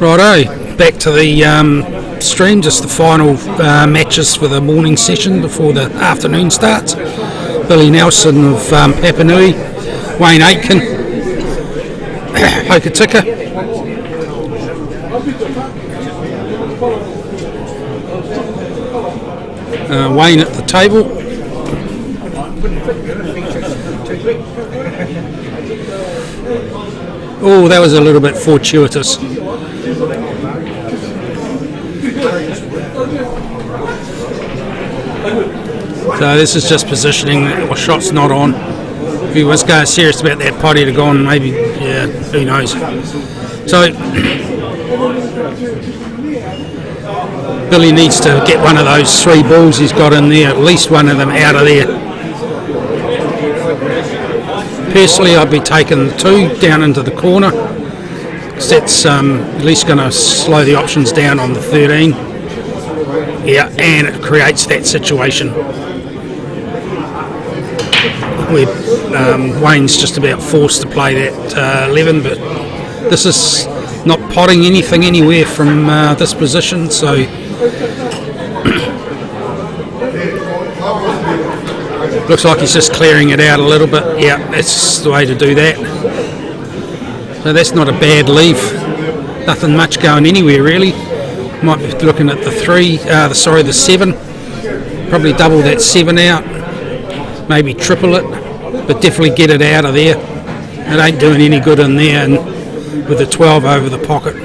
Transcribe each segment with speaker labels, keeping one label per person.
Speaker 1: Righto, back to the stream, just the final matches for the morning session before the afternoon starts. Billy Nelson of Papanui, Wayne Aitken, Hokitika. Wayne at the table. Oh, that was a little bit fortuitous. So this is just positioning, or shot's not on. If he was going serious about that pot, he'd have gone maybe, yeah, who knows. So Billy needs to get one of those 3 balls he's got in there, at least one of them out of there. Personally, I'd be taking the 2 down into the corner, because that's at least going to slow the options down on the 13. Yeah, and it creates that situation where Wayne's just about forced to play that 11, but this is not potting anything anywhere from this position, so looks like he's just clearing it out a little bit. Yeah, that's the way to do that. So that's not a bad leave. Nothing much going anywhere really. Might be looking at the 7. Probably double that 7 out. Maybe triple it, but definitely get it out of there. It ain't doing any good in there, and with the 12 over the pocket.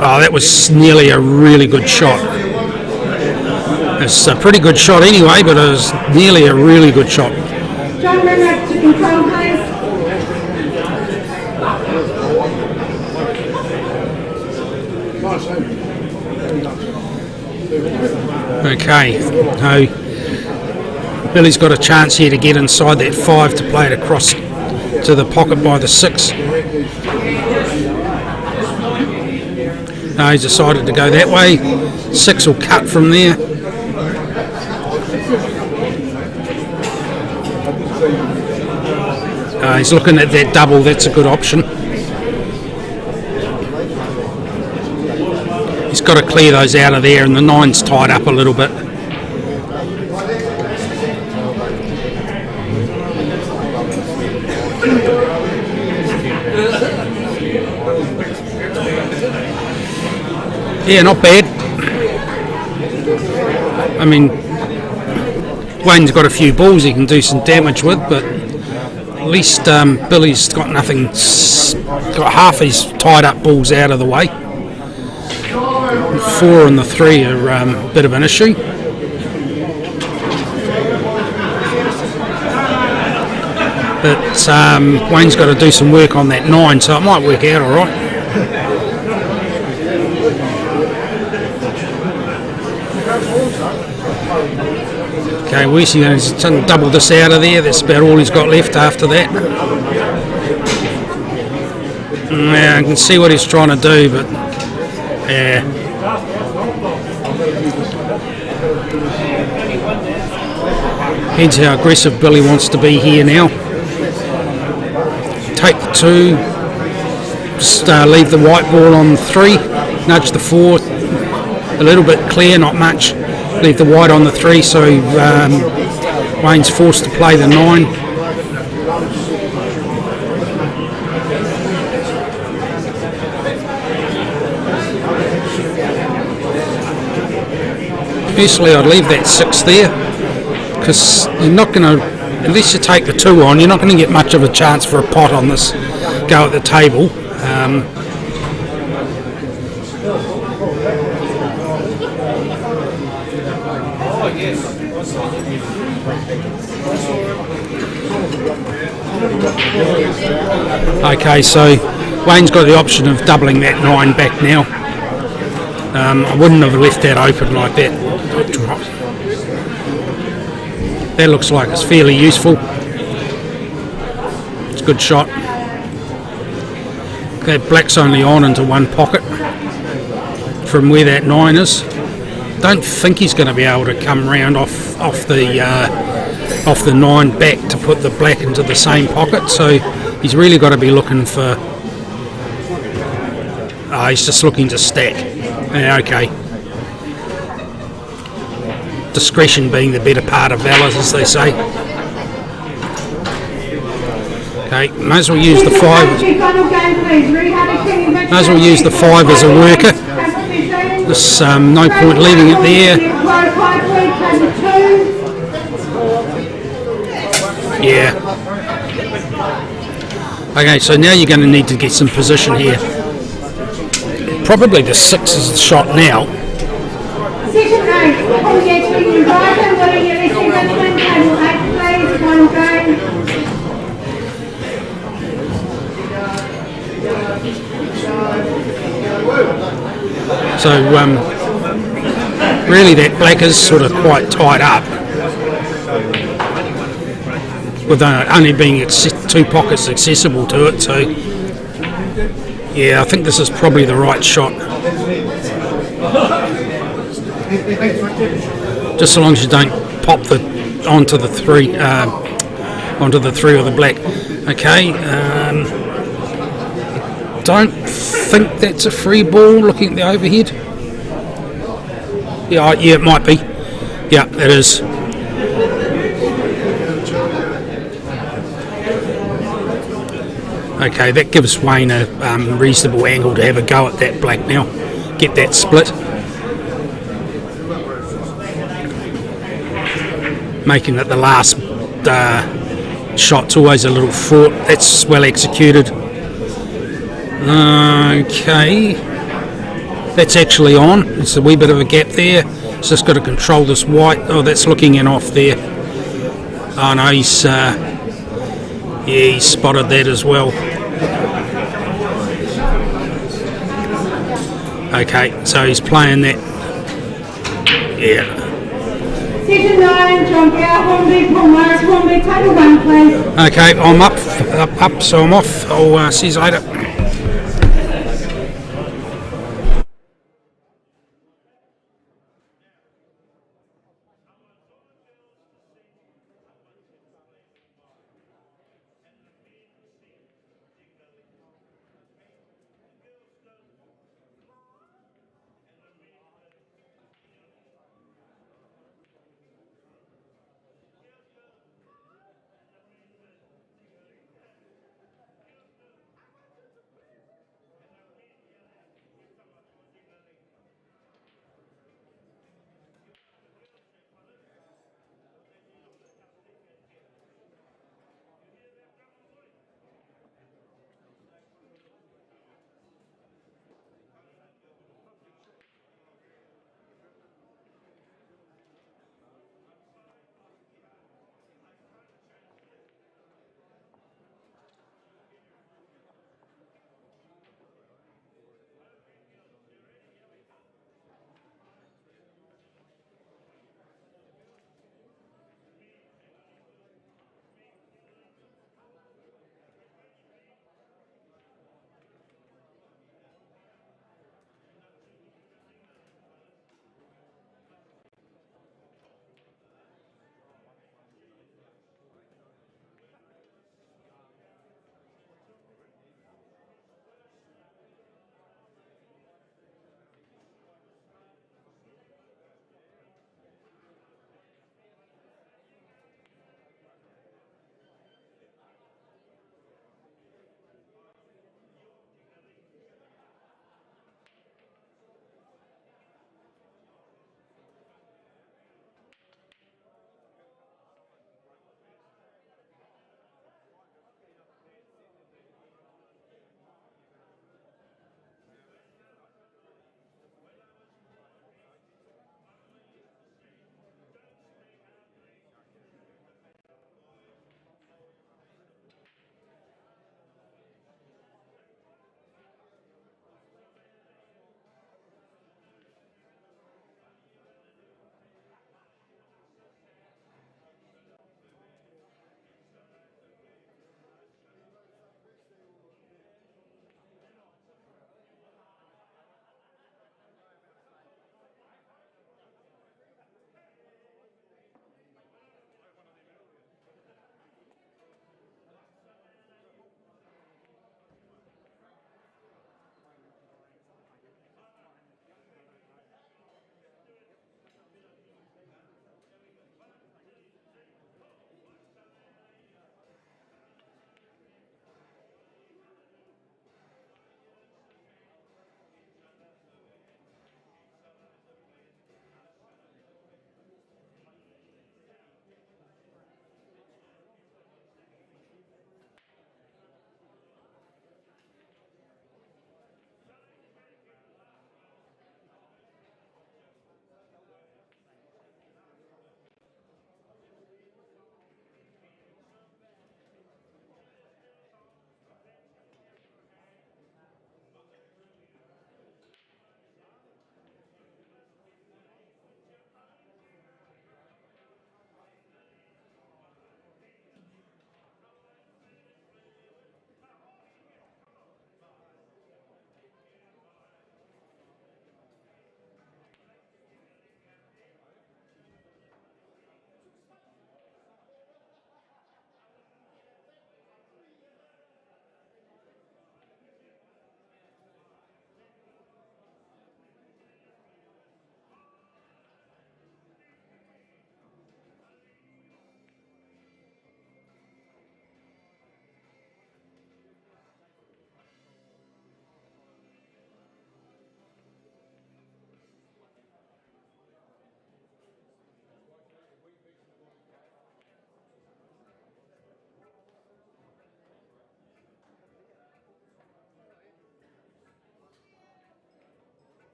Speaker 1: Oh, that was nearly a really good shot. It's a pretty good shot anyway, but it was nearly a really good shot.
Speaker 2: John Renwick to control, please.
Speaker 1: Okay, so Billy's got a chance here to get inside that 5 to play it across to the pocket by the 6. He's decided to go that way. 6 will cut from there. He's looking at that double, that's a good option. He's got to clear those out of there, and the 9's tied up a little bit. Yeah, not bad. I mean, Wayne's got a few balls he can do some damage with, but at least Billy's got nothing, got half his tied up balls out of the way. 4 and the 3 are a bit of an issue. But Wayne's got to do some work on that 9, so it might work out all right. Okay, where's he going to double this out of there? That's about all he's got left after that. Yeah, I can see what he's trying to do, but yeah. Here's how aggressive Billy wants to be here now. Take the 2, just leave the white ball on 3, nudge the 4, a little bit clear, not much. Leave the white on the 3, so Wayne's forced to play the 9. Personally, I'd leave that 6 there, because you're not going to, unless you take the 2 on, you're not going to get much of a chance for a pot on this go at the table. Okay, so Wayne's got the option of doubling that 9 back now. I wouldn't have left that open like that. That looks like it's fairly useful. It's a good shot. That black's only on into one pocket from where that 9 is. Don't think he's going to be able to come round off the off the 9 back to put the black into the same pocket, so he's really got to be looking for... he's just looking to stack. Yeah, okay. Discretion being the better part of valour, as they say. Okay, might as well use the 5. Might as well use the 5 as a worker. There's no point leaving it there. Yeah. Okay, so now you're going to need to get some position here. Probably the 6 is the shot now. So really that black is sort of quite tied up, with only being 2 pockets accessible to it, so yeah, I think this is probably the right shot. Just so long as you don't pop onto the 3 or the black. Okay, don't think that's a free ball looking at the overhead. Yeah, it might be. Yeah, it is. Okay, that gives Wayne a reasonable angle to have a go at that black now. Get that split. Making it the last shot's always a little fraught. That's well executed. Okay. That's actually on. It's a wee bit of a gap there. It's just got to control this white. Oh, that's looking in off there. Oh no, he's spotted that as well. Okay, so he's playing that. Yeah. Okay, I'm up, so I'm off. I'll see you later.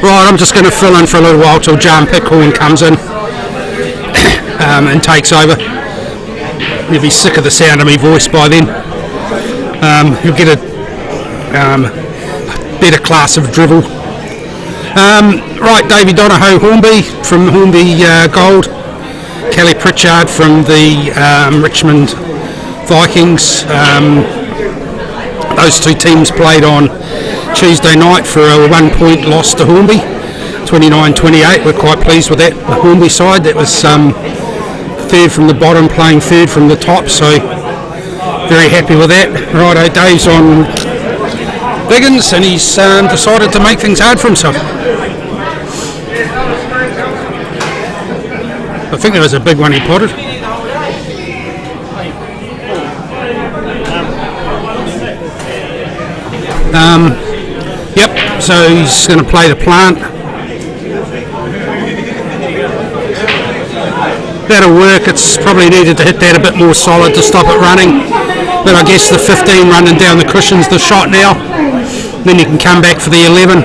Speaker 1: Right, I'm just going to fill in for a little while till Jan Pickhorn comes in and takes over. He'll be sick of the sound of my voice by then. He'll get a better class of drivel. Right, Davey Donahoe Hornby from Hornby Gold, Kelly Pritchard from the Richmond Vikings. Those two teams played on Tuesday night for a 1 point loss to Hornby, 29-28. We're quite pleased with that. The Hornby side, that was third from the bottom playing third from the top, so very happy with that. Righto, Dave's on Biggins and he's decided to make things hard for himself. I think that was a big one he potted. Yep, so he's going to play the plant. That'll work. It's probably needed to hit that a bit more solid to stop it running. But I guess the 15 running down the cushion's the shot now. Then you can come back for the 11.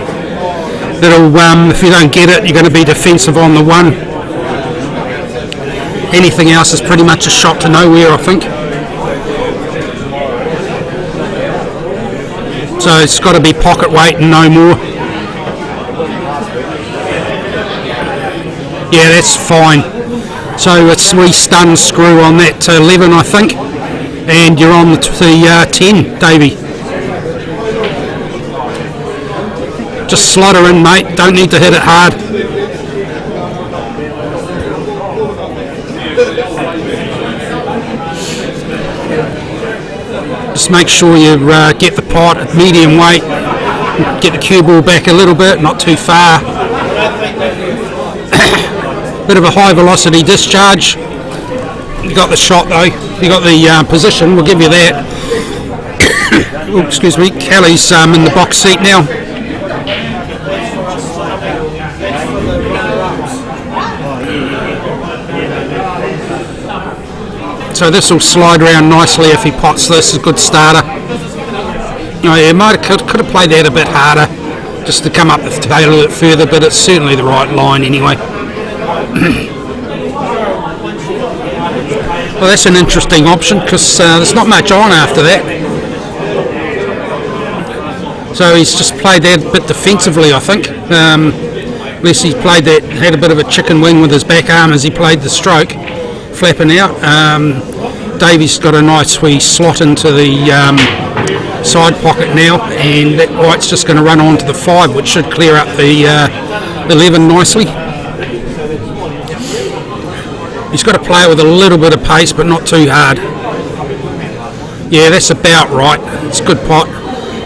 Speaker 1: That'll, if you don't get it, you're going to be defensive on the 1. Anything else is pretty much a shot to nowhere, I think. So it's got to be pocket weight and no more. Yeah, that's fine. So it's re-stun screw on that 11, I think. And you're on the 10, Davey. Just slot her in, mate. Don't need to hit it hard. Just make sure you get the pot at medium weight. Get the cue ball back a little bit, not too far. Bit of a high velocity discharge. You got the shot though. You got the position. We'll give you that. Oh, excuse me. Kelly's in the box seat now. So this will slide around nicely if he pots this. A good starter. Oh yeah, could have played that a bit harder just to come up the tail a little further, but it's certainly the right line anyway. Well, that's an interesting option because there's not much on after that. So he's just played that a bit defensively, I think. Unless he's played that, had a bit of a chicken wing with his back arm as he played the stroke, flapping out. Davey's got a nice wee slot into the side pocket now, and that white's just going to run on to the 5, which should clear up the 11 nicely. He's got to play it with a little bit of pace, but not too hard. Yeah, that's about right. It's a good pot.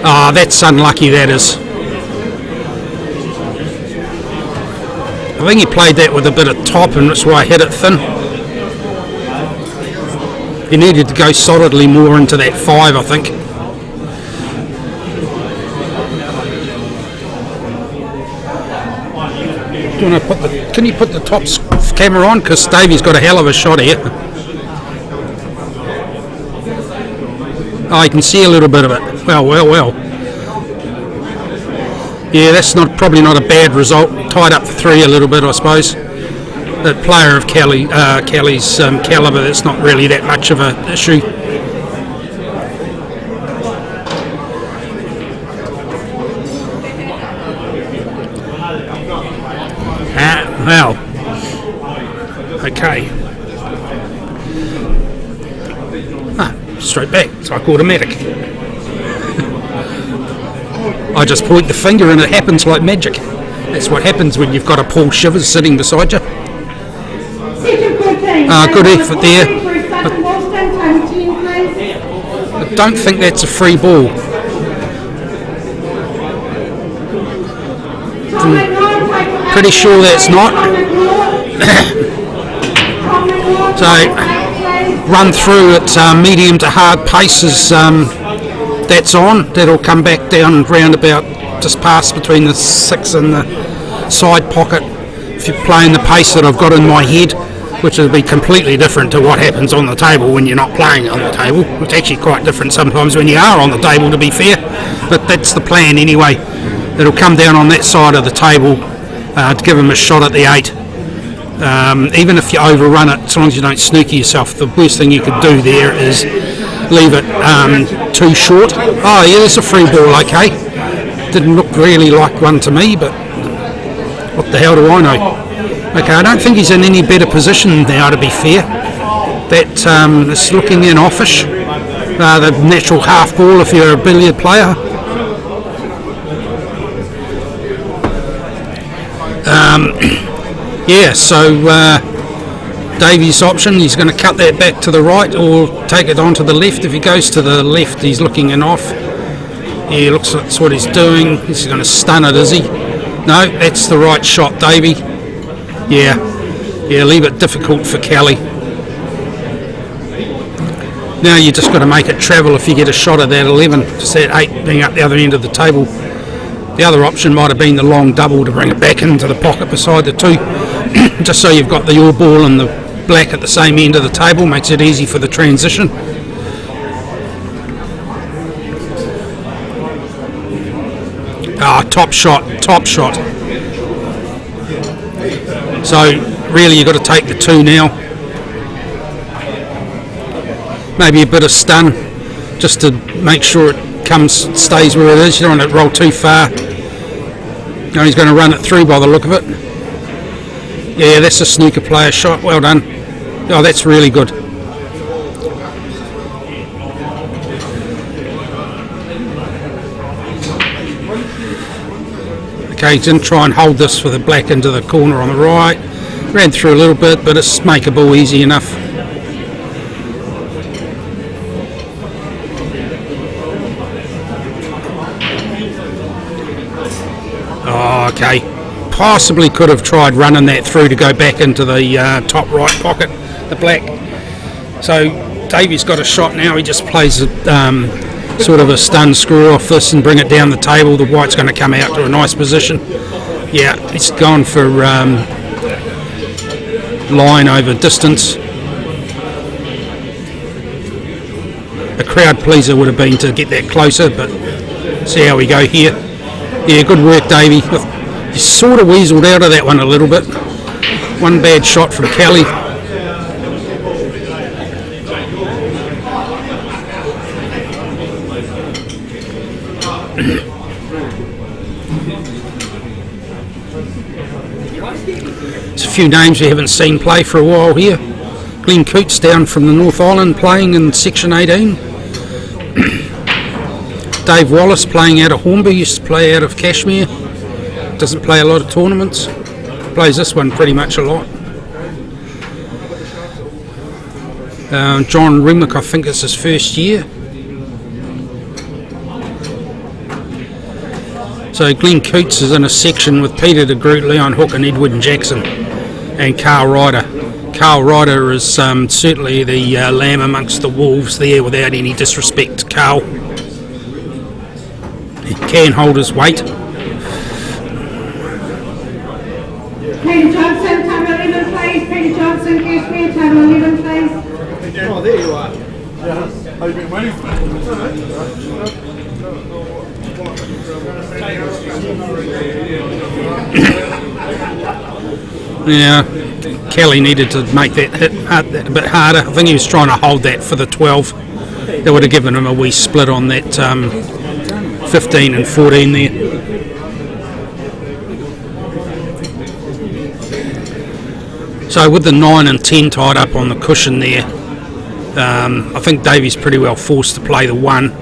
Speaker 1: Ah, that's unlucky, that is. I think he played that with a bit of top, and that's why I hit it thin. He needed to go solidly more into that 5, I think. Do you want to can you put the top camera on? Because Davey's got a hell of a shot here. Oh, you can see a little bit of it. Well. Yeah, that's probably not a bad result. Tied up the 3 a little bit, I suppose. That player of Kelly's calibre, that's not really that much of an issue. Well, okay. Straight back. It's like automatic. I just point the finger and it happens like magic. That's what happens when you've got a Paul Shivers sitting beside you. Good effort there. I don't think that's a free ball. Pretty sure that's not. So run through at medium to hard paces. That's on. That'll come back down round about just past between the 6 and the side pocket. If you're playing the pace that I've got in my head, which would be completely different to what happens on the table when you're not playing on the table. It's actually quite different sometimes when you are on the table, to be fair, but that's the plan anyway. It'll come down on that side of the table to give him a shot at the 8. Even if you overrun it, as long as you don't snooker yourself, the worst thing you could do there is leave it too short. Oh yeah, there's a free ball, okay. Didn't look really like one to me, but what the hell do I know? Okay, I don't think he's in any better position now, to be fair. That is looking in offish. The natural half ball if you're a billiard player. Yeah, so Davey's option, he's going to cut that back to the right or take it onto the left. If he goes to the left, he's looking in off. Yeah, looks like that's what he's doing. He's going to stun it, is he? No, that's the right shot, Davey. Yeah, leave it difficult for Kelly. Now you just got to make it travel if you get a shot at that 11, just that 8 being up the other end of the table. The other option might have been the long double to bring it back into the pocket beside the 2, just so you've got the your ball and the black at the same end of the table, makes it easy for the transition. Ah, top shot. So really you've got to take the 2 now. Maybe a bit of stun just to make sure it stays where it is. You don't want it to roll too far. No, he's going to run it through by the look of it. Yeah, that's a snooker player shot. Well done. Oh, that's really good. Okay, he's going to try and hold this for the black into the corner on the right. Ran through a little bit, but it's makeable easy enough. Oh, okay. Possibly could have tried running that through to go back into the top right pocket, the black. So Davey's got a shot now. He just plays sort of a stun screw off this and bring it down the table. The white's going to come out to a nice position. Yeah, it's gone for line over distance. A crowd pleaser would have been to get that closer, but see how we go here. Yeah, good work, Davey. You sort of weaseled out of that one a little bit. One bad shot from Kelly. There's a few names we haven't seen play for a while here. Glenn Coots down from the North Island playing in Section 18. Dave Wallace playing out of Hornby, used to play out of Cashmere. Doesn't play a lot of tournaments. Plays this one pretty much a lot. John Renwick, I think it's his first year. So Glenn Coots is in a section with Peter de Groot, Leon Hook and Edwin Jackson and Carl Ryder. Carl Ryder is certainly the lamb amongst the wolves there, without any disrespect to Carl. He can hold his weight.
Speaker 2: Peter Johnson, table 11 please. Peter Johnson, Cashmere, table 11 please.
Speaker 3: Oh, there you are. Have you been waiting for
Speaker 1: Yeah, Kelly needed to make that hit a bit harder. I think he was trying to hold that for the 12. That would have given him a wee split on that 15 and 14 there. So with the 9 and 10 tied up on the cushion there, I think Davey's pretty well forced to play the 1.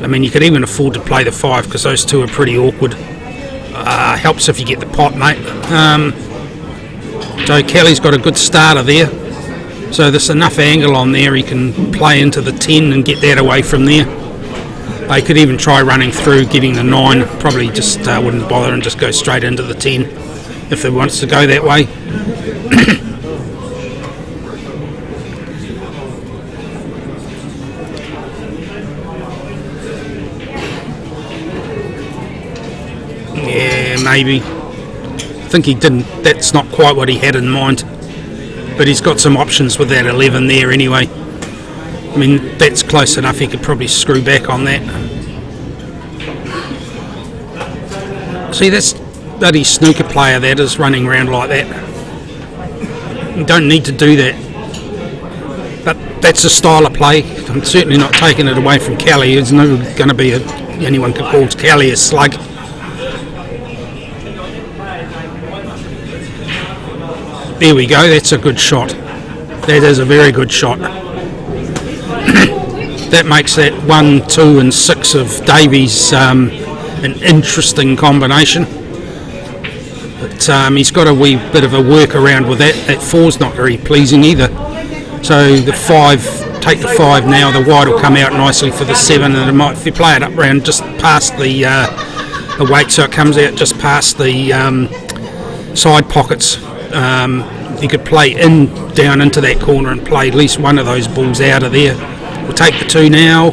Speaker 1: I mean, you could even afford to play the 5 because those two are pretty awkward. Helps if you get the pot, mate. So Kelly's got a good starter there. So there's enough angle on there he can play into the 10 and get that away from there. He could even try running through, getting the 9. Probably just wouldn't bother and just go straight into the 10 if he wants to go that way. Yeah, maybe. I think he didn't. That's not quite what he had in mind. but he's got some options with that 11 there anyway. I mean, that's close enough, he could probably screw back on that. See, that's bloody snooker player that is running around like that. You don't need to do that. But that's a style of play. I'm certainly not taking it away from Kelly. There's never going to be anyone could call Kelly a slug. There we go, that's a good shot. That is a very good shot. That makes that 1, 2 and 6 of Davies an interesting combination. But he's got a wee bit of a workaround with that. That 4's not very pleasing either. So the 5, take the 5 now, the wide will come out nicely for the 7, and it might, if you play it up round just past the weight, so it comes out just past the side pockets. You could play down into that corner and play at least one of those balls out of there. We'll take the 2 now.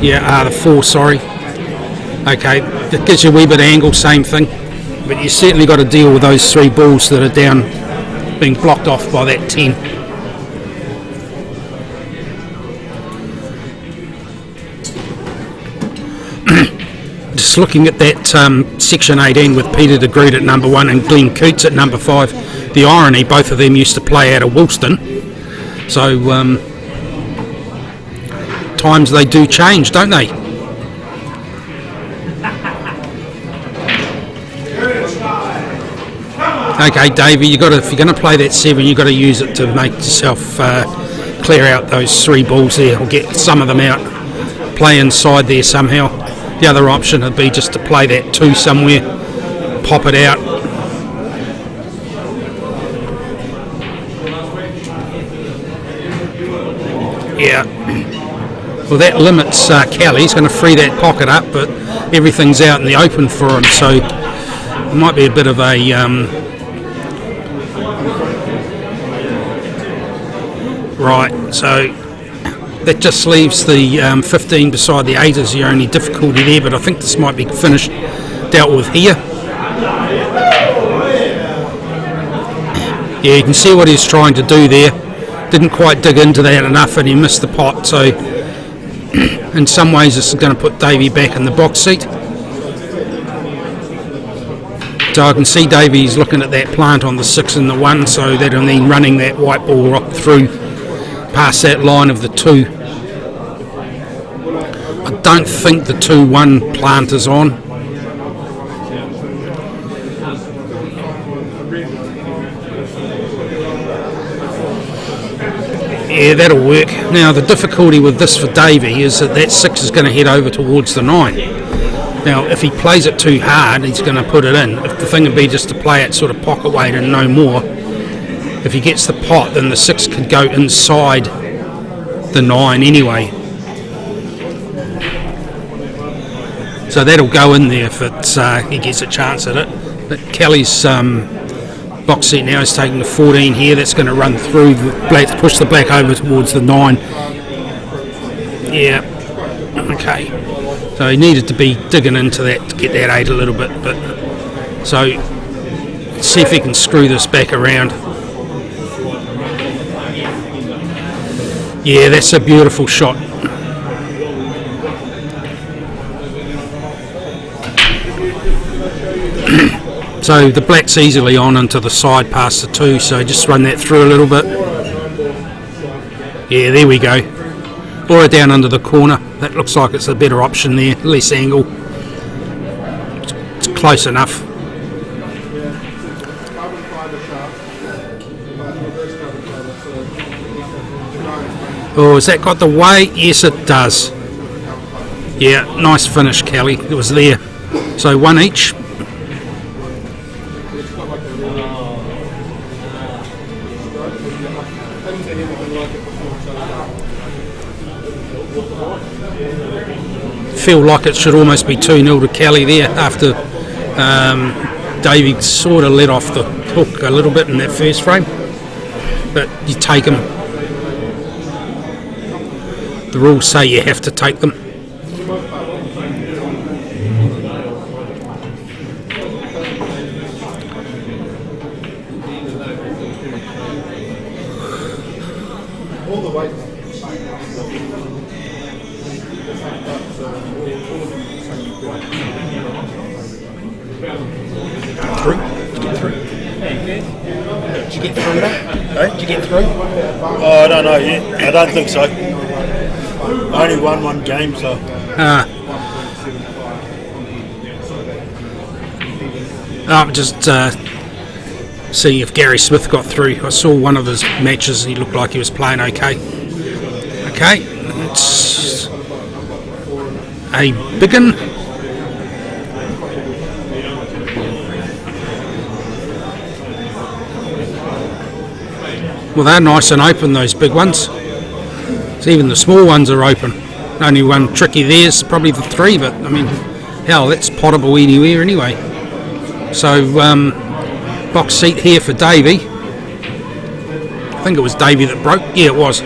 Speaker 1: Yeah, the 4, sorry. Okay, that gives you a wee bit of angle, same thing. But you certainly got to deal with those 3 balls that are down, being blocked off by that 10. Just looking at that section 18 with Peter de Groot at number 1 and Glenn Coots at number 5. The irony, both of them used to play out of Woolston. So times they do change, don't they? Okay, Davey, if you're going to play that 7, you've got to use it to make yourself clear out those 3 balls there, or get some of them out. Play inside there somehow. The other option would be just to play that 2 somewhere, pop it out. Yeah. Well, that limits Kelly. He's going to free that pocket up, but everything's out in the open for him, so it might be a bit of a... Right, so that just leaves the 15 beside the 8 as the only difficulty there, but I think this might be dealt with here. Yeah, you can see what he's trying to do there. Didn't quite dig into that enough and he missed the pot, so in some ways this is going to put Davey back in the box seat. So I can see Davey's looking at that plant on the 6 and the 1, so that'll mean running that white ball rock through past that line of the 2. I don't think the 2-1 plant is on. Yeah, that'll work. Now the difficulty with this for Davey is that 6 is going to head over towards the 9. Now if he plays it too hard, he's going to put it in. If the thing would be just to play it sort of pocket weight and no more, if he gets the pot, then the 6 could go inside the 9 anyway. So that'll go in there if he gets a chance at it. But Kelly's box seat now is taking the 14 here. That's going to run through the black, push the black over towards the 9. Yeah. Okay. So he needed to be digging into that to get that 8 a little bit. But so see if he can screw this back around. Yeah, that's a beautiful shot. So the black's easily on into the side past the 2, so just run that through a little bit. Yeah, there we go. Or down under the corner. That looks like it's a better option there, less angle. It's close enough. Oh, has that got the weight? Yes, it does. Yeah, nice finish, Kelly. It was there. So 1 each. Feel like it should almost be 2-0 to Kelly there after Davey sort of let off the hook a little bit in that first frame. But you take them. The rules say you have to take them. Through? Did you get through that? Did you get through?
Speaker 4: Oh, I don't know yet. I don't think so. I only won one game, so.
Speaker 1: I'm just seeing if Gary Smith got through. I saw one of his matches. He looked like he was playing okay. Okay, it's a big one. Well, they're nice and open, those big ones. So even the small ones are open. Only one tricky there's probably the 3, but I mean, hell, that's potable anywhere anyway. So, box seat here for Davey. I think it was Davey that broke. Yeah, it was.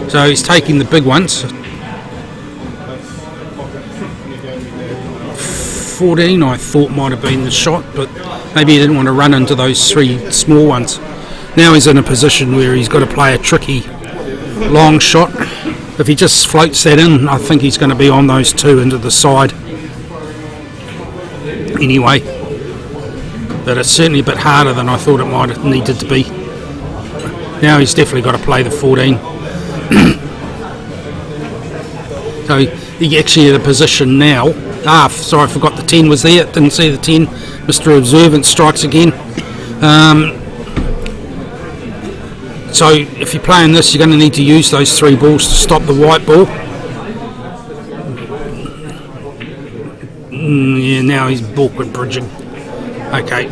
Speaker 1: So he's taking the big ones. 14, I thought might have been the shot, but maybe he didn't want to run into those 3 small ones. Now he's in a position where he's got to play a tricky long shot. If he just floats that in, I think he's going to be on those 2 into the side. Anyway, but it's certainly a bit harder than I thought it might have needed to be. Now he's definitely got to play the 14. So he actually in a position now. Sorry, I forgot the 10 was there. Didn't see the 10. Mr. Observant strikes again. So if you're playing this, you're going to need to use those 3 balls to stop the white ball. Yeah, now he's awkward bridging. Okay,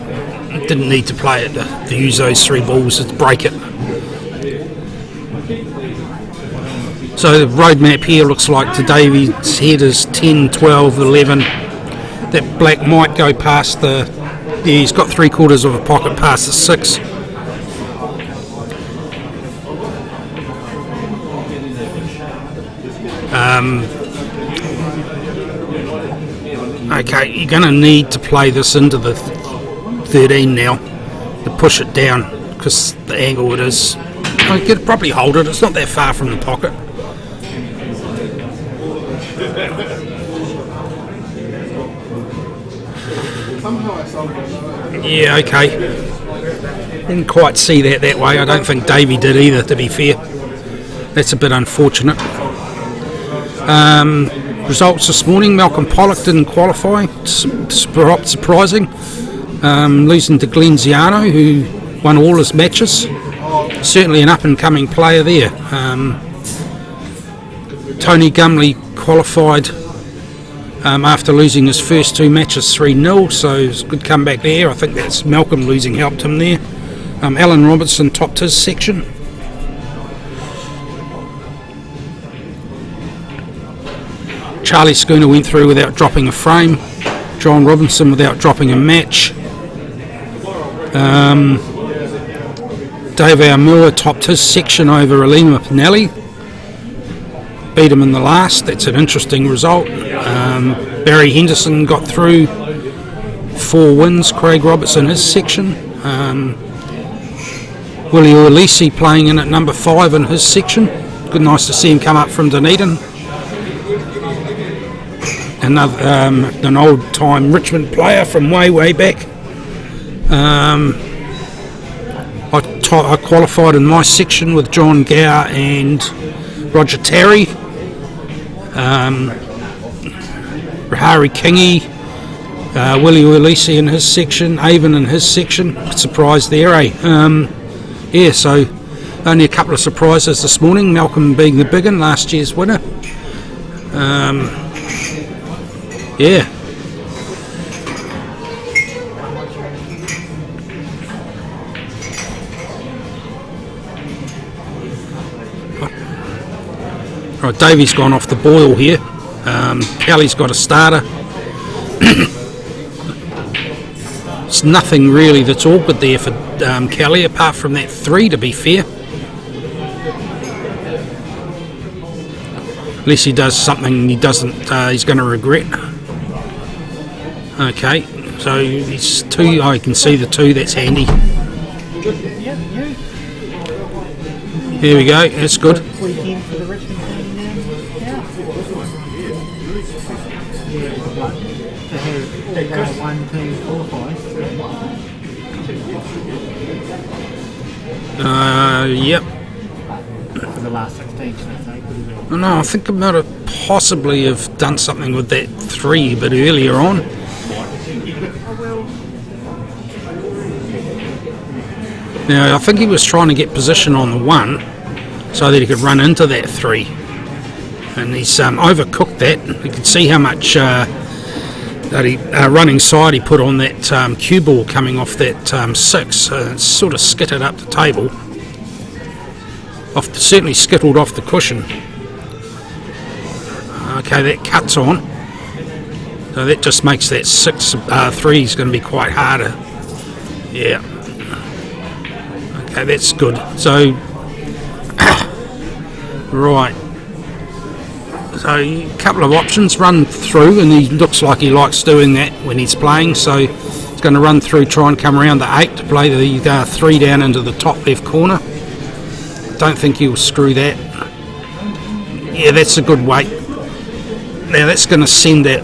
Speaker 1: didn't need to play it to use those 3 balls to break it. So the road map here looks like to Davy's head is 10, 12, 11. That black might go past the... Yeah, he's got 3/4 of a pocket past the 6. Okay, you're going to need to play this into the 13 now to push it down because the angle it is. I could probably hold it, it's not that far from the pocket. Yeah, okay. Didn't quite see that way. I don't think Davey did either, to be fair. That's a bit unfortunate. Results this morning, Malcolm Pollock didn't qualify, surprising. Losing to Glenziano, who won all his matches. Certainly an up-and-coming player there. Tony Gumley qualified after losing his first 2 matches 3-0, so it's a good comeback there. I think that's Malcolm losing helped him there. Alan Robertson topped his section. Charlie Schooner went through without dropping a frame. John Robinson without dropping a match. Dave Aumua topped his section over Alima Pinelli. Beat him in the last. That's an interesting result. Barry Henderson got through 4 wins. Craig Roberts in his section. Willie Ulisi playing in at number 5 in his section. Good, nice to see him come up from Dunedin. Another an old-time Richmond player from way back. I qualified in my section with John Gower and Roger Terry. Rahari Kingi, Willie Ulisi in his section, Avon in his section. Surprise there, eh? Yeah, so only a couple of surprises this morning. Malcolm being the big one, last year's winner. Yeah. Right, Davey's gone off the boil here. Kelly's got a starter. It's nothing really that's awkward there for Kelly, apart from that 3, to be fair. Unless he does something he doesn't, he's going to regret. Okay, so it's 2. I can see the 2. That's handy. Here we go, that's good.
Speaker 5: Weekend for the Richmond team now. Yeah. To have one team qualify.
Speaker 1: Yep.
Speaker 5: For the last 16, should I say?
Speaker 1: No, I think I might have possibly have done something with that 3 a bit earlier on. Now, I think he was trying to get position on the 1 so that he could run into that 3. And he's overcooked that. You can see how much running side he put on that cue ball coming off that 6. It's sort of skittered up the table. Certainly skittled off the cushion. Okay, that cuts on. So that just makes that 3 is going to be quite harder. Yeah. Okay, that's good. So, right. So, a couple of options. Run through, and he looks like he likes doing that when he's playing. So, he's going to run through, try and come around the 8 to play the 3 down into the top left corner. Don't think he'll screw that. Yeah, that's a good weight. Now, that's going to send that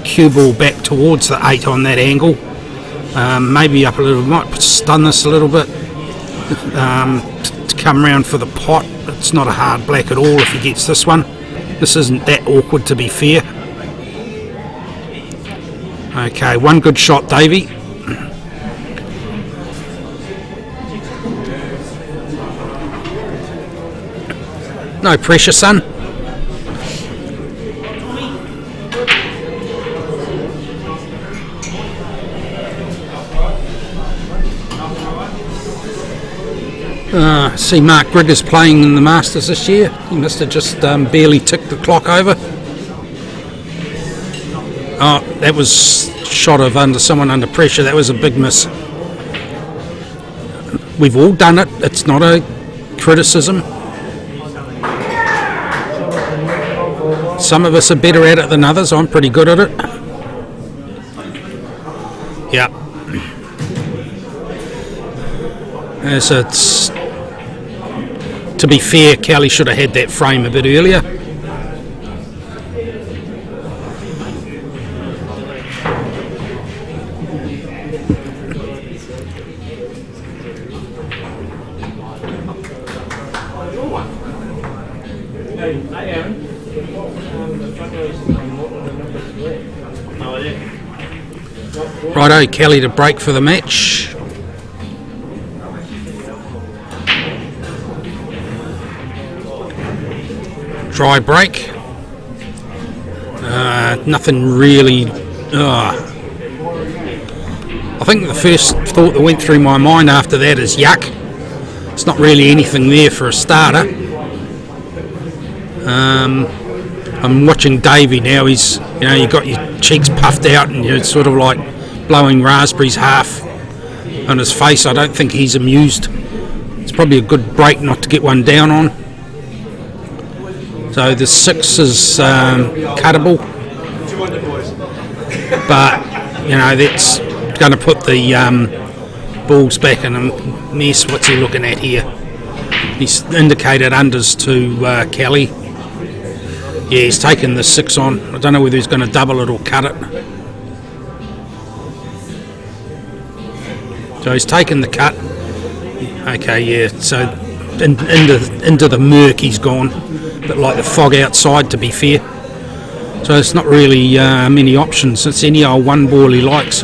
Speaker 1: cue ball back towards the 8 on that angle. Maybe up a little, might stun this a little bit. To come around for the pot. It's not a hard black at all if he gets this one. This isn't that awkward, to be fair. Okay, one good shot, Davey. No pressure, son. See Mark Grigger's playing in the Masters this year. He must have just barely ticked the clock over. Oh, that was shot of someone under pressure. That was a big miss. We've all done it. It's not a criticism. Some of us are better at it than others. I'm pretty good at it. Yeah. As it's, to be fair, Kelly should have had that frame a bit earlier. Righto, Kelly to break for the match. Dry break. Nothing really. I think the first thought that went through my mind after that is yuck. It's not really anything there for a starter. I'm watching Davey now. He's, you got your cheeks puffed out and you're sort of like blowing raspberries half on his face. I don't think he's amused. It's probably a good break not to get one down on. So the 6 is cuttable, but that's going to put the balls back in a mess. What's he looking at here? He's indicated unders to Kelly. Yeah, he's taken the 6 on. I don't know whether he's going to double it or cut it. So he's taken the cut. Okay, yeah. So into the murk he's gone. A bit like the fog outside, to be fair. So it's not really many options. It's any old one ball he likes.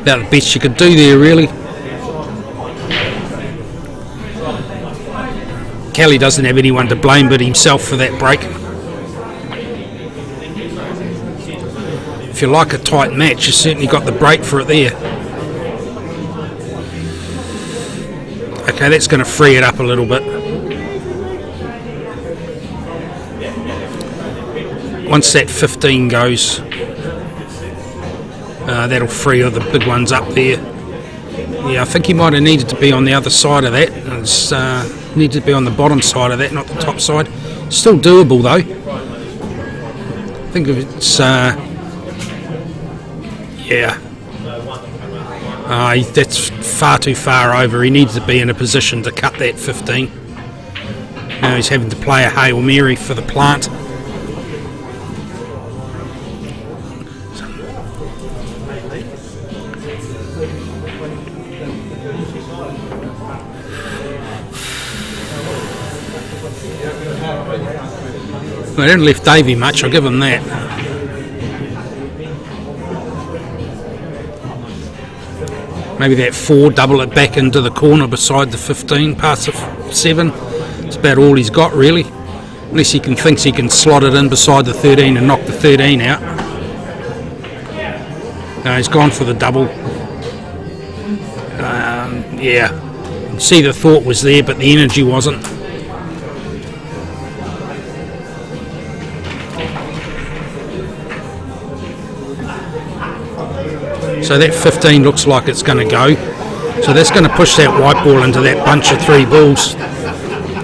Speaker 1: About the best you could do there, really. Kelly doesn't have anyone to blame but himself for that break. If you like a tight match, you certainly got the break for it there. Okay, that's going to free it up a little bit. Once that 15 goes, That'll free the big ones up there. Yeah, I think he might have needed to be on the other side of that. It's needed to be on the bottom side of that, not the top side. Still doable though. I think it's yeah. That's far too far over. He needs to be in a position to cut that 15. Now he's having to play a Hail Mary for the plant. They didn't lift Davey much, I'll give him that. Maybe that 4, double it back into the corner beside the 15, past the 7. That's about all he's got really. Unless he thinks he can slot it in beside the 13 and knock the 13 out. No, he's gone for the double. Yeah. You can see the thought was there, but the energy wasn't. So that 15 looks like it's going to go. So that's going to push that white ball into that bunch of 3 balls.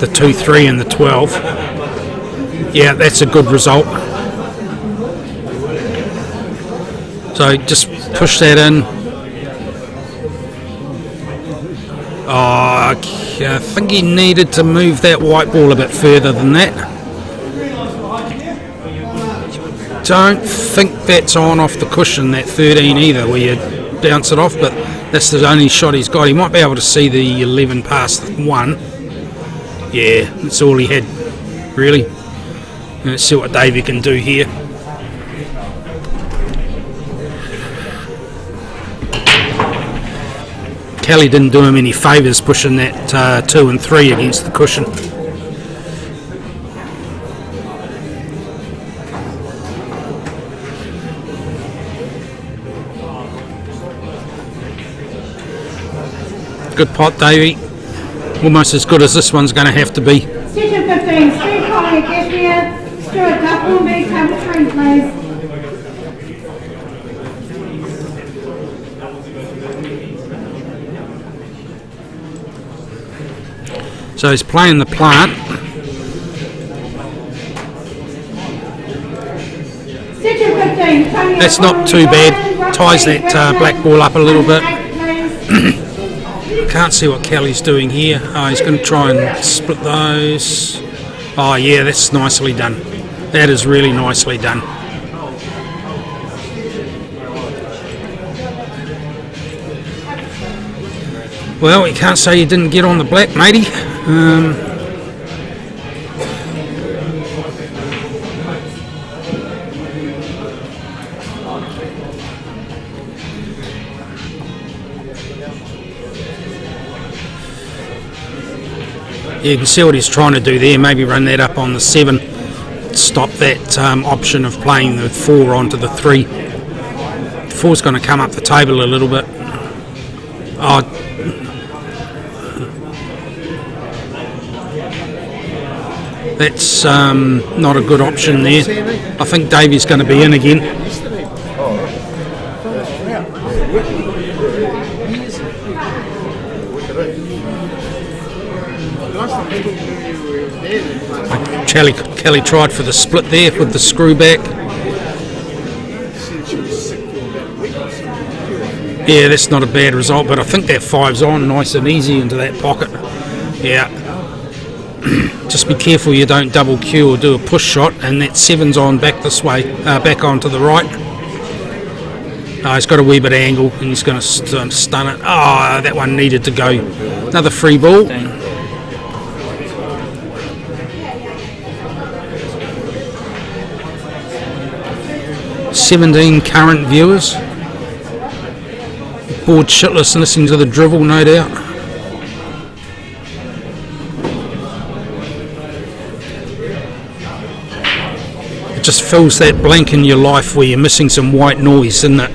Speaker 1: The 2, 3 and the 12. Yeah, that's a good result. So just push that in. I think he needed to move that white ball a bit further than that. Don't think that's on off the cushion, that 13 either, where you bounce it off, but that's the only shot he's got. He might be able to see the 11 past 1. Yeah, that's all he had, really. Let's see what Davey can do here. Kelly didn't do him any favours pushing that 2 and 3 against the cushion. Good pot, Davey. Almost as good as this one's going to have to be.
Speaker 2: Section 15, Steve Collier, Cashmere, Stuart Duffel, B, table 3, please.
Speaker 1: So he's playing the plant.
Speaker 2: Section 15, Tony.
Speaker 1: That's not too bad. Ties that black ball up a little bit. Can't see what Kelly's doing here. Oh, he's going to try and split those. Oh yeah, that's nicely done. That is really nicely done. Well, you can't say you didn't get on the black, matey. You can see what he's trying to do there, maybe run that up on the 7, stop that option of playing the 4 onto the 3. The 4's going to come up the table a little bit. Oh, that's not a good option there. I think Davey's going to be in again. Kelly tried for the split there with the screw back. Yeah, that's not a bad result, but I think that 5's on nice and easy into that pocket. Yeah. Just be careful you don't double Q or do a push shot, and that 7's on back this way, back onto the right. He's got a wee bit of angle and he's going to stun it. Oh, that one needed to go. Another free ball. 17 current viewers. Bored shitless listening to the drivel, no doubt. It just fills that blank in your life where you're missing some white noise, isn't it?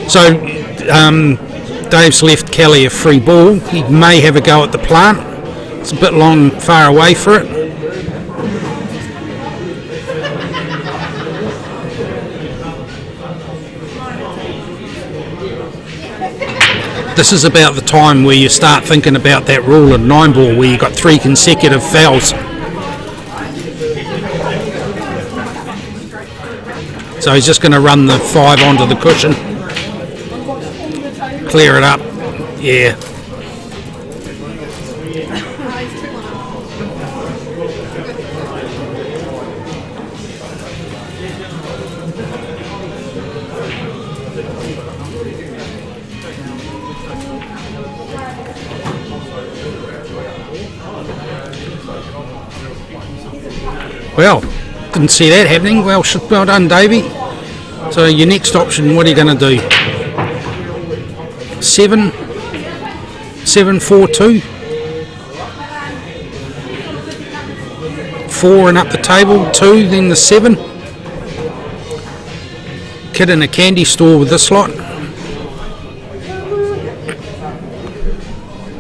Speaker 1: So Dave's left Kelly a free ball. He may have a go at the plant. It's a bit long, far away for it. This is about the time where you start thinking about that rule in 9-ball where you got 3 consecutive fouls. So he's just going to run the 5 onto the cushion. Clear it up. Yeah. Well, didn't see that happening. Well done, Davey. So your next option, what are you going to do? 7, 4, 2, 4 and up the table, 2, then the 7. Kid in a candy store with this lot.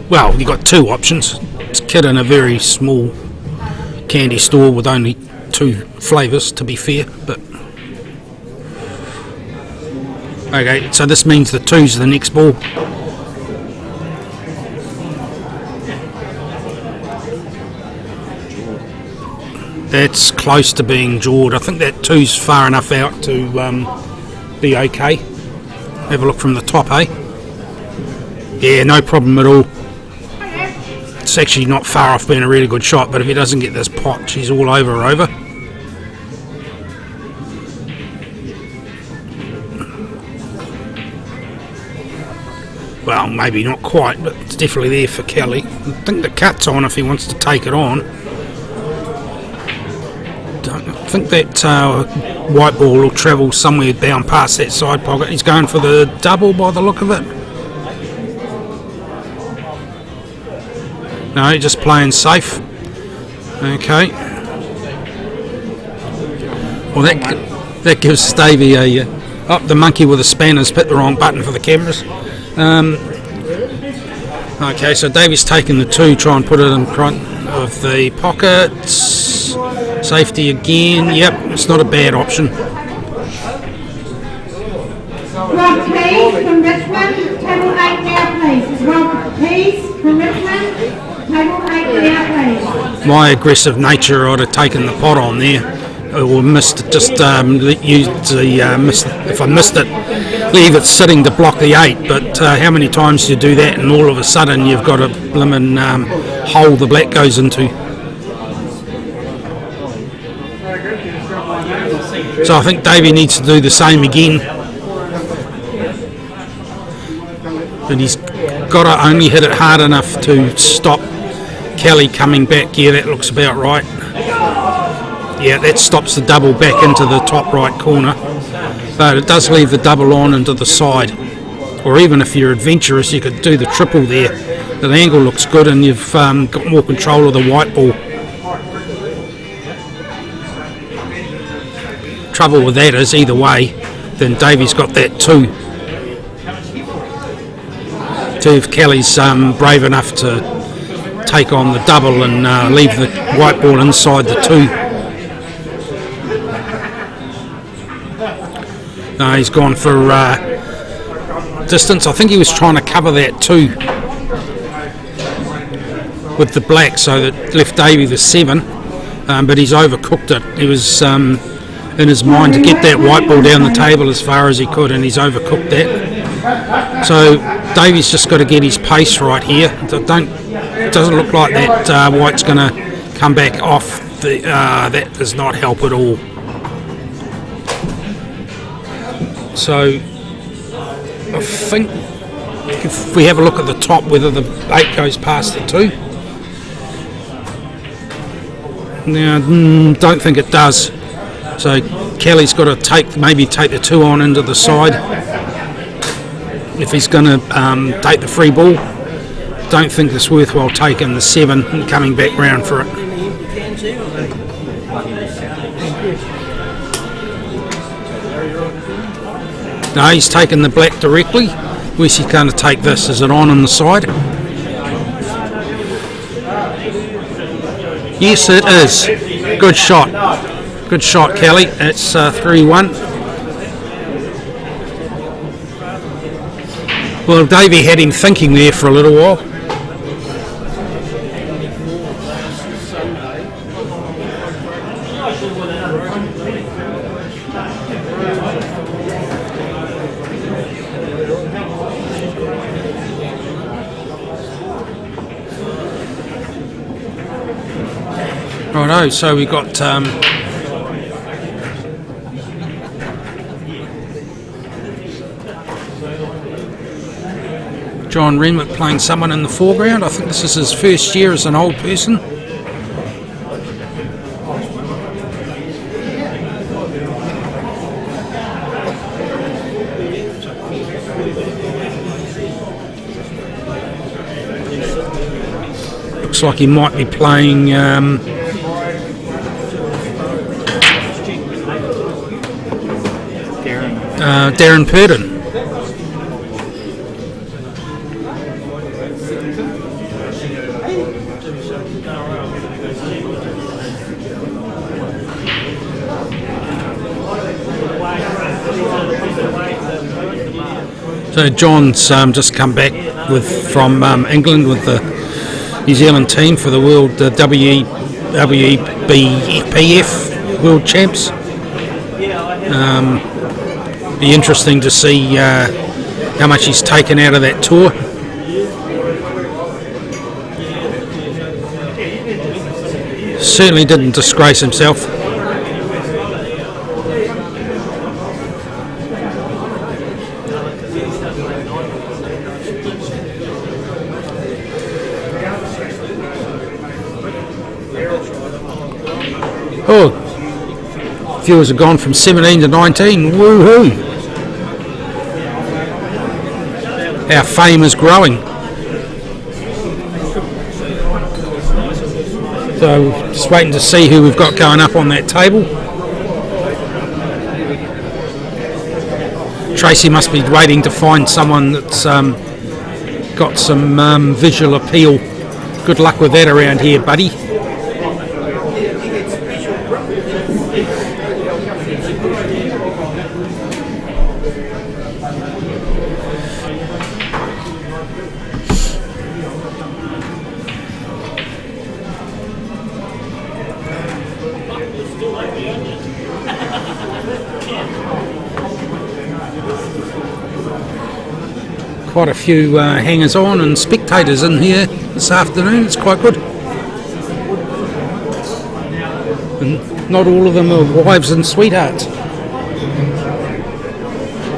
Speaker 1: Well, you got 2 options. It's kid in a very small candy store with only 2 flavours, to be fair, but okay, so this means the 2's the next ball. That's close to being jawed. I think that 2's far enough out to be okay. Have a look from the top, eh? Yeah, no problem at all. It's actually not far off being a really good shot, but if he doesn't get this pot, she's all over. Well, maybe not quite, but it's definitely there for Kelly. I think the cut's on if he wants to take it on. I think that white ball will travel somewhere down past that side pocket. He's going for the double by the look of it. No, just playing safe. Okay. Well, that gives Davey a... the monkey with the spanners hit the wrong button for the cameras. Okay, so Davey's taking the 2, try and put it in front of the pockets. Safety again. Yep, it's not a bad option.
Speaker 2: Rob Keys from Richmond, table 8 now please. Rob Keys from Richmond, table 8 now please.
Speaker 1: My aggressive nature, I'd have taken the pot on there. Or missed it, just used the, if I missed it, leave it sitting to block the 8. But how many times do you do that and all of a sudden you've got a blimmin' hole the black goes into? So I think Davey needs to do the same again. But he's got to only hit it hard enough to stop Kelly coming back. Yeah, that looks about right. Yeah, that stops the double back into the top right corner. But it does leave the double on into the side. Or even if you're adventurous, you could do the triple there. The angle looks good and you've got more control of the white ball. Trouble with that is either way, then Davey's got that 2. So if Kelly's brave enough to take on the double and leave the white ball inside the 2. No, he's gone for distance. I think he was trying to cover that 2 with the black, so that left Davey the 7, but he's overcooked it. He was in his mind to get that white ball down the table as far as he could, and he's overcooked that. So Davey's just got to get his pace right here. It doesn't look like that white's going to come back off. That does not help at all. So I think if we have a look at the top, whether the 8 goes past the 2. Now, don't think it does. So Kelly's got to maybe take the 2 on into the side if he's going to take the free ball. Don't think it's worthwhile taking the 7 and coming back round for it. No, he's taken the black directly. Where's he going to take this? Is it on the side? Yes, it is. Good shot. Good shot, Kelly. It's 3-1. Well, Davey had him thinking there for a little while. Righto, so we've got John Renwick playing someone in the foreground. I think this is his first year as an old person. Looks like he might be playing Darren Purdon. So John's just come back from England with the New Zealand team for the World WEBPF World Champs. Be interesting to see how much he's taken out of that tour. Certainly didn't disgrace himself. Oh, viewers have gone from 17 to 19. Woohoo! Our fame is growing. So just waiting to see who we've got going up on that table. Tracy must be waiting to find someone that's got some visual appeal. Good luck with that around here, buddy. Quite a few hangers-on and spectators in here this afternoon. It's quite good. And not all of them are wives and sweethearts.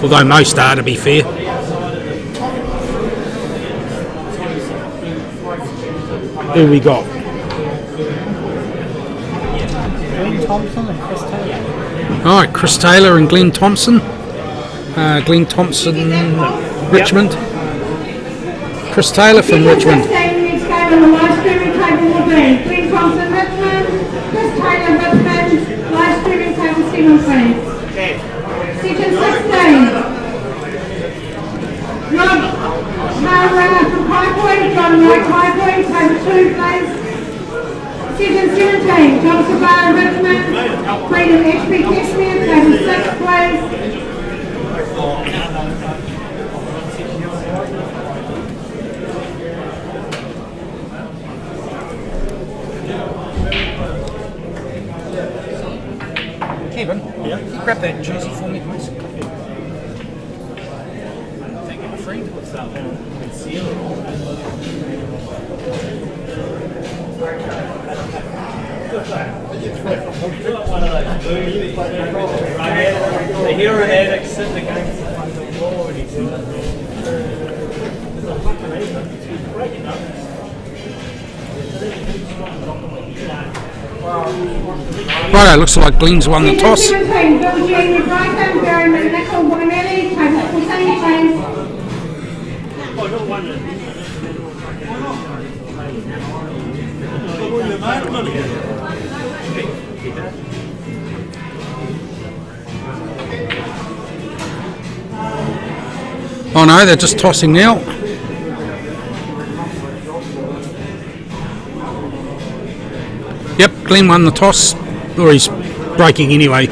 Speaker 1: Although most are, to be fair. Who we got?
Speaker 5: Glenn Thompson and Chris Taylor.
Speaker 1: Alright, Chris Taylor and Glenn Thompson. Glenn Thompson, Richmond. Chris Taylor from Richmond.
Speaker 2: Glenn Thompson, Richmond. Chris Taylor, Richmond. Live streaming table 7, please. Section 16. Rob Harrah from Kaipoi, John Rowe Kaipoi, table 2, please. Section 17. John Savard, Richmond. Freedom HB Kesmian, table 6, please.
Speaker 1: Kevin, yeah? Can you grab that jersey for me, please? Thank you, my friend.
Speaker 6: The hero and addict sitting against the wall and he's
Speaker 1: Righto, looks like Glenn's won the toss.
Speaker 2: 17, Bill Junior Brighton, Barry McNichol, Boimelli, table 14, please.
Speaker 1: Oh no, they're just tossing now. Yep, Glenn won the toss, or he's breaking anyway.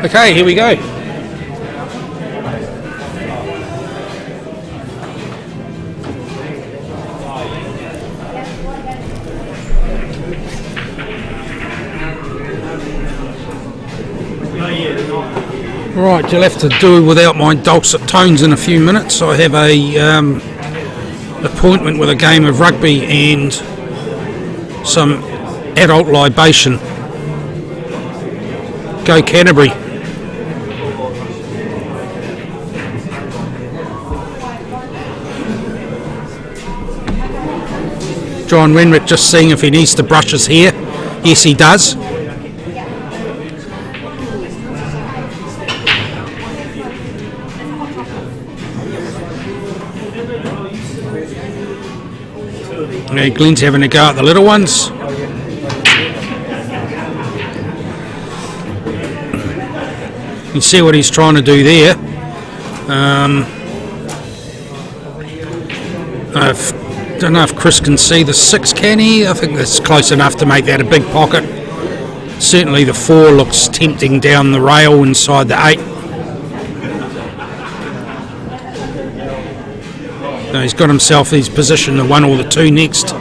Speaker 1: Okay, here we go. Right, you'll have to do without my dulcet tones in a few minutes. I have a appointment with a game of rugby and some adult libation. Go Canterbury. John Renwick just seeing if he needs to brush his hair. Yes, he does. Okay, Glenn's having a go at the little ones. You can see what he's trying to do there. I don't know if Chris can see the 6, can he? I think that's close enough to make that a big pocket. Certainly the 4 looks tempting down the rail inside the 8. So he's got himself his position, the 1 or the 2 next.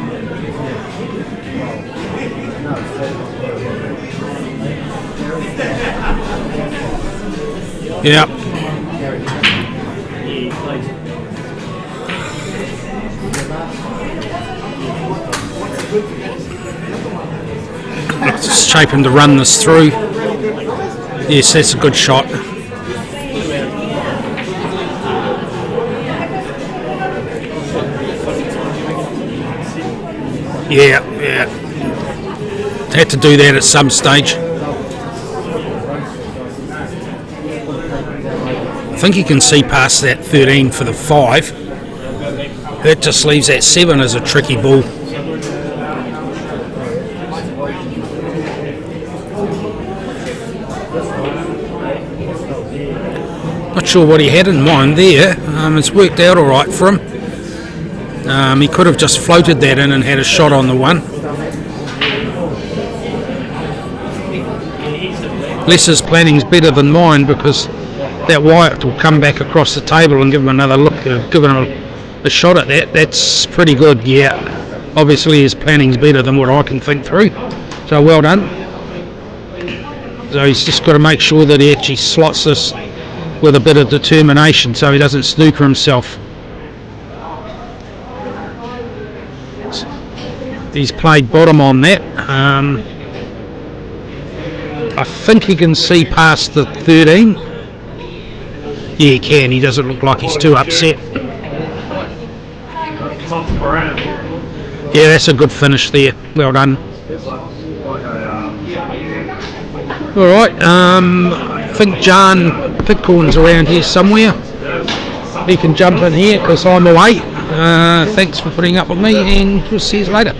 Speaker 1: Yeah. It's shaping to run this through. Yes, that's a good shot. Yeah. Had to do that at some stage. I think you can see past that 13 for the 5. That just leaves that 7 as a tricky ball. Not sure what he had in mind there. It's worked out all right for him. He could have just floated that in and had a shot on the 1. Les's planning's better than mine because that Wyatt will come back across the table and give him another look, give him a shot at that. That's pretty good, yeah. Obviously his planning's better than what I can think through. So well done. So he's just got to make sure that he actually slots this with a bit of determination so he doesn't snooker himself. He's played bottom on that. I think he can see past the 13. Yeah, he can. He doesn't look like he's too upset. Yeah, that's a good finish there. Well done. Alright, I think Jan Pitcorn's around here somewhere. He can jump in here because I'm away. Thanks for putting up with me and we'll see you later.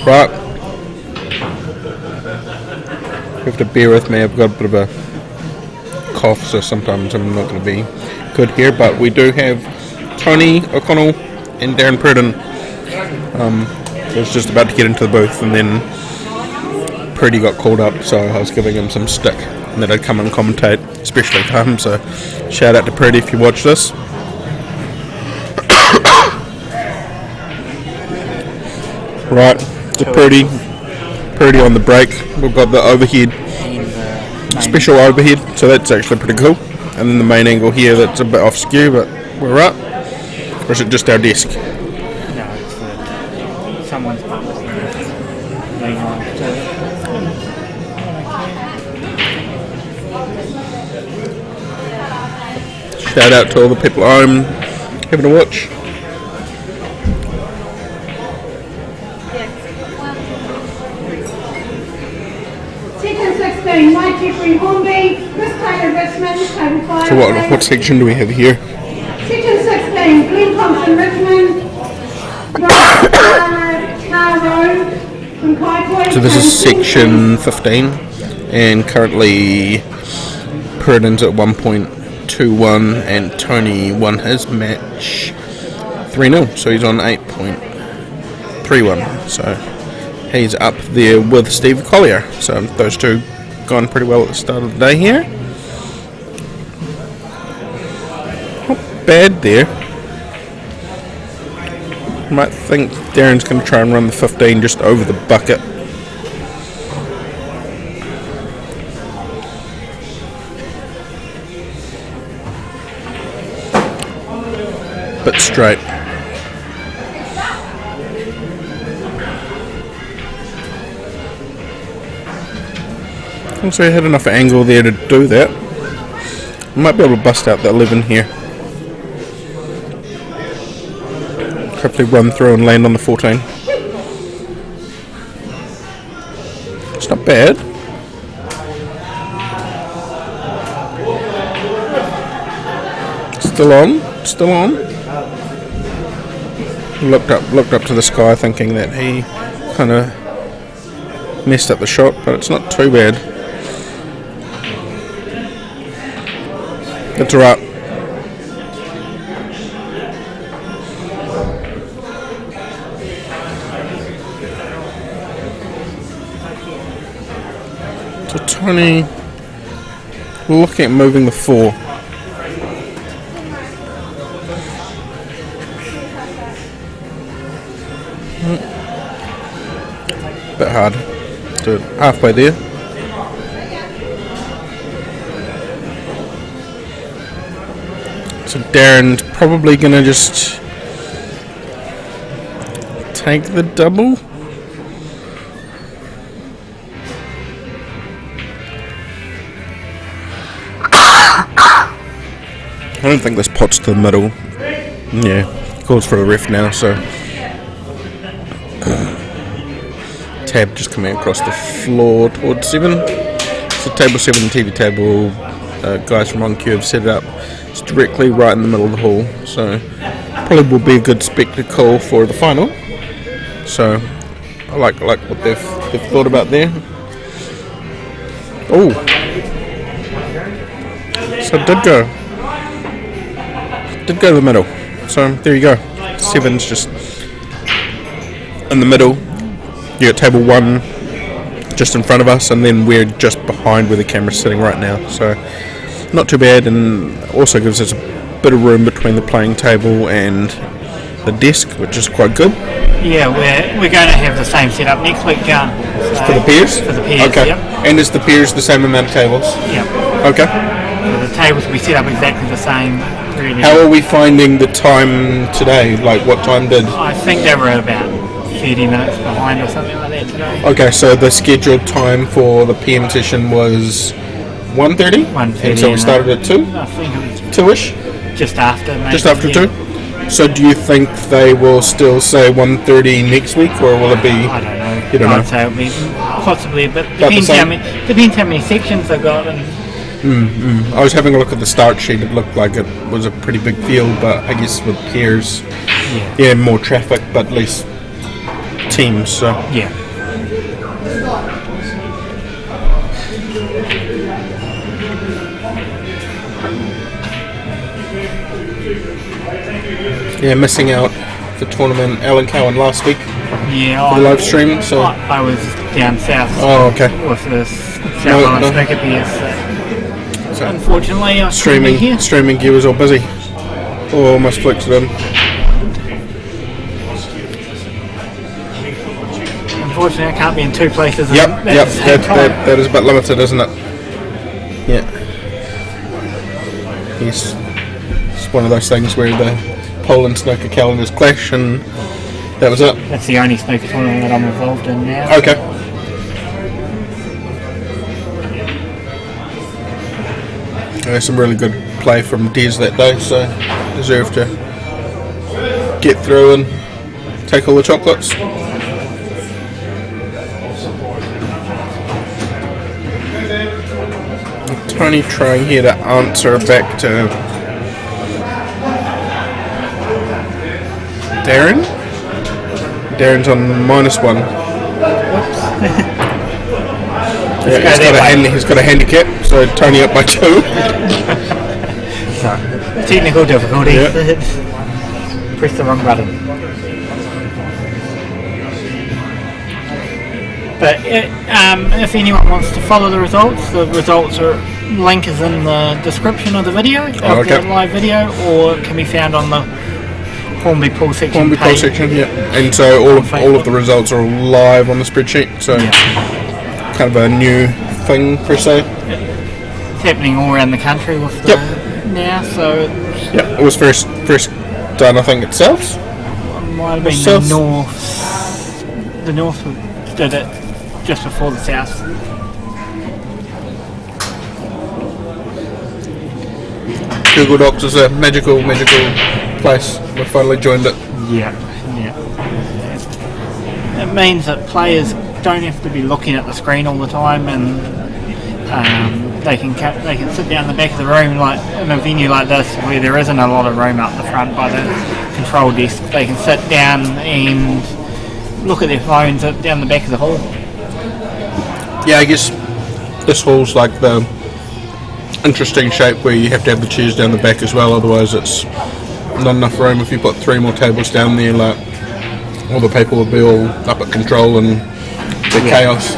Speaker 7: Right. You have to bear with me, I've got a bit of a cough, so sometimes I'm not going to be good here, but we do have Tony O'Connell and Darren Pritchard. I was just about to get into the booth, and then Purdy got called up, so I was giving him some stick and that I'd come and commentate, especially for him, so shout out to Purdy if you watch this. Right, so Purdy on the break. We've got the overhead, special overhead, so that's actually pretty cool. And then the main angle here, that's a bit off skew, but we're up. Or is it just our desk?
Speaker 5: No, it's someone's laying on.
Speaker 7: Shout out to all the people at home having a watch.
Speaker 2: Section 16, Mike Jeffrey Hornby, Chris Taylor Richmond, table 5.
Speaker 7: So what section do we have here?
Speaker 2: Section 16, Glenn Thompson Richmond, Road from Kaikoui.
Speaker 7: So this is section 15, and currently Purden's at 1.21 and Tony won his match 3-0, so he's on 8.31, so he's up there with Steve Collier. So those two gone pretty well at the start of the day here. Not bad there. I might think Darren's going to try and run the 15 just over the bucket. Bit straight. So I had enough angle there to do that. I might be able to bust out that 11 here. Hopefully run through and land on the 14. It's not bad. Still on. Looked up to the sky thinking that he kind of messed up the shot, but it's not too bad. That's alright. So Tony, we're looking at moving the 4. Bit hard. Do it halfway there. So Darren's probably gonna just take the double. I don't think this pot's to the middle. Yeah, calls for a ref now, so tab just coming across the floor towards 7. So table 7 TV table, guys from On Q have set it up. It's directly right in the middle of the hall, so probably will be a good spectacle for the final. So I like what they've thought about there. Oh, so it did go to the middle. So there you go. 7's just in the middle. You got table 1 just in front of us, and then we're just behind where the camera's sitting right now. So not too bad, and also gives us a bit of room between the playing table and the desk, which is quite good.
Speaker 5: Yeah, we're going to have the same setup next week, John. So
Speaker 7: For the pairs?
Speaker 5: For the pairs,
Speaker 7: okay.
Speaker 5: Yep.
Speaker 7: And is the pairs the same amount of tables?
Speaker 5: Yep.
Speaker 7: Okay.
Speaker 5: So the tables will be set up exactly the same. Really.
Speaker 7: How are we finding the time today? Like, what time did...
Speaker 5: I think they were about 30 minutes behind or something like that today.
Speaker 7: Okay, so the scheduled time for the PM session was 1:30?
Speaker 5: 1:30.
Speaker 7: And so we started at 2?
Speaker 5: I think it was
Speaker 7: 2-ish?
Speaker 5: just after. Maybe.
Speaker 7: Just after 2? So do you think they will still say 1:30 next week, or will it be...
Speaker 5: I don't know.
Speaker 7: You don't know?
Speaker 5: I'd say it'll be possibly, but
Speaker 7: About the
Speaker 5: depends how many sections they've got. And
Speaker 7: I was having a look at the start sheet. It looked like it was a pretty big field, but I guess with pairs, yeah, more traffic, but at least teams. So
Speaker 5: Yeah.
Speaker 7: yeah, missing out the tournament. Alan Cowan last week
Speaker 5: Yeah.
Speaker 7: for the live stream. So
Speaker 5: I was down south
Speaker 7: oh, okay.
Speaker 5: with the South Island snooker beers. So unfortunately, I couldn't be here.
Speaker 7: Streaming gear was all busy. Oh, almost flicked it in.
Speaker 5: Unfortunately, I can't be in two places.
Speaker 7: Yep,
Speaker 5: at the same time.
Speaker 7: that is a bit limited, isn't it? Yeah. Yes. It's one of those things where the Poland snooker calendars clash, and that was it.
Speaker 5: That's the only snooker tournament that I'm involved in now.
Speaker 7: Okay. There's some really good play from Des that day, so deserve to get through and take all the chocolates. Tony trying here to answer back to Darren. Darren's on -1. Yeah, he's got a handicap, so Tony up by 2.
Speaker 5: Sorry. Technical difficulty.
Speaker 7: Yeah.
Speaker 5: Press the wrong button. But if anyone wants to follow the results link is in the description of the video, of the live video, or it can be found on the Hornby Pool section.
Speaker 7: Hornby Pool section, yeah. And so all of the results are live on the spreadsheet. So kind of a new thing per se.
Speaker 5: It's happening all around the country with the now. So
Speaker 7: it was first done, I think, at Souths.
Speaker 5: Might have been
Speaker 7: Souths.
Speaker 5: the North. The North did it just before the South.
Speaker 7: Google Docs is a magical place. We've finally joined it.
Speaker 5: Yeah. It means that players don't have to be looking at the screen all the time, and they can sit down in the back of the room, like in a venue like this where there isn't a lot of room up the front by the control desk. They can sit down and look at their phones down the back of the hall.
Speaker 7: Yeah, I guess this hall's like the interesting shape where you have to have the chairs down the back as well, otherwise it's not enough room. If you put 3 more tables down there, like all the people would be all up at control and the chaos.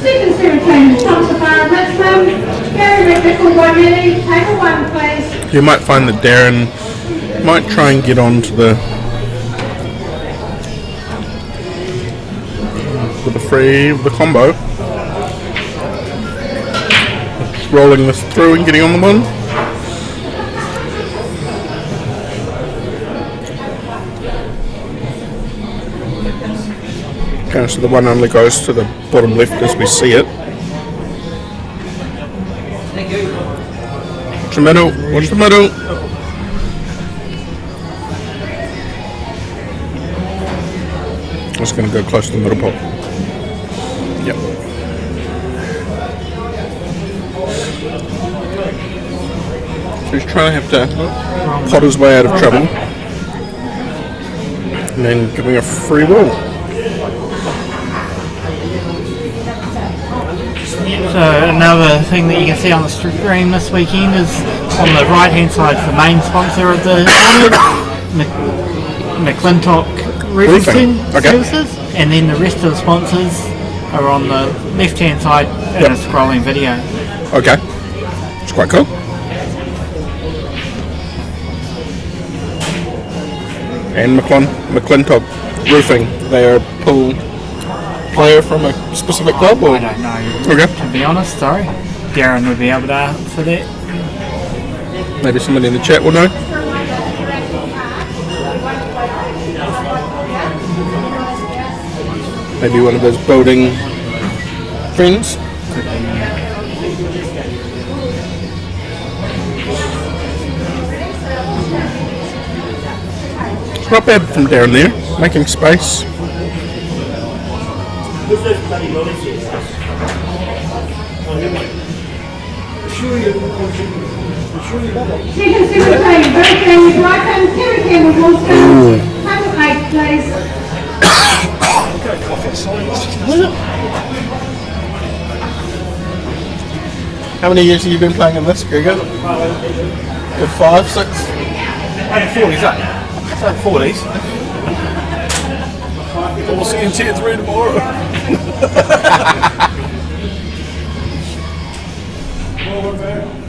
Speaker 2: Second 17, Thompson, Richmond, Gary McNichol, Waimiri, table 1 please.
Speaker 7: You might find that Darren might try and get on to the with the combo. Rolling this through and getting on the one. Okay, so the one only goes to the bottom left as we see it. Watch the middle, watch the middle. Just going to go close to the middle pot. Yep. So he's trying to have to pot his way out of trouble. And then giving a free roll.
Speaker 5: So another thing that you can see on the screen this weekend is on the right hand side the main sponsor of the tournament, McClintock Roofing Services, and then the rest of the sponsors are on the left hand side in a scrolling video.
Speaker 7: Okay, it's quite cool. And McClintock Roofing, they are a pool player from a specific club? Or?
Speaker 5: I don't know,
Speaker 7: okay.
Speaker 5: To be honest, sorry. Darren would be able to answer that.
Speaker 7: Maybe somebody in the chat will know. Maybe one of those building friends. It's not bad from down there, making space.
Speaker 4: Who's those bloody lollies here?
Speaker 2: Second 17, birthday with right hand Terry Campbell Wilson. Number 8, please.
Speaker 3: How many years have you been playing in this, Gregor? Good 5, 6?
Speaker 6: Over 40s, eh? It's over 40s.
Speaker 3: We'll see you in tier 3 tomorrow.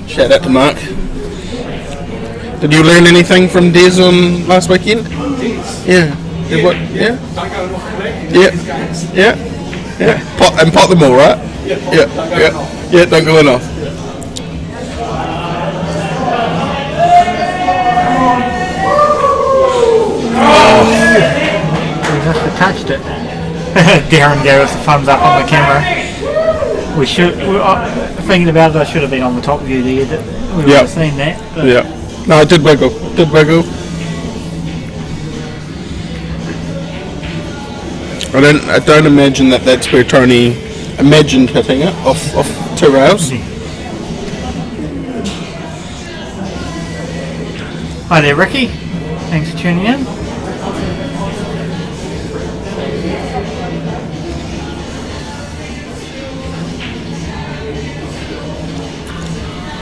Speaker 7: Shout out to Mark. Did you learn anything from Des on last weekend? Yeah. Did what? Yeah. Yeah. Yeah. Pot them all, right? Yeah. Don't go in off.
Speaker 5: We must have touched it. Darren gave us a thumbs up on the camera. We should. Thinking about it, I should have been on the top view there. We would have seen that. But
Speaker 7: Yeah. No, it did wiggle. I don't imagine that's where Tony imagined hitting it off 2 rails.
Speaker 5: Hi there, Ricky. Thanks for tuning in.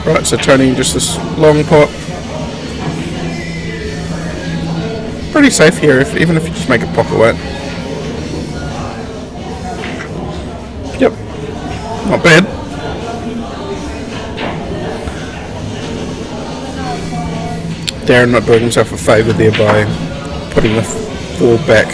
Speaker 7: Right, so Tony, just this long pot. Pretty safe here, even if you just make a pocket weight. Yep, not bad. Darren not doing himself a favour there by putting the 4 back.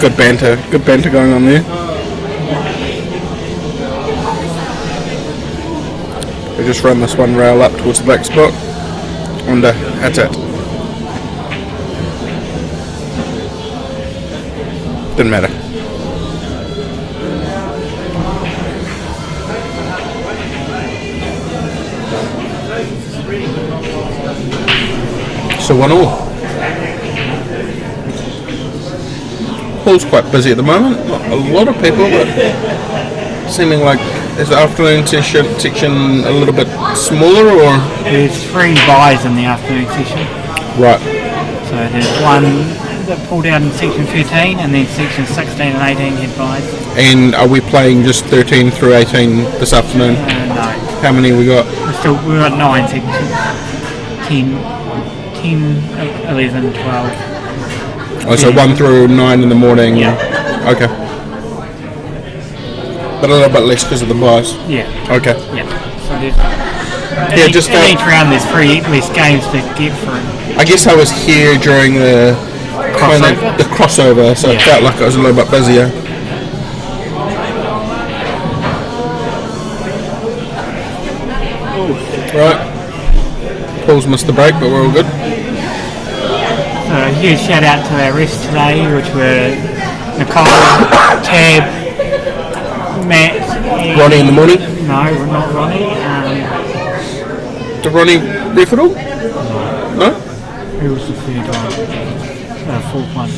Speaker 7: Good banter going on there. We just run this 1 rail up towards the black spot, and that's it. Didn't matter. So 1-all. Hall's quite busy at the moment. A lot of people, but seeming like is the afternoon section a little bit smaller, or
Speaker 5: There's 3 buys in the afternoon session.
Speaker 7: right?
Speaker 5: So there's one that pulled out in section 13, and then section 16 and 18 had buys.
Speaker 7: And are we playing just 13 through 18 this afternoon?
Speaker 5: No.
Speaker 7: How many we got?
Speaker 5: We've got 9 sections. 10, 11, 12.
Speaker 7: Oh, so 1 through 9 in the morning.
Speaker 5: Yeah.
Speaker 7: Okay. But a little bit less because of the buys.
Speaker 5: Yeah.
Speaker 7: Okay.
Speaker 5: Yeah. So there's
Speaker 7: just
Speaker 5: in each round there's 3 less games to get through.
Speaker 7: I guess I was here during the
Speaker 5: Crossover?
Speaker 7: the crossover, so it
Speaker 5: Yeah.
Speaker 7: felt like it was a little bit busier. Right. Paul's missed the break, but we're all good.
Speaker 5: So a huge shout out to our refs today, which were Nicole, Tab, Matt, and
Speaker 7: Ronnie in the morning.
Speaker 5: No, not Ronnie.
Speaker 7: Did Ronnie ref it all? No?
Speaker 5: Who was the third one? Fourth one.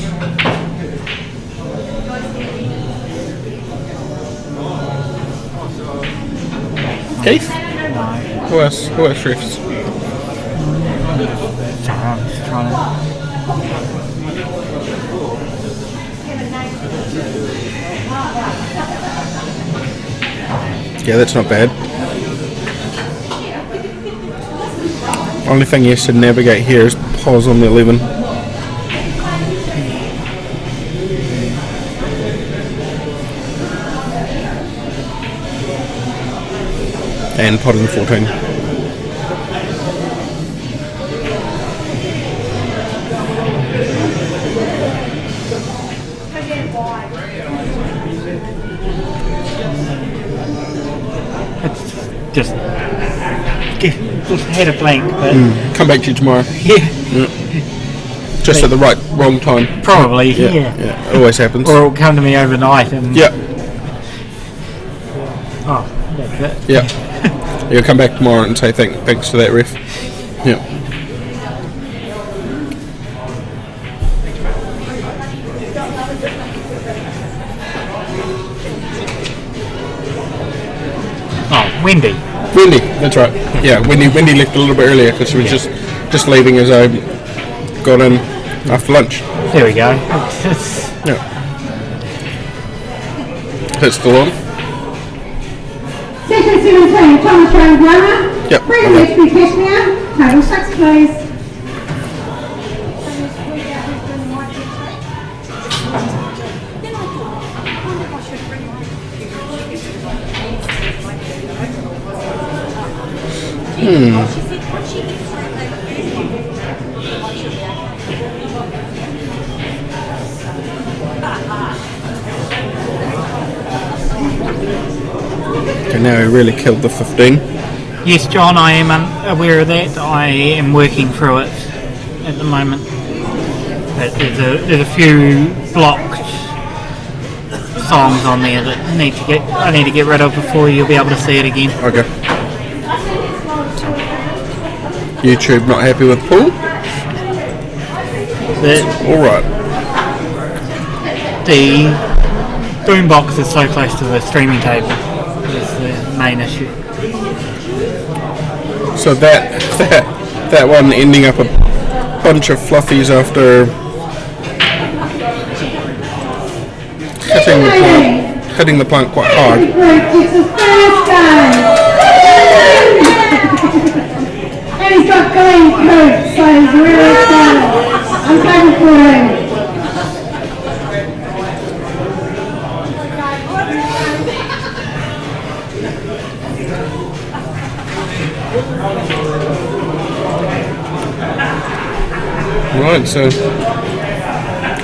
Speaker 7: Keith?
Speaker 5: No.
Speaker 7: Who else refs?
Speaker 5: Sorry, I'm just trying to.
Speaker 7: Yeah, that's not bad. Only thing he has to navigate here is pause on the 11. And pot in the 14.
Speaker 5: Just had a blank, but
Speaker 7: Come back to you tomorrow.
Speaker 5: yeah,
Speaker 7: Just at the wrong time.
Speaker 5: probably, yeah.
Speaker 7: Yeah, it always happens.
Speaker 5: Or it'll come to me overnight and
Speaker 7: Yeah,
Speaker 5: oh, that's it.
Speaker 7: yeah. You'll come back tomorrow and say thanks to that ref. Yeah.
Speaker 5: Oh, Wendy.
Speaker 7: Wendy, that's right. Yeah, Wendy left a little bit earlier because she was just leaving as I got in after lunch.
Speaker 5: There we go.
Speaker 7: Yeah. That's still on?
Speaker 2: Session 17, Thomas Runner.
Speaker 7: Yep.
Speaker 2: Freedom HP Cashmere. Total 6, please.
Speaker 7: Okay, now he really killed the 15.
Speaker 5: Yes, John, I am aware of that. I am working through it at the moment. But there's a few blocked songs on there that I need to get rid of before you'll be able to see it again.
Speaker 7: Okay. YouTube not happy with Paul? Alright.
Speaker 5: The boombox is so close to the streaming table. Is the main issue.
Speaker 7: So that one ending up a bunch of fluffies after hitting the plant quite hard.
Speaker 2: And he's got clean coat, so he's really excited. I'm coming for him.
Speaker 7: Right, so is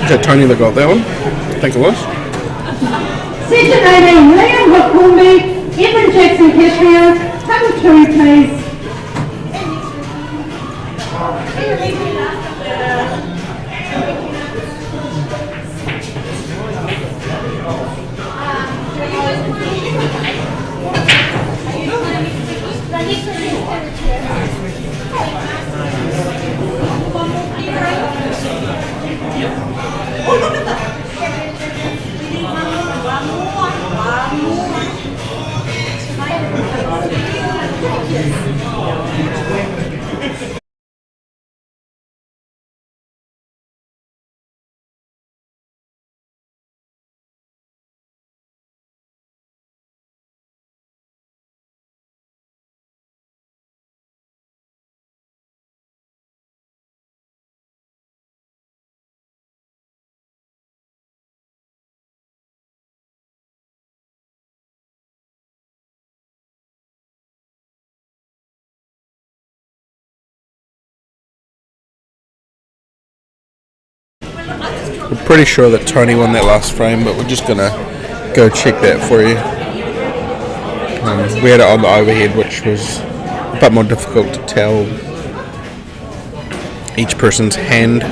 Speaker 7: that Tony that got that one? I think it was.
Speaker 2: Section 18, Liam Hokumbi, Edwin Jackson Cashmere, total 2, please.
Speaker 7: We're pretty sure that Tony won that last frame, but we're just gonna go check that for you. We had it on the overhead, which was a bit more difficult to tell each person's hand.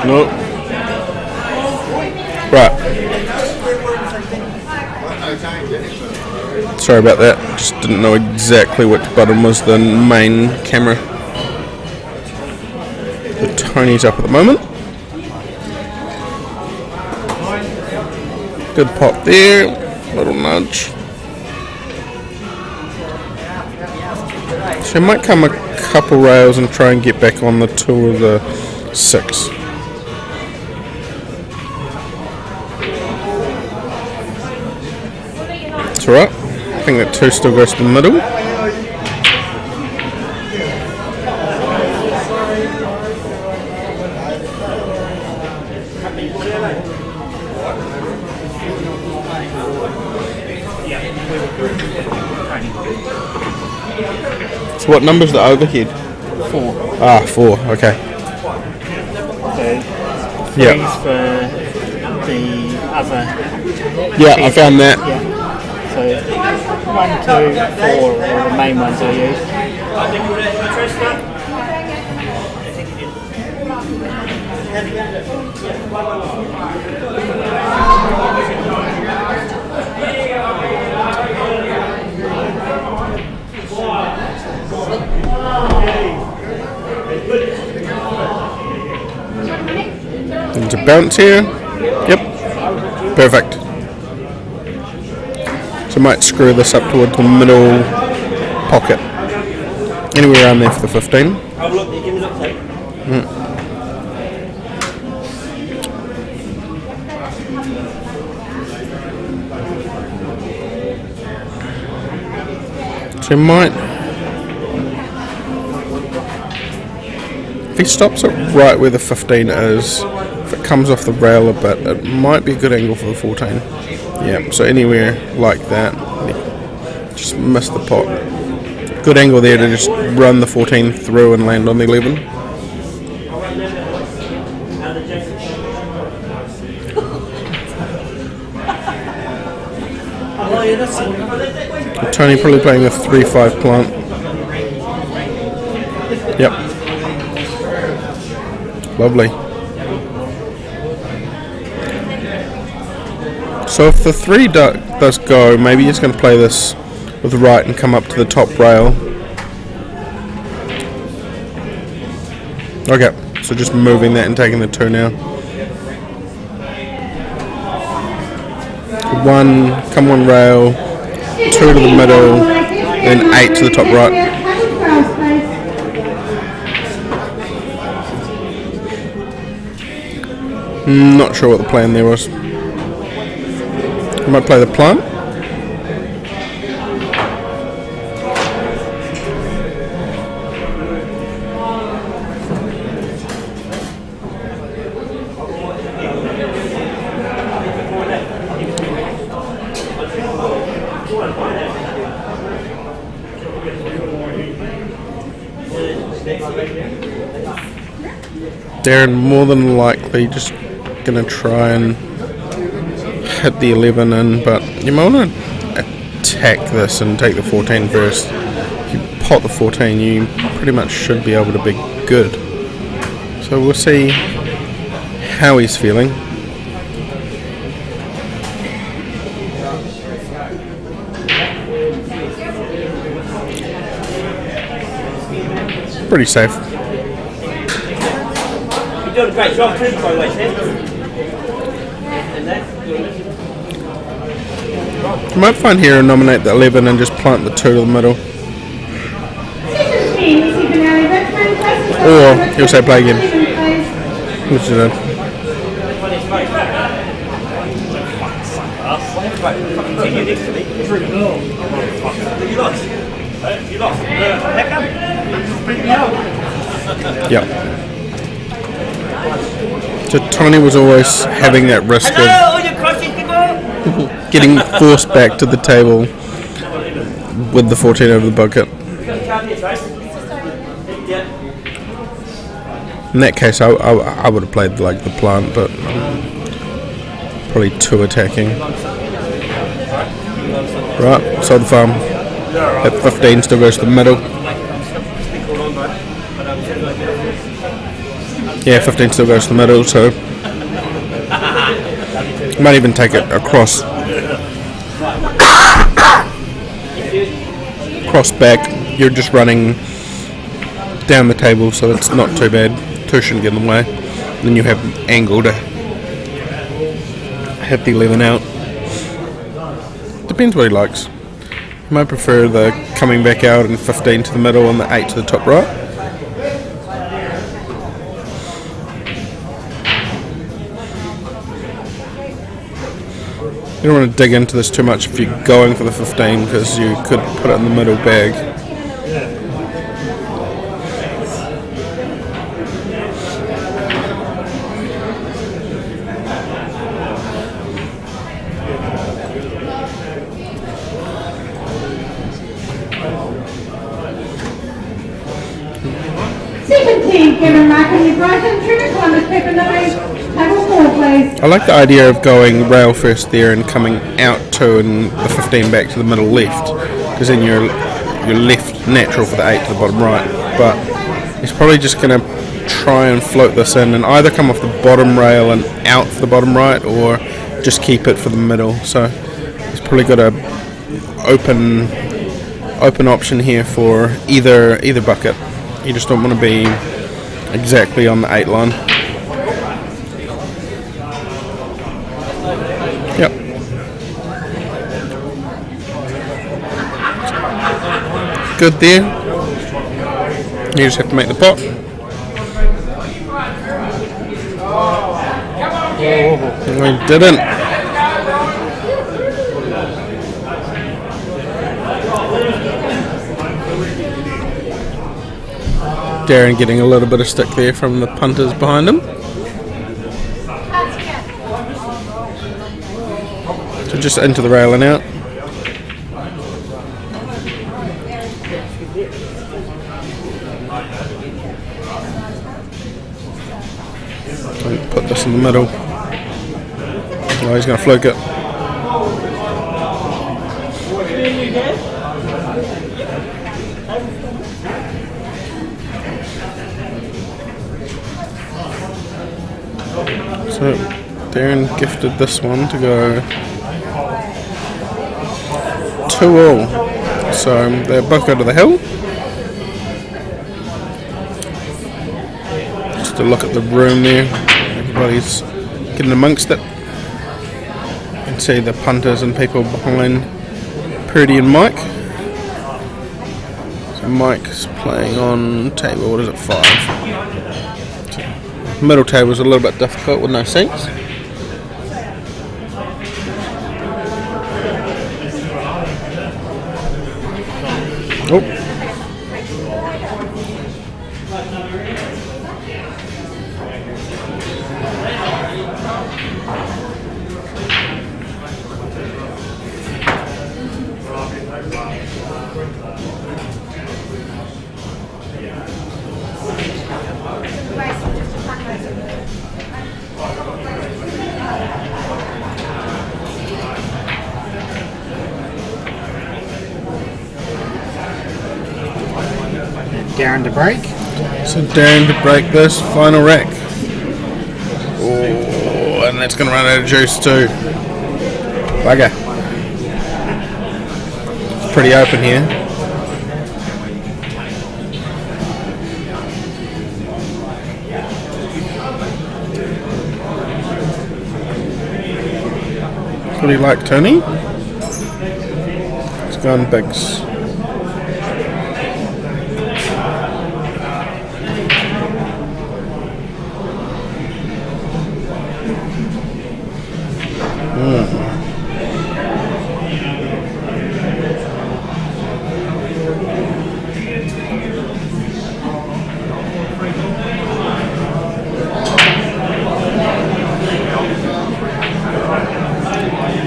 Speaker 7: No. Right. Sorry about that. Just didn't know exactly which button was the main camera. The Tony's up at the moment. Good pop there. Little nudge. So I might come a couple rails and try and get back on the 2 or the 6. That's alright. I think that 2 still goes to the middle. So what number's the overhead?
Speaker 5: 4.
Speaker 7: Ah, 4. Okay.
Speaker 5: So
Speaker 7: Yeah.
Speaker 5: 3's for the other.
Speaker 7: Yeah, I found that.
Speaker 5: Yeah. So 1, 2, 4 are the main ones I use.
Speaker 7: There's a bounce here. Yep. Perfect. So I might screw this up towards the middle pocket. Anywhere around there for the 15. So you might, if he stops it right where the 15 is, if it comes off the rail a bit, it might be a good angle for the 14. Yeah, so anywhere like that, just miss the pot. Good angle there to just run the 14 through and land on the 11. Tony probably playing the 3-5 plant. Yep. Lovely. So if the 3 does go, maybe he's going to play this with the right and come up to the top rail. Okay, so just moving that and taking the 2 now. 1, come one rail, 2 to the middle, then 8 to the top right. Not sure what the plan there was. I might play the plant. Darren more than likely just going to try and hit the 11 in, but you might want to attack this and take the 14 first. If you pot the 14, you pretty much should be able to be good. So we'll see how he's feeling. Pretty safe.
Speaker 6: You're doing a great job too, by the way, Sam.
Speaker 7: You might find here and nominate the 11 and just plant the 2 to the middle. Or he'll say play again. Which is it.
Speaker 6: You lost. How come?
Speaker 7: Yep. So Tony was always having that risk of getting forced back to the table with the 14 over the bucket. In that case, I would have played like the plant, but probably 2 attacking. Right, so the farm. At 15 still goes to the middle. Yeah, 15 still goes to the middle, so might even take it across back. You're just running down the table, so it's not too bad. 2 shouldn't get in the way. Then you have angle to hit the 11 out. Depends what he likes. He might prefer the coming back out and 15 to the middle and the 8 to the top right. You don't want to dig into this too much if you're going for the 15, because you could put it in the middle bag.
Speaker 2: 17, Kevin Markham, New Brighton, Trinity Columbus, Papanui, table 4, please.
Speaker 7: I like the idea of going rail first there and coming out 2 and the 15 back to the middle left, because then you're left natural for the 8 to the bottom right. But he's probably just going to try and float this in and either come off the bottom rail and out for the bottom right, or just keep it for the middle. So he's probably got a open option here for either bucket. You just don't want to be exactly on the 8 line. Yep. Good there. You just have to make the pot. We didn't. Darren getting a little bit of stick there from the punters behind him. So just into the rail and out. And put this in the middle. Oh, he's going to fluke it. So Darren gifted this one to go 2-all. So they both go to the hill. Just to look at the room there, everybody's getting amongst it. You can see the punters and people behind Purdy and Mike. So Mike's playing on table, what is it, 5? Middle table's a little bit difficult with no sinks. Oh.
Speaker 5: Darren to break.
Speaker 7: So Darren to break this final rack. Oh, and that's going to run out of juice too. Bugger. It's pretty open here. What do you like, Tony? It's gone bigs.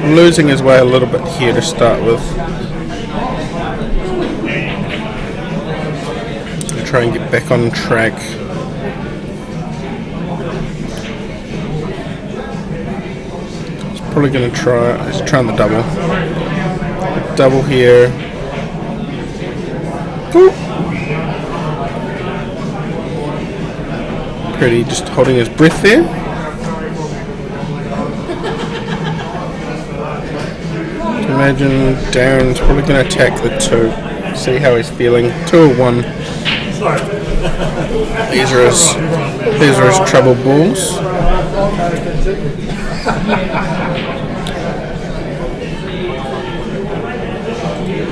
Speaker 7: Losing his way a little bit here to start with. So try and get back on track. He's probably going to he's trying the double. Double here. Ooh. Pretty, just holding his breath there. Imagine Darren's probably going to attack the 2. See how he's feeling. 2 or 1. These are his trouble balls.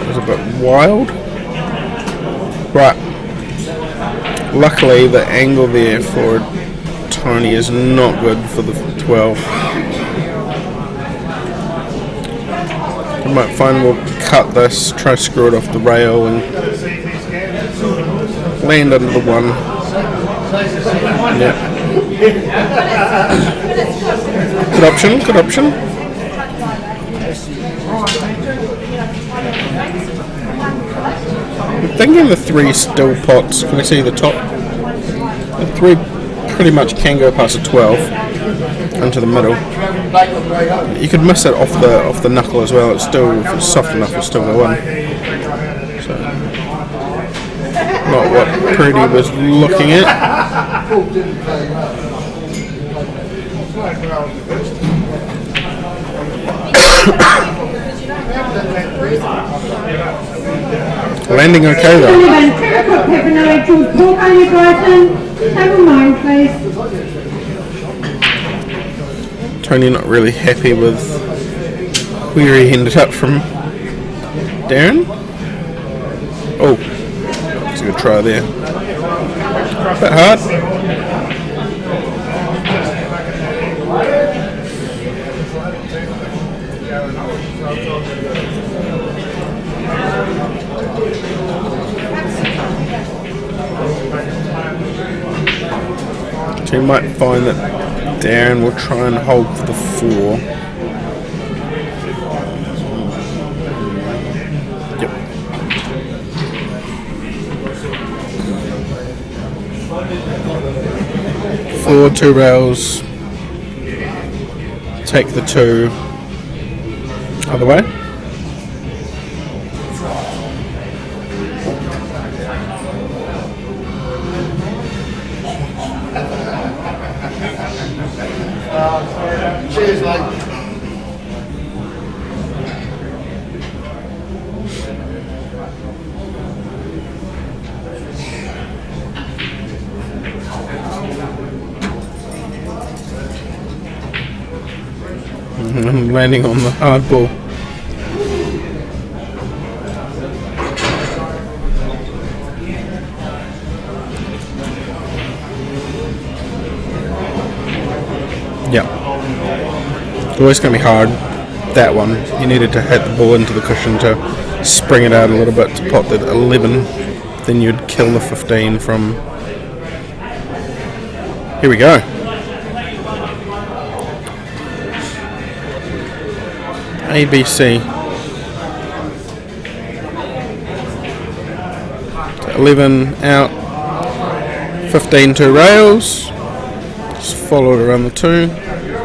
Speaker 7: It's a bit wild. Right. Luckily the angle there for Tony is not good for the 12. I might find we'll cut this, try to screw it off the rail and land under the 1. Yeah. Good option, good option. I'm thinking the 3 still pots. Can we see the top? The 3 pretty much can go past a 12 into the middle. You could miss it off the knuckle as well. It's still, if it's soft enough, it'll still go in. So, not what Pritchard was looking at. Landing okay though.
Speaker 2: Papanui George pork on your Brighton. Have a mind, please.
Speaker 7: Tony not really happy with where he ended up from Darren. Oh, that's a good try there. A bit hard. So you might find that Darren will try and hold for the 4. Yep. Four 2 rails. Take the 2 other way.
Speaker 3: Cheers, mate.
Speaker 7: And landing on the hard ball. Yeah. It's always going to be hard. That one, you needed to hit the ball into the cushion to spring it out a little bit to pot the 11. Then you'd kill the 15 from... Here we go. ABC. 11 out. 15 2 rails. Just follow it around the 2.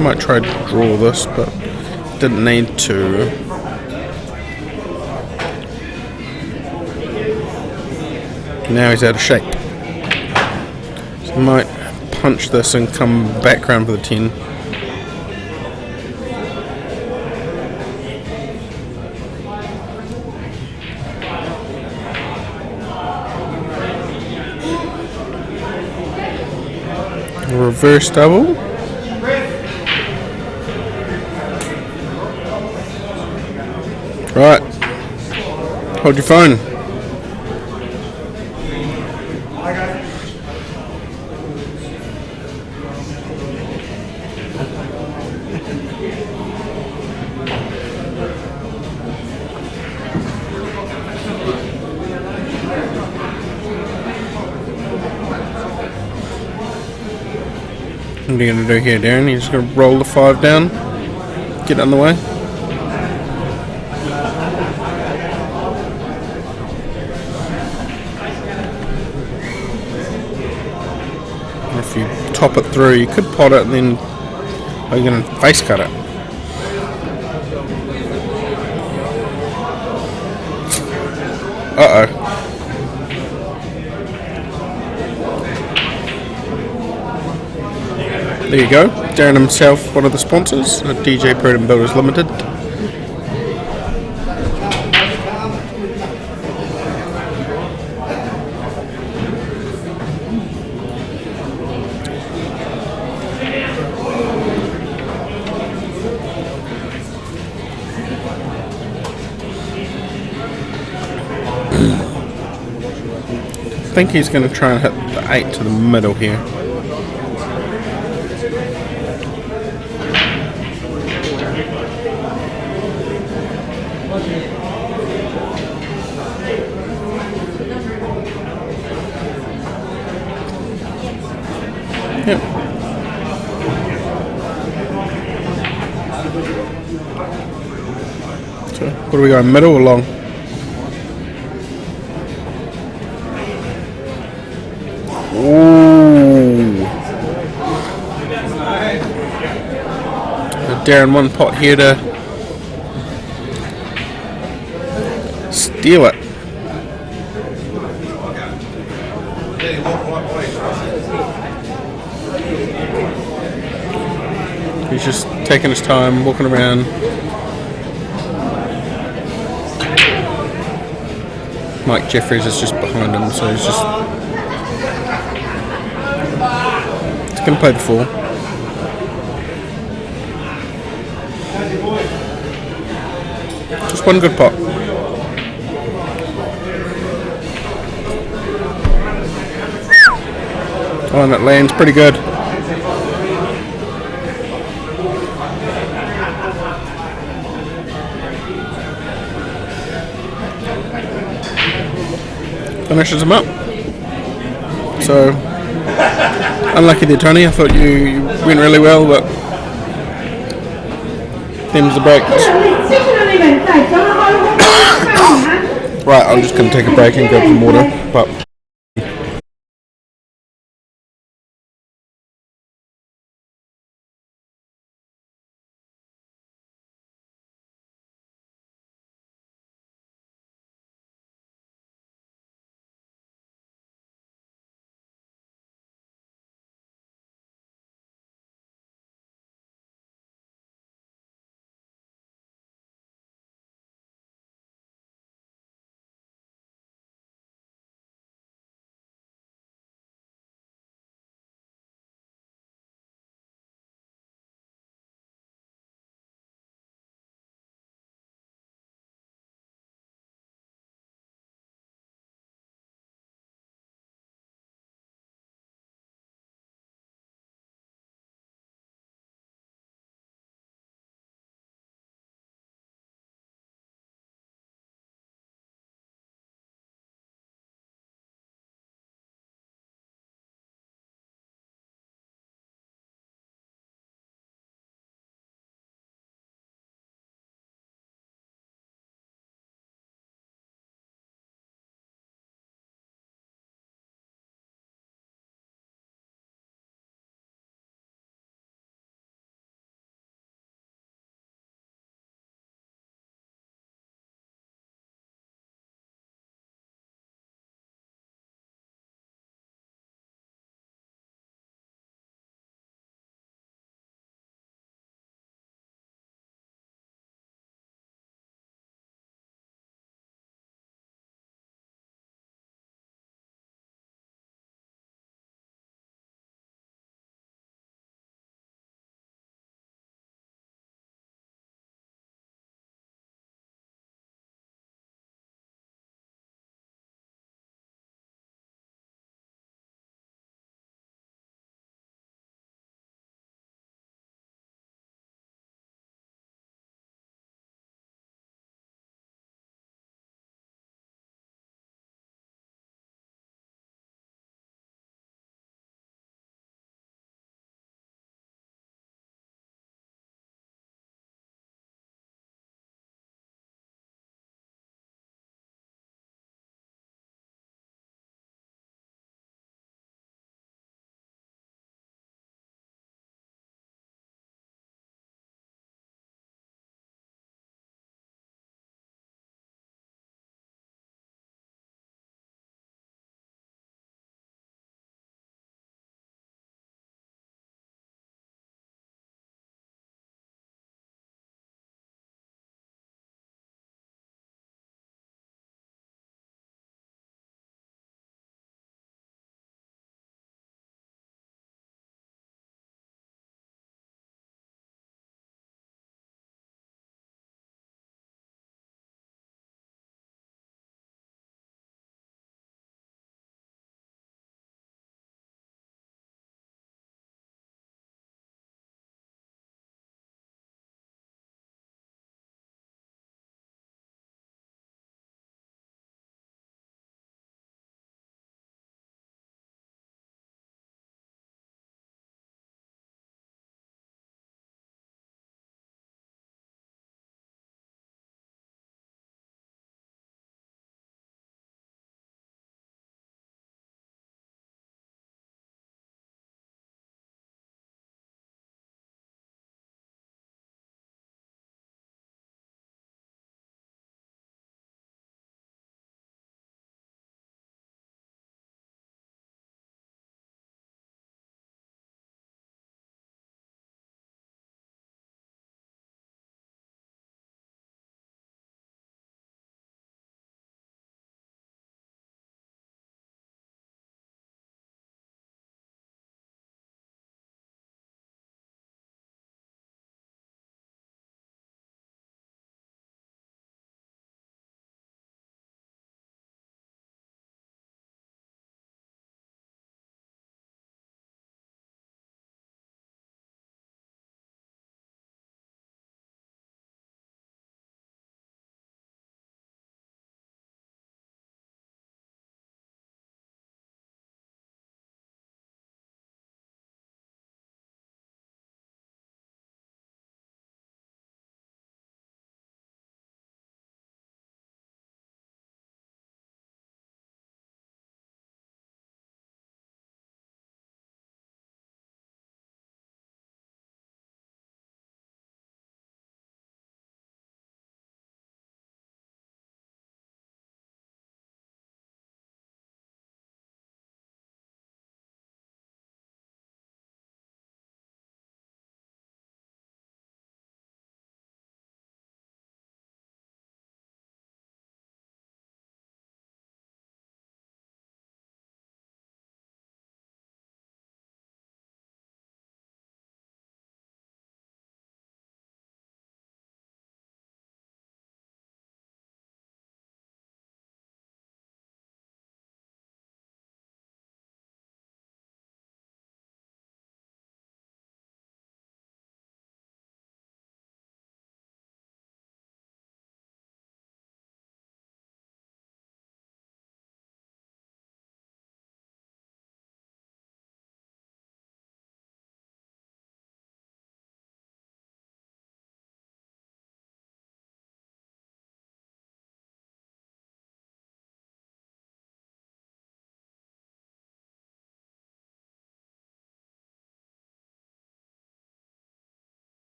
Speaker 7: Might try to draw this, but didn't need to. Now he's out of shape. So might punch this and come back round for the 10. Reverse double. Right. Hold your phone. What are you going to do here, Darren? You're just going to roll the 5 down, get on the way. Or if you top it through, you could pot it and then are you going to face cut it? Uh-oh. There you go, Darren himself, one of the sponsors, DJ Pritchard Builders Limited. I think he's going to try and hit the 8 to the middle here. Yep. So, what do we go, middle or long? Ooh. Darren one pot here to steal it. He's just taking his time, walking around. Mike Jeffries is just behind him, so he's just going to play the 4. Just one good pot. Oh, and that lands pretty good. Finishes him up. So, unlucky there, Tony. I thought you went really well, but them's the breaks. Right, I'm just going to take a break and grab some water. But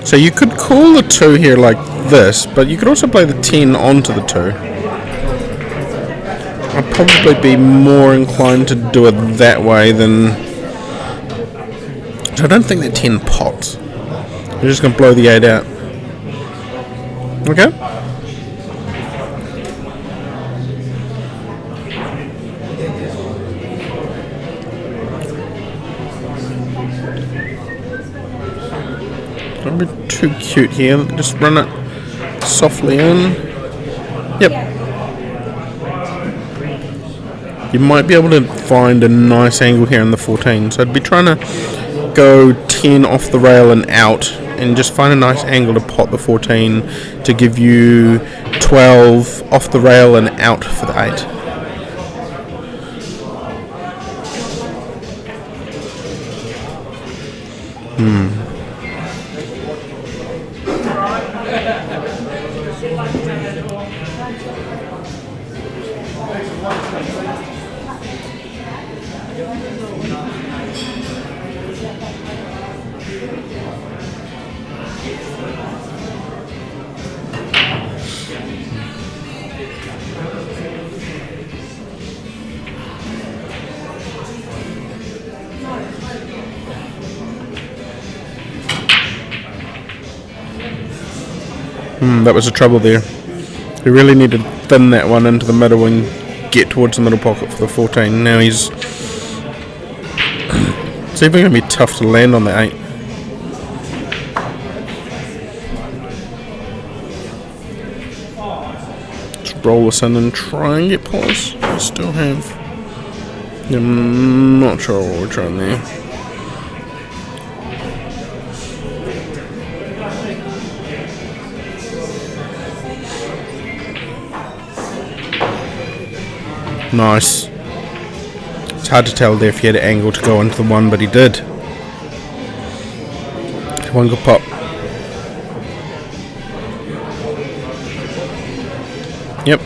Speaker 7: So you could call the 2 here like this, but you could also play the 10 onto the 2. I'd probably be more inclined to do it that way than... So I don't think they're 10 pots. You're just going to blow the 8 out. Okay? Don't be too cute here. Just run it softly in. Yep. You might be able to find a nice angle here in the 14. So I'd be trying to go 10 off the rail and out, and just find a nice angle to pot the 14 to give you 12 off the rail and out for the 8. That was the trouble there. He really needed to thin that one into the middle and get towards the middle pocket for the 14. Now he's... It's even going to be tough to land on the 8. Let's roll this in and try and get pause. We still have... I'm not sure what we're trying there. Nice. It's hard to tell there if he had an angle to go into the 1, but he did. One good pop. Yep.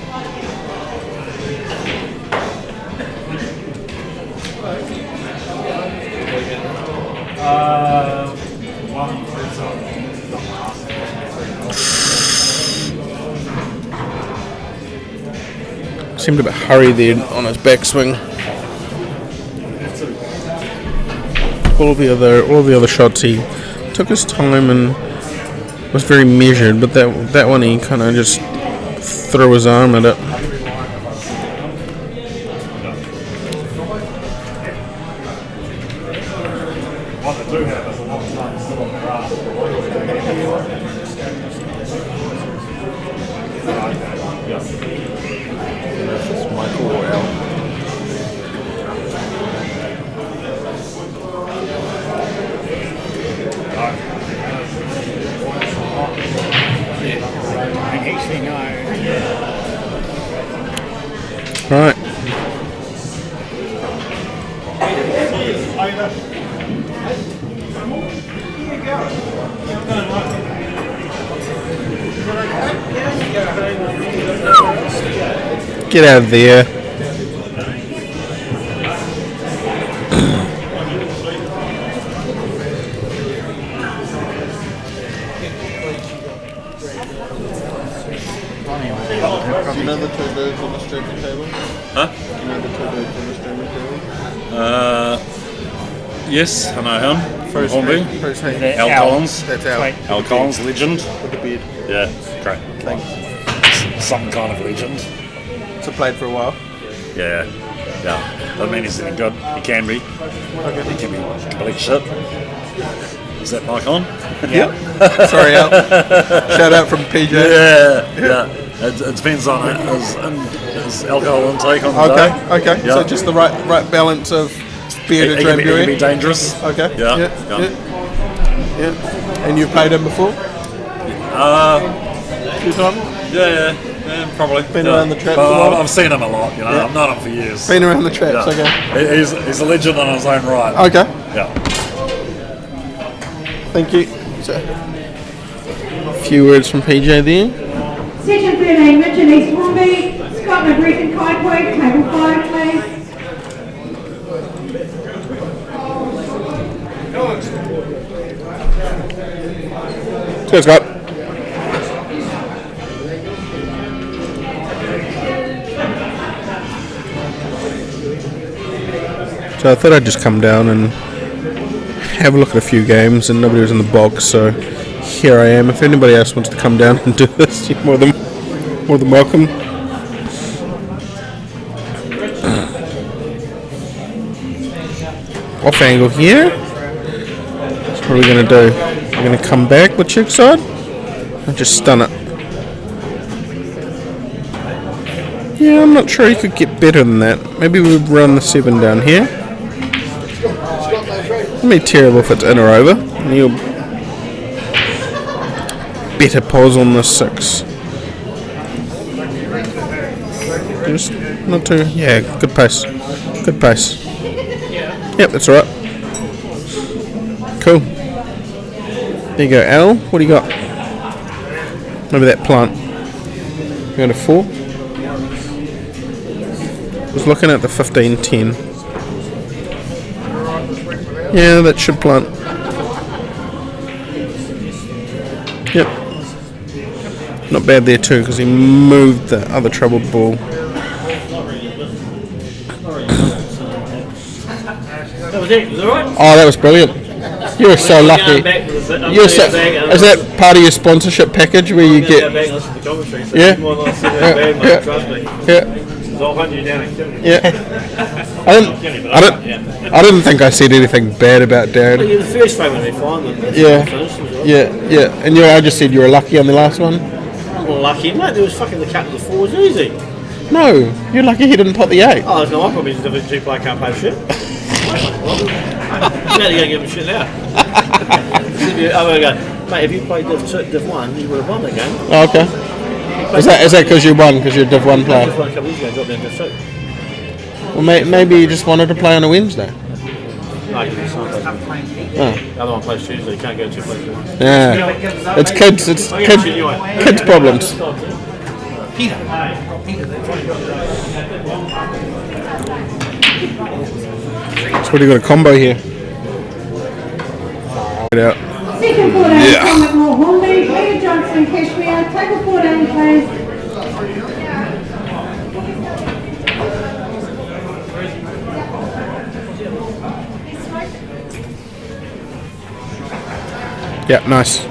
Speaker 7: Seemed a bit hurried there on his backswing. All the other shots he took his time and was very measured, but that one he kind of just threw his arm at it. Right. Get out of there.
Speaker 3: You know the 2 birds on the streaming table?
Speaker 8: Huh?
Speaker 3: You know the 2 birds on the streaming table?
Speaker 8: Yes, I know him. From Hornby. Al Collins.
Speaker 3: That's Al.
Speaker 8: Al Collins, legend.
Speaker 3: With the beard.
Speaker 8: Yeah, great.
Speaker 3: Thanks.
Speaker 8: Some kind of legend.
Speaker 3: So played for a while?
Speaker 8: Yeah. Doesn't mean he's any good. He can be.
Speaker 3: Okay.
Speaker 8: He can be complete shit. Is that mic on?
Speaker 3: Yep. Sorry, Al. Shout out from PJ.
Speaker 8: Yeah. It depends on his alcohol intake on the day.
Speaker 3: Okay.
Speaker 8: Yeah.
Speaker 3: So just the right balance of beer to
Speaker 8: It can be
Speaker 3: drambuie.
Speaker 8: dangerous.
Speaker 3: Okay.
Speaker 8: Yeah.
Speaker 3: And you've played him before? A few times?
Speaker 8: Yeah, probably.
Speaker 3: Been around the traps
Speaker 8: But
Speaker 3: a while?
Speaker 8: I've seen him a lot, you know. I've known him for years.
Speaker 3: Been around the traps,
Speaker 8: Yeah.
Speaker 3: okay.
Speaker 8: He's a legend on his own right.
Speaker 3: Okay.
Speaker 8: Yeah.
Speaker 3: Thank you. So, a few words from PJ there.
Speaker 2: Section 13, Richard East Hornby, Scott McGreeth and Kaipoi, table 5, please.
Speaker 7: Cheers, Scott. So I thought I'd just come down and have a look at a few games, and nobody was in the box, so here I am. If anybody else wants to come down and do this, you're more than welcome. Off angle here. What are we going to do? We're going to come back with check side and just stun it. Yeah, I'm not sure you could get better than that. Maybe we'll run the 7 down here. It wouldn't be terrible if it's in or over. And you'll better pause on the 6. Just not too. Yeah, good pace. Good pace. Yep, that's alright. Cool. There you go, Al. What do you got? Maybe that plant. You got a 4? I was looking at the 15-10. Yeah, that should plant. Yep. Not bad there too, because he moved the other troubled ball. Oh, that was brilliant. You were so lucky. You're so, is that part of your sponsorship package where you get... Yeah? Yeah. I didn't think I said anything bad about Darren.
Speaker 6: The first frame would be fine.
Speaker 7: Yeah. And I just said you were lucky on the last one?
Speaker 6: Well, lucky, mate. There was fucking the cut of the 4 was easy.
Speaker 7: No, you're lucky he didn't pot the 8.
Speaker 6: Oh, no, I probably just have a Division 2 player can't play shit. Now you're going to give him shit now. I'm going to go, mate, if you played Div 1, you would have won the game.
Speaker 7: Oh, okay. Is that because you won, because you're a Div 1 player?
Speaker 6: I just won a couple of years ago and dropped down Div 2.
Speaker 7: Well, maybe you just wanted to play on a Wednesday.
Speaker 6: No, you can sign plays. The other one plays Tuesday, you can't go 2 places.
Speaker 7: Yeah. It's kids problems. So what do you got, a combo here? Get out.
Speaker 2: Second 14, Thomas Hornby, Peter Johnson, Cashmere, tackle 14, please.
Speaker 7: Yeah, nice.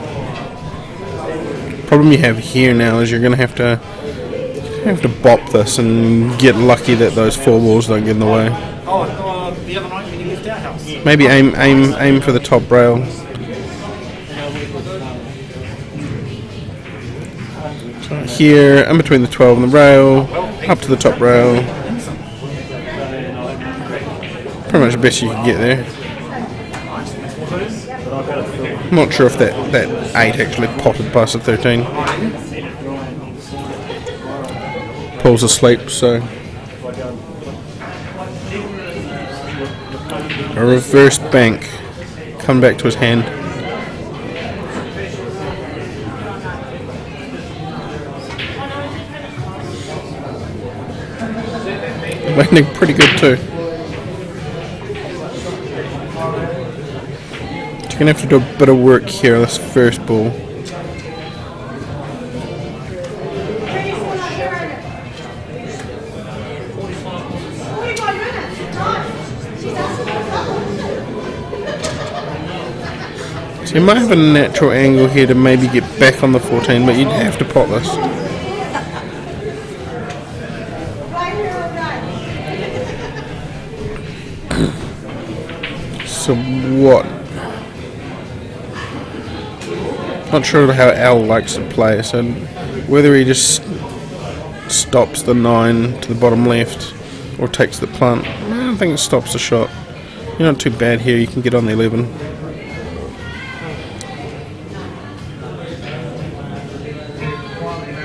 Speaker 7: Problem you have here now is you're going to have to bop this and get lucky that those 4 balls don't get in the way.
Speaker 5: The other night when you left our house.
Speaker 7: Maybe aim for the top rail. So here, in between the 12 and the rail, up to the top rail. Pretty much the best you can get there. I'm not sure if that 8 actually potted past the 13. Paul's asleep, so a reverse bank. Come back to his hand. Landing pretty good too. You're going to have to do a bit of work here, this first ball. So you might have a natural angle here to maybe get back on the 14, but you'd have to pot this. So what? Not sure how Al likes to play, so whether he just stops the 9 to the bottom left or takes the punt. I don't think it stops the shot. You're not too bad here, you can get on the 11.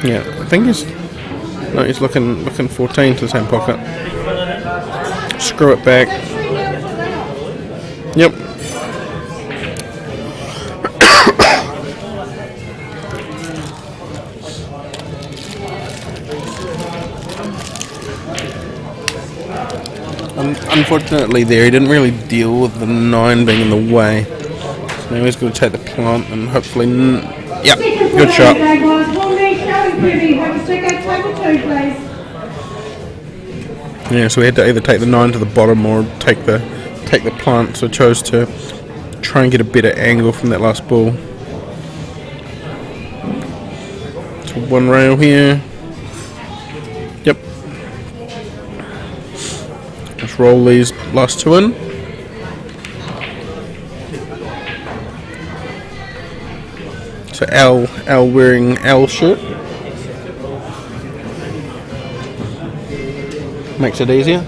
Speaker 7: Yeah, I think he's looking 14 to the same pocket. Screw it back. Yep. Unfortunately there, he didn't really deal with the 9 being in the way. So now he's going to take the plant and hopefully Yep,
Speaker 2: Second
Speaker 7: good
Speaker 2: for
Speaker 7: shot.
Speaker 2: today, guys. One me, Sheldon Kirby, have a stick at table 2, please.
Speaker 7: Yeah, so we had to either take the 9 to the bottom or take the plant, so I chose to try and get a better angle from that last ball. So one rail here. Yep. Let's roll these last 2 in. So Al wearing Al shirt. Makes it easier.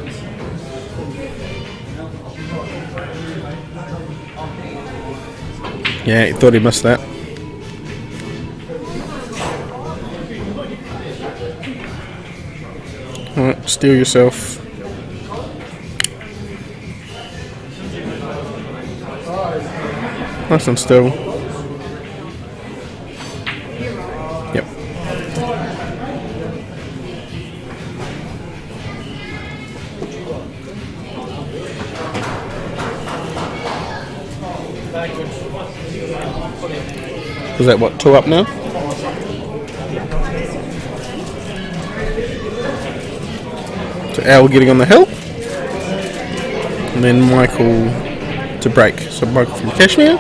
Speaker 7: Yeah, he thought he missed that. Alright, steal yourself. Nice and still. Yep. Was that what, 2 up now? So Al getting on the hill. And then Michael to break. So Michael from Kashmir.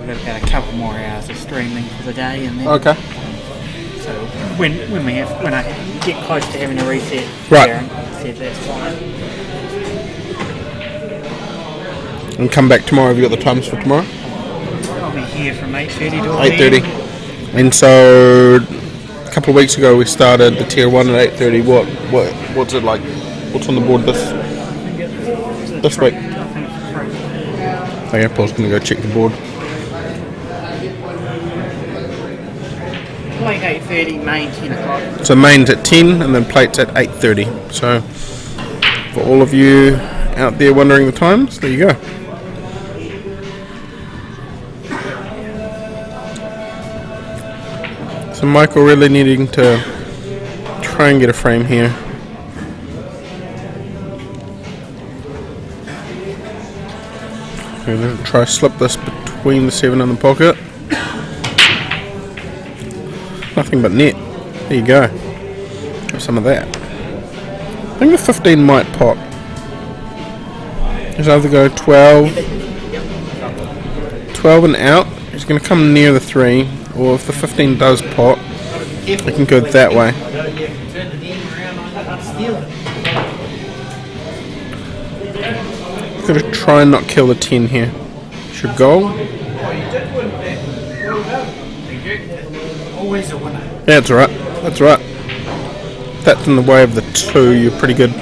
Speaker 5: We've got a couple more hours of streaming for the day, and then
Speaker 7: Okay.
Speaker 5: so when I get close to having a reset,
Speaker 7: Right.
Speaker 5: Darren said that's fine.
Speaker 7: And come back tomorrow. Have you got the times for tomorrow?
Speaker 5: I'll be here from 8:30 to
Speaker 7: 8:30. And so a couple of weeks ago we started the tier 1 at 8:30. What's it like? What's on the board this week? Okay, Paul's going to go check the board.
Speaker 5: Plate 8:30, main 10 o'clock.
Speaker 7: So main's at 10 and then plates at 8:30. So for all of you out there wondering the times, there you go. So Michael really needing to try and get a frame here. We're going to try slip this between the 7 and the pocket. Nothing but net. There you go. Have some of that. I think the 15 might pop. There's either go 12 and out. It's going to come near the 3. Or if the 15 does pop, I can go that way. Got to try and not kill the 10 here. Should go. Yeah, that's right. That's right. If that's in the way of the 2, you're pretty good.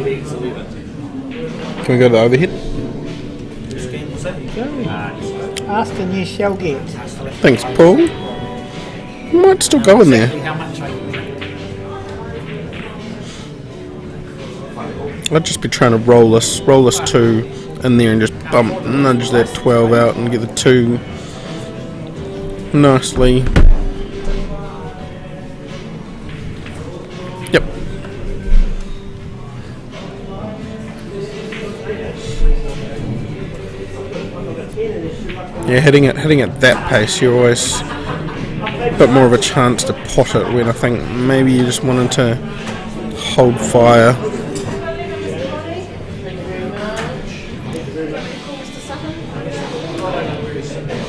Speaker 7: Can we go to the overhead?
Speaker 5: Aston, you shall get.
Speaker 7: Thanks, Paul. Might still go in there. I'd just be trying to roll this 2 in there and just nudge that 12 out and get the 2 nicely. Yep. Yeah, hitting at that pace, you're always a bit more of a chance to pot it, when I think maybe you just wanted to hold fire.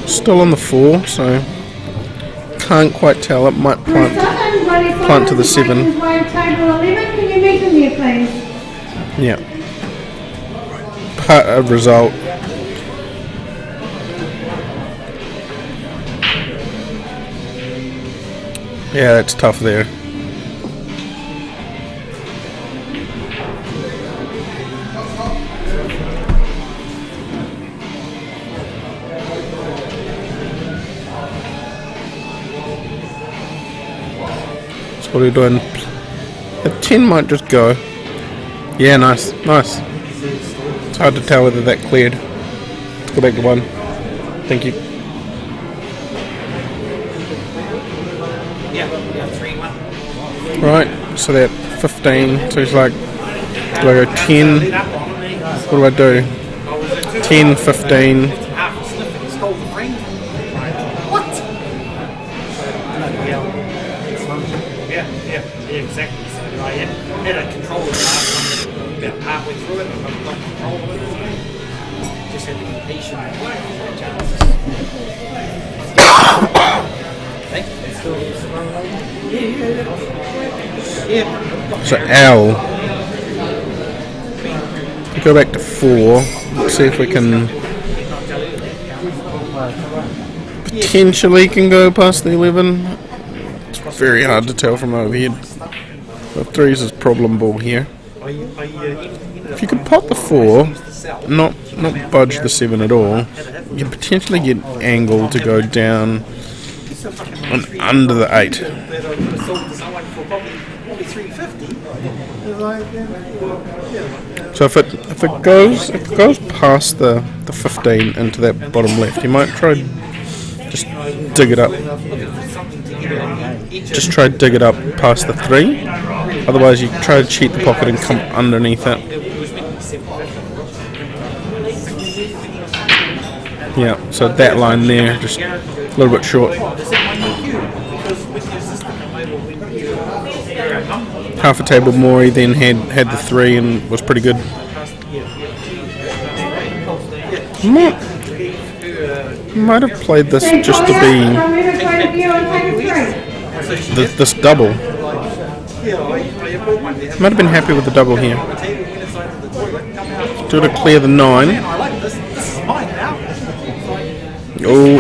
Speaker 7: Still on the 4, so can't quite tell. It might plant to the 7.
Speaker 2: Can you meet them there, please?
Speaker 7: Yeah. Part of result. Yeah, that's tough there. So what are we doing? A 10 might just go. Yeah, nice. It's hard to tell whether that cleared. Let's go back to 1. Thank you. Right, so that 15, so it's like, do I go 10, what do I do? 10, 15.
Speaker 5: What? Yeah, exactly. So I had a control about halfway through it, and I've got control of it. Just had to be patient.
Speaker 7: So L. Go back to 4. Let's see if we can potentially can go past the 11. It's very hard to tell from overhead. The 3's is problem ball here. If you could pop the 4, not budge the 7 at all, you can potentially get angle to go down and under the 8. So if it goes past the 15 into that bottom left, you might try just dig it up. Just try dig it up past the 3. Otherwise, you try to cheat the pocket and come underneath it. Yeah, so that line there, just a little bit short. Half a table more, he then had the 3 and was pretty good. Might have played this just to be this double. Might have been happy with the double here. Do it to clear the 9. Oh.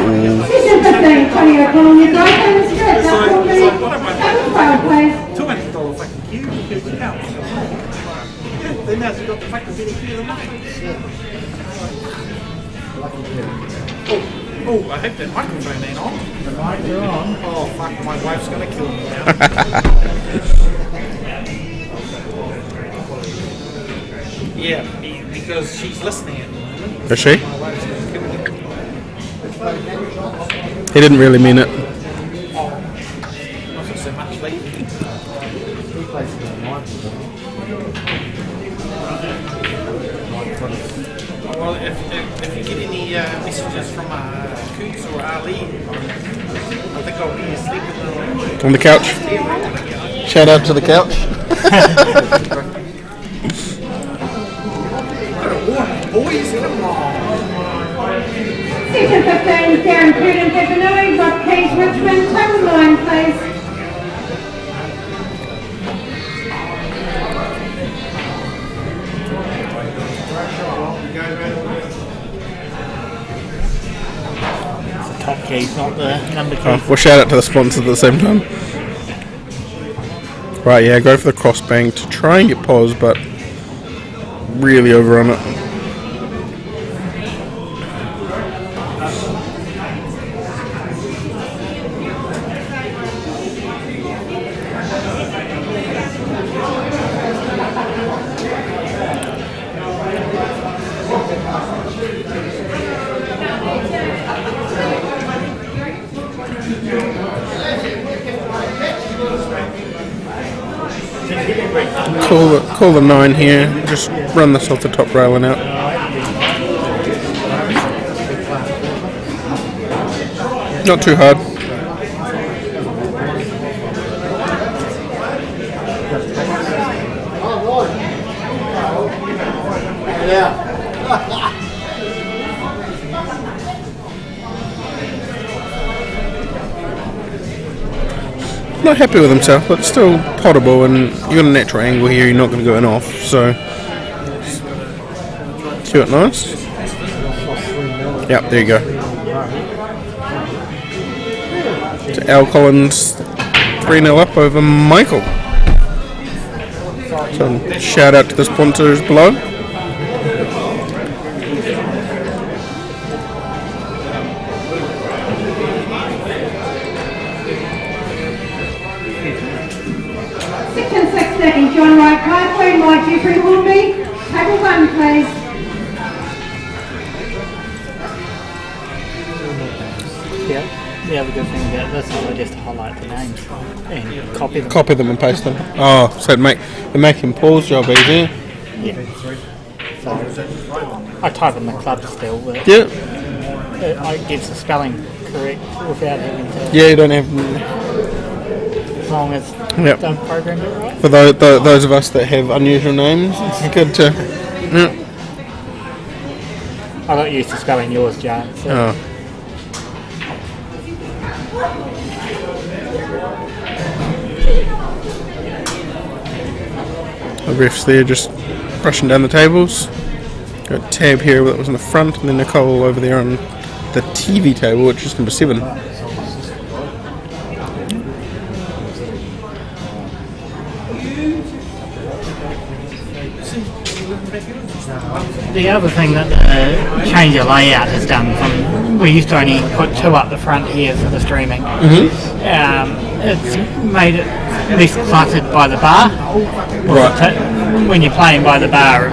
Speaker 5: Oh, I hope that microphone ain't on. The mics are on. Oh, fuck, my wife's going to kill me now. Yeah, because she's listening at the moment.
Speaker 7: Is she? He didn't really mean it.
Speaker 5: Not so much lately. Well, if you get any messages from Coots or Ali, I think I'll be asleep
Speaker 7: on the couch. Shout out to the couch.
Speaker 5: Boys, come on.
Speaker 2: Section 15, Darren Pritchard, Papanui, Bob Keys, Richmond, table 9, please.
Speaker 5: Top keys, not the number keys.
Speaker 7: Oh, we'll shout out to the sponsors at the same time. Right, yeah, go for the crossbang to try and get pause, but really over on it. Call the 9 here. Just run this off the top railing out. Not too hard. Not happy with himself, but still potable, and you got a natural angle here, you're not going to go in off, so see what nice? Yep, there you go. So Al Collins 3-0 up over Michael. So shout out to the sponsors below.
Speaker 2: John Wright Parkway, Mike Jeffrey Hornby. Table 1, please.
Speaker 5: Yeah. The other good thing about this is I just highlight the names and copy them.
Speaker 7: Copy them and paste them. Oh, so they're making Paul's job easier.
Speaker 5: Yeah. So I type in the club still, but
Speaker 7: Yeah.
Speaker 5: it gets the spelling correct without having to.
Speaker 7: Yeah, you don't have.
Speaker 5: As long as
Speaker 7: Yep.
Speaker 5: don't program it right.
Speaker 7: For those of us that have unusual names, it's good to. Yeah.
Speaker 5: I got used to spelling yours, John. So.
Speaker 7: Oh. The refs there just brushing down the tables. Got Tab here that was in the front, and then Nicole over there on the TV table, which is number 7.
Speaker 5: The other thing that the change of layout has done, from we used to only put 2 up the front here for the streaming, it's made it less cluttered by the bar.
Speaker 7: Right.
Speaker 5: When you're playing by the bar,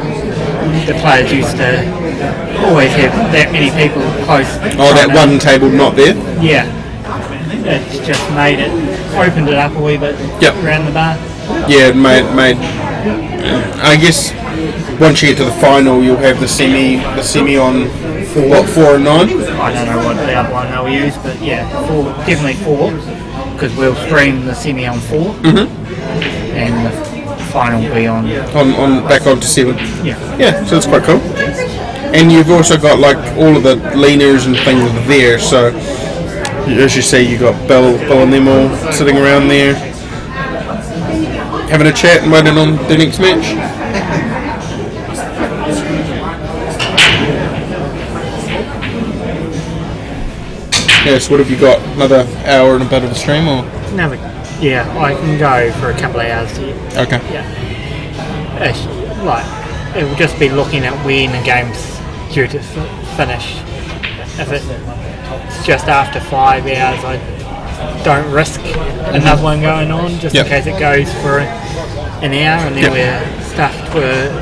Speaker 5: the players used to always have that many people close.
Speaker 7: Oh, that one table not there?
Speaker 5: Yeah. It's just made it, opened it up a wee bit around the bar.
Speaker 7: Yeah, it made. I guess once you get to the final, you'll have the semi on what, 4 and 9.
Speaker 5: I don't know what the other one they'll use, but yeah, 4, definitely 4, because we'll stream the semi on 4, and the final will be on
Speaker 7: back on to 7.
Speaker 5: Yeah.
Speaker 7: Yeah, so that's quite cool. And you've also got like all of the leaners and things there. So as you see, you got Bill and them all sitting around there, having a chat and waiting on the next match. Yes, what have you got? Another hour and a bit of the stream, or?
Speaker 5: Another, yeah, I can go for a couple of hours here.
Speaker 7: Okay.
Speaker 5: Yeah. It's like, it will just be looking at when the game's due to finish. If it's just after 5 hours, I don't risk another one going on, just in case it goes for an hour, and then we're stuffed with,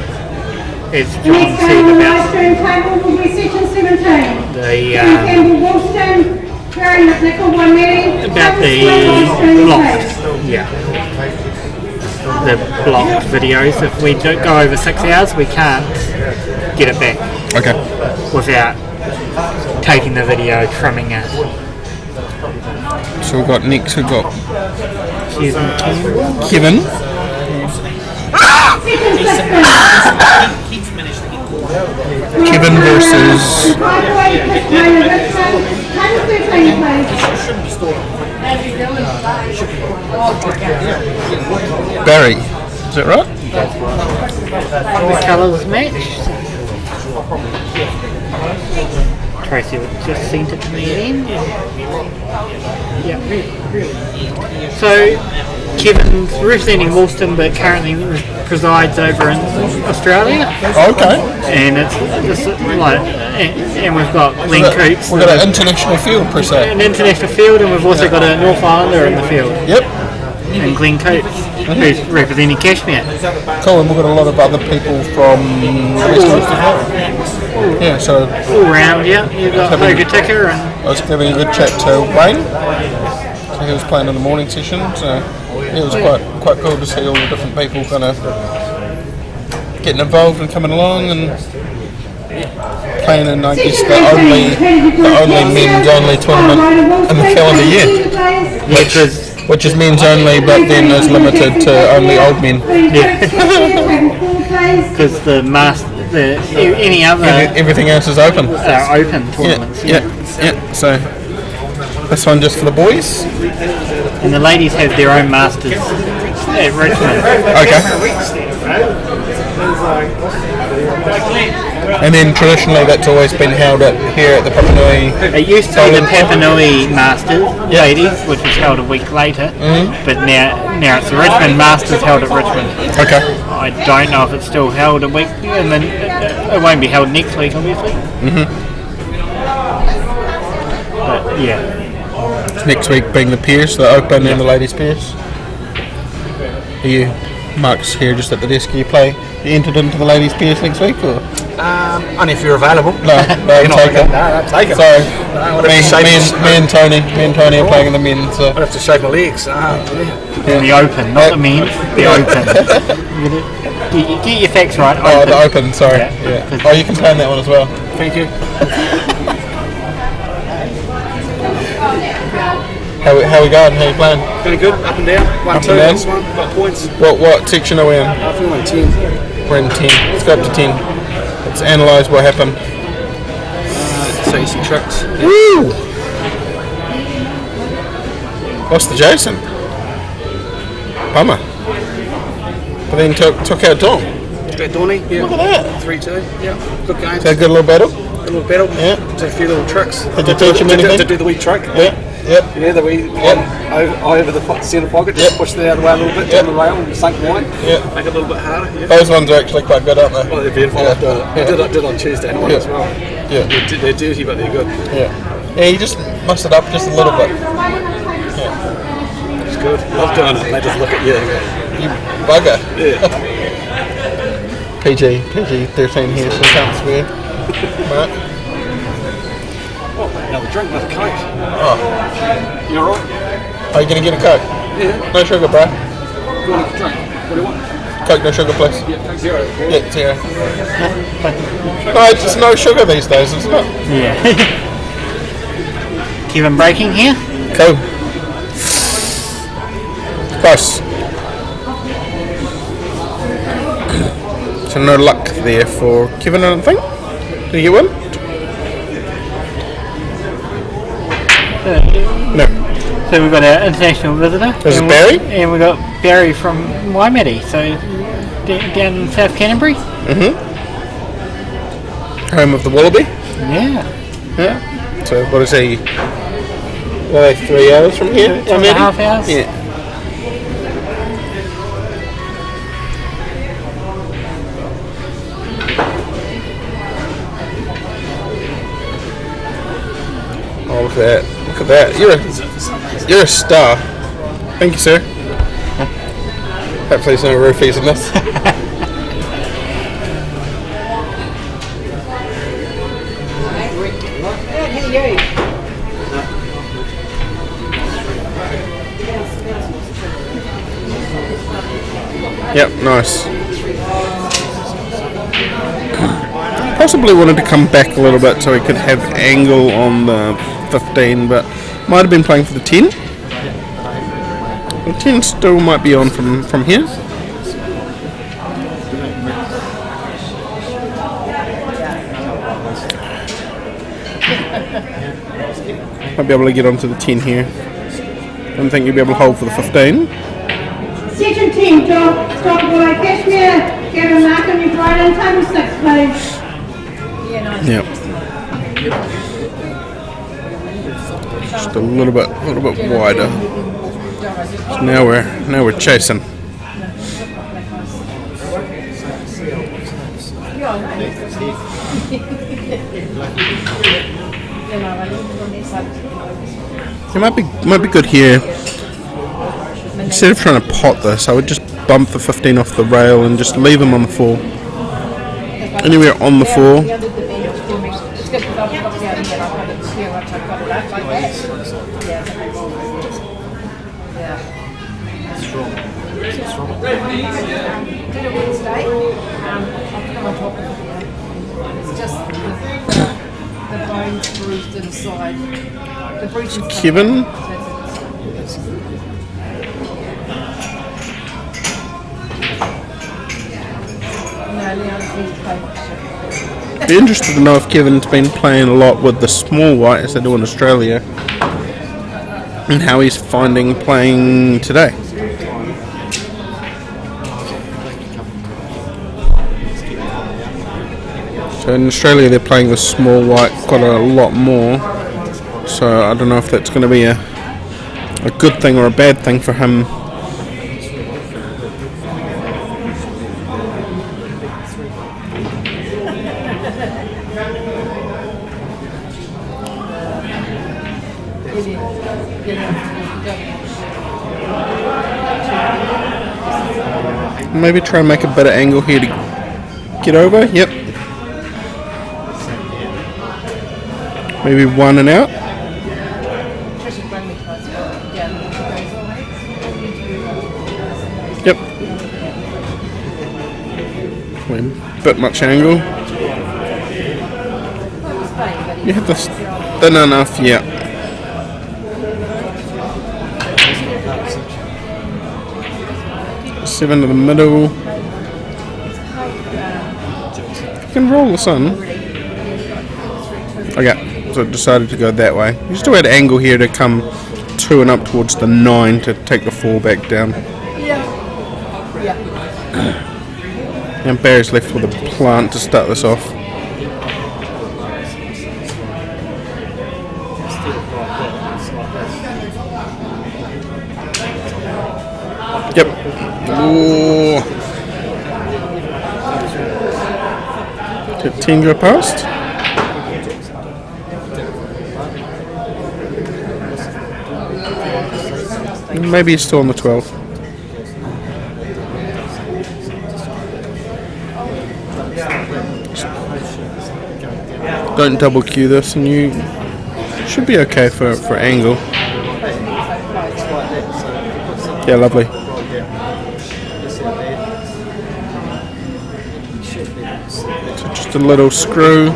Speaker 5: as
Speaker 2: The
Speaker 5: John
Speaker 2: next
Speaker 5: said
Speaker 2: game on the live
Speaker 5: about
Speaker 2: stream table will be section 17.
Speaker 5: the
Speaker 2: Campbell Woolston, Terry McNichol, 1 meeting.
Speaker 5: about the blocked, the blocked videos. If we don't go over 6 hours, we can't get it back.
Speaker 7: Okay.
Speaker 5: Without taking the video, trimming it.
Speaker 7: So we've got Kevin.
Speaker 2: Section 16.
Speaker 7: Kevin versus Barry. Is that right?
Speaker 5: The colours match. Tracy just sent it to me again. Yeah. So, Kevin's representing Woolston, but currently presides over in Australia.
Speaker 3: Okay.
Speaker 5: And it's just like, and we've got Glenn Coops.
Speaker 3: We've got an international field per se.
Speaker 5: An international field, and we've also got a North Islander in the field.
Speaker 3: Yep.
Speaker 5: And Glenn Coops, who's representing Cashmere.
Speaker 3: Cool, and we've got a lot of other people from the West Coast as well. Yeah, so
Speaker 5: All round, yeah. You've got Hoga Ticker and
Speaker 3: I was having a good chat to Wayne. So he was playing in the morning session, so it was quite cool to see all the different people kind of getting involved and coming along and playing in, I guess, the only men's only tournament in the calendar year, which is men's only, but then is limited to only old men.
Speaker 5: because any other
Speaker 3: Everything else is open.
Speaker 5: are open tournaments.
Speaker 3: Yeah. So this one just for the boys.
Speaker 5: And the ladies have their own masters at Richmond.
Speaker 3: Okay. And then traditionally that's always been held here at the Papanui.
Speaker 5: It used to be the Papanui Masters ladies, which was held a week later, but now it's the Richmond Masters held at Richmond.
Speaker 3: Okay.
Speaker 5: I don't know if it's still held a week, and then it won't be held next week, obviously. But yeah.
Speaker 3: Next week being the Pierce, the Open and the Ladies Pierce. Are you, Mark's here just at the desk, you entered into the Ladies Pierce next week or?
Speaker 9: Only if you're available.
Speaker 3: No,
Speaker 9: You're not
Speaker 3: take it.
Speaker 9: No, take it.
Speaker 3: Sorry, me and Tony are playing in the men. So.
Speaker 9: I'd have to shave my legs.
Speaker 5: In the Open, not the men, the Open. Get your facts right.
Speaker 3: Oh, the Open, sorry. Yeah. Oh, you can play in that one as well.
Speaker 9: Thank you.
Speaker 3: How we going? How you playing?
Speaker 9: Going good, up and down. 1, 2,
Speaker 3: down?
Speaker 9: this one, got points.
Speaker 3: What section are we in?
Speaker 9: I think we're in 10.
Speaker 3: We're in 10. Let's go up to 10. Let's analyse what happened.
Speaker 9: So you see tricks.
Speaker 3: Woo! Lost to Jason. Bummer. But then took out Dom.
Speaker 9: Got Donny, yeah.
Speaker 3: Look at that.
Speaker 9: 3-2, yeah. Good game.
Speaker 3: So a good little battle.
Speaker 9: A little battle.
Speaker 3: Yeah.
Speaker 9: Did a few little tricks.
Speaker 3: Did you teach him anything?
Speaker 9: To do the wee trick.
Speaker 3: Yeah. Yep.
Speaker 9: Yeah, the wee one over the centre pocket, just pushed it out of the way a little bit down the rail and sunk mine.
Speaker 3: Yeah.
Speaker 9: Make it a little bit harder. Yeah.
Speaker 3: Those ones are actually quite good, aren't they?
Speaker 9: Well, they're beautiful.
Speaker 3: Yeah.
Speaker 9: I did on Tuesday night as well.
Speaker 3: Yeah.
Speaker 9: They're dirty, but they're good.
Speaker 3: Yeah. Yeah, you just mussed it up just a little bit.
Speaker 9: It's good. Love doing it. They just look at you.
Speaker 3: You bugger.
Speaker 9: Yeah.
Speaker 3: PG 13 here, so can't swear. Mark.
Speaker 9: Oh, another drink with a Coke.
Speaker 3: Oh.
Speaker 9: You alright?
Speaker 3: Are you going to get a Coke?
Speaker 9: Yeah.
Speaker 3: No sugar, bro.
Speaker 9: You want a drink? What do you want?
Speaker 3: Coke, no sugar, please.
Speaker 9: Yeah, Coke Zero.
Speaker 3: Yeah, zero. No, it's just no sugar these days, isn't it?
Speaker 5: Yeah. Kevin breaking here.
Speaker 3: Cool. Close. So no luck there for Kevin, I don't think. Did he get one? No.
Speaker 5: So we've got our international visitor.
Speaker 3: This is Barry?
Speaker 5: And we've got Barry from Waimate, so down in South Canterbury.
Speaker 3: Home of the Wallaby.
Speaker 5: Yeah.
Speaker 3: Yeah. So what is he? Well, like 3 hours from here?
Speaker 5: 2.5 hours?
Speaker 3: Yeah. Oh, look at that. Look at that. You're a star. Thank you, sir. Hopefully there's no roofies in this. Yep, nice. Possibly wanted to come back a little bit so he could have angle on the 15, but might have been playing for the 10. The 10 still might be on from here. Might be able to get onto the 10 here. I don't think you'll be able to hold for the 15.
Speaker 2: Section 10, Stock Boy Cashmere, Gavin Markham, you ride in table 6, please.
Speaker 3: Yep.
Speaker 7: just a little bit wider. So now we're chasing. It might be good here. Instead of trying to pot this, I would just bump the 15 off the rail and just leave him on the 4. Anywhere on the 4. Kevin. Be interested to know if Kevin's been playing a lot with the small white as they do in Australia, and how he's finding playing today. So in Australia they're playing the small white quite a lot more, so I don't know if that's going to be a good thing or a bad thing for him. Maybe try and make a better angle here to get over. Yep. Maybe 1 and out. Yep. A bit much angle. You have this thin enough, yeah. Seven to the middle. You can roll the sun. Okay, so I decided to go that way. You still had angle here to come 2 and up towards the 9 to take the 4 back down. And Barry's left with a plant to start this off. Yep. Ooh. Did 10 go past? Maybe he's still on the 12. Don't double Q this and you should be okay for angle. Yeah, lovely. So just a little screw,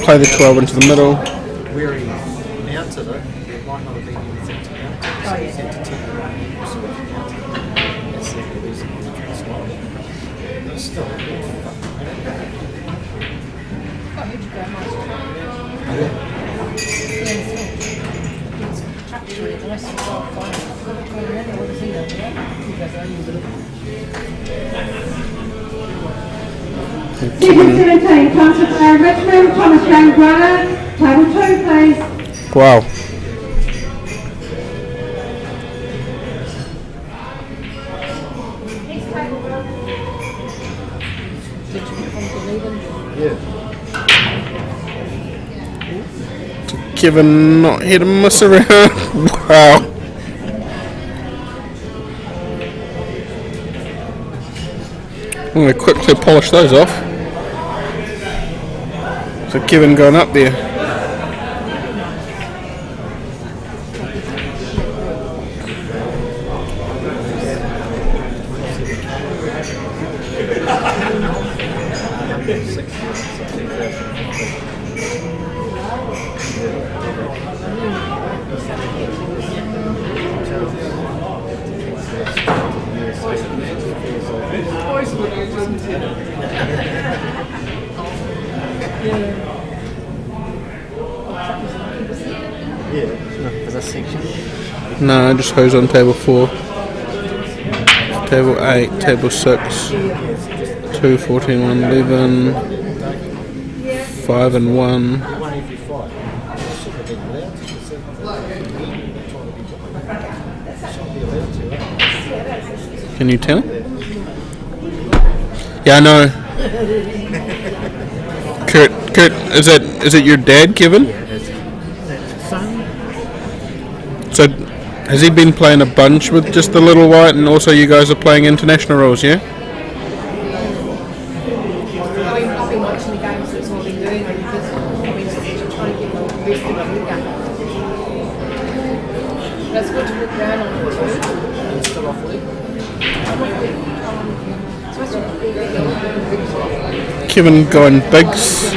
Speaker 7: play the 12 into the middle.
Speaker 9: Where he mounted it, there might not have been anything to mount it, so he had to take it away so he could mount it. That's the only reason why the truck's wide. But still,
Speaker 2: Season 17, Thompson Richmond, Thomas James Runner, table 2, please.
Speaker 7: Wow. Kevin not here to mess around. Wow. I'm going to quickly polish those off. So Kevin going up there. No, just hose on table 4. Table 8, table 6, 2, 14, 1, 11, 5 and 1. Can you tell? Yeah, I know. Kurt, is it your dad, Kevin?
Speaker 5: That's his son.
Speaker 7: So, has he been playing a bunch with just the little white, and also you guys are playing international rules, yeah?
Speaker 2: I've been watching the games, that's what I've been doing, because I've been trying to get the best of the game. That's good to look around on it too. It's still off league.
Speaker 7: Kevin going bigs.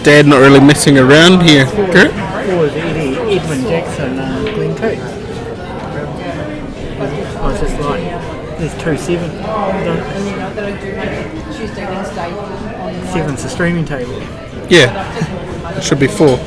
Speaker 7: Dad not really messing around here, Kurt?
Speaker 5: Was Edwin Jackson, Glenn Coates. I was just like, there's 2-7. Seven's the streaming table.
Speaker 7: Yeah, it should be 4.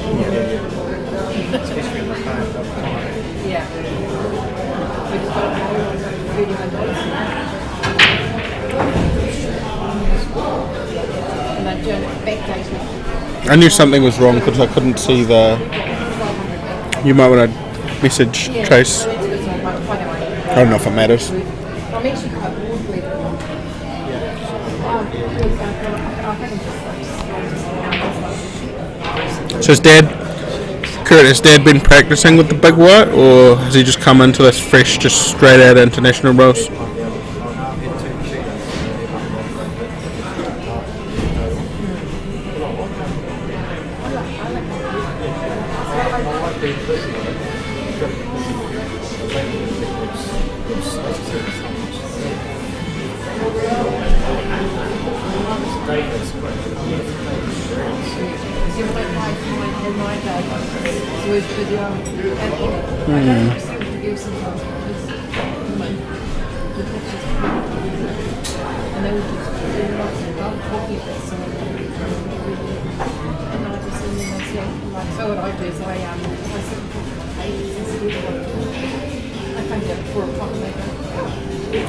Speaker 7: I knew something was wrong because I couldn't see the. You might want to message Trace. I don't know if it matters. So has Dad been practicing with the big white, or has he just come into this fresh, just straight out international rolls?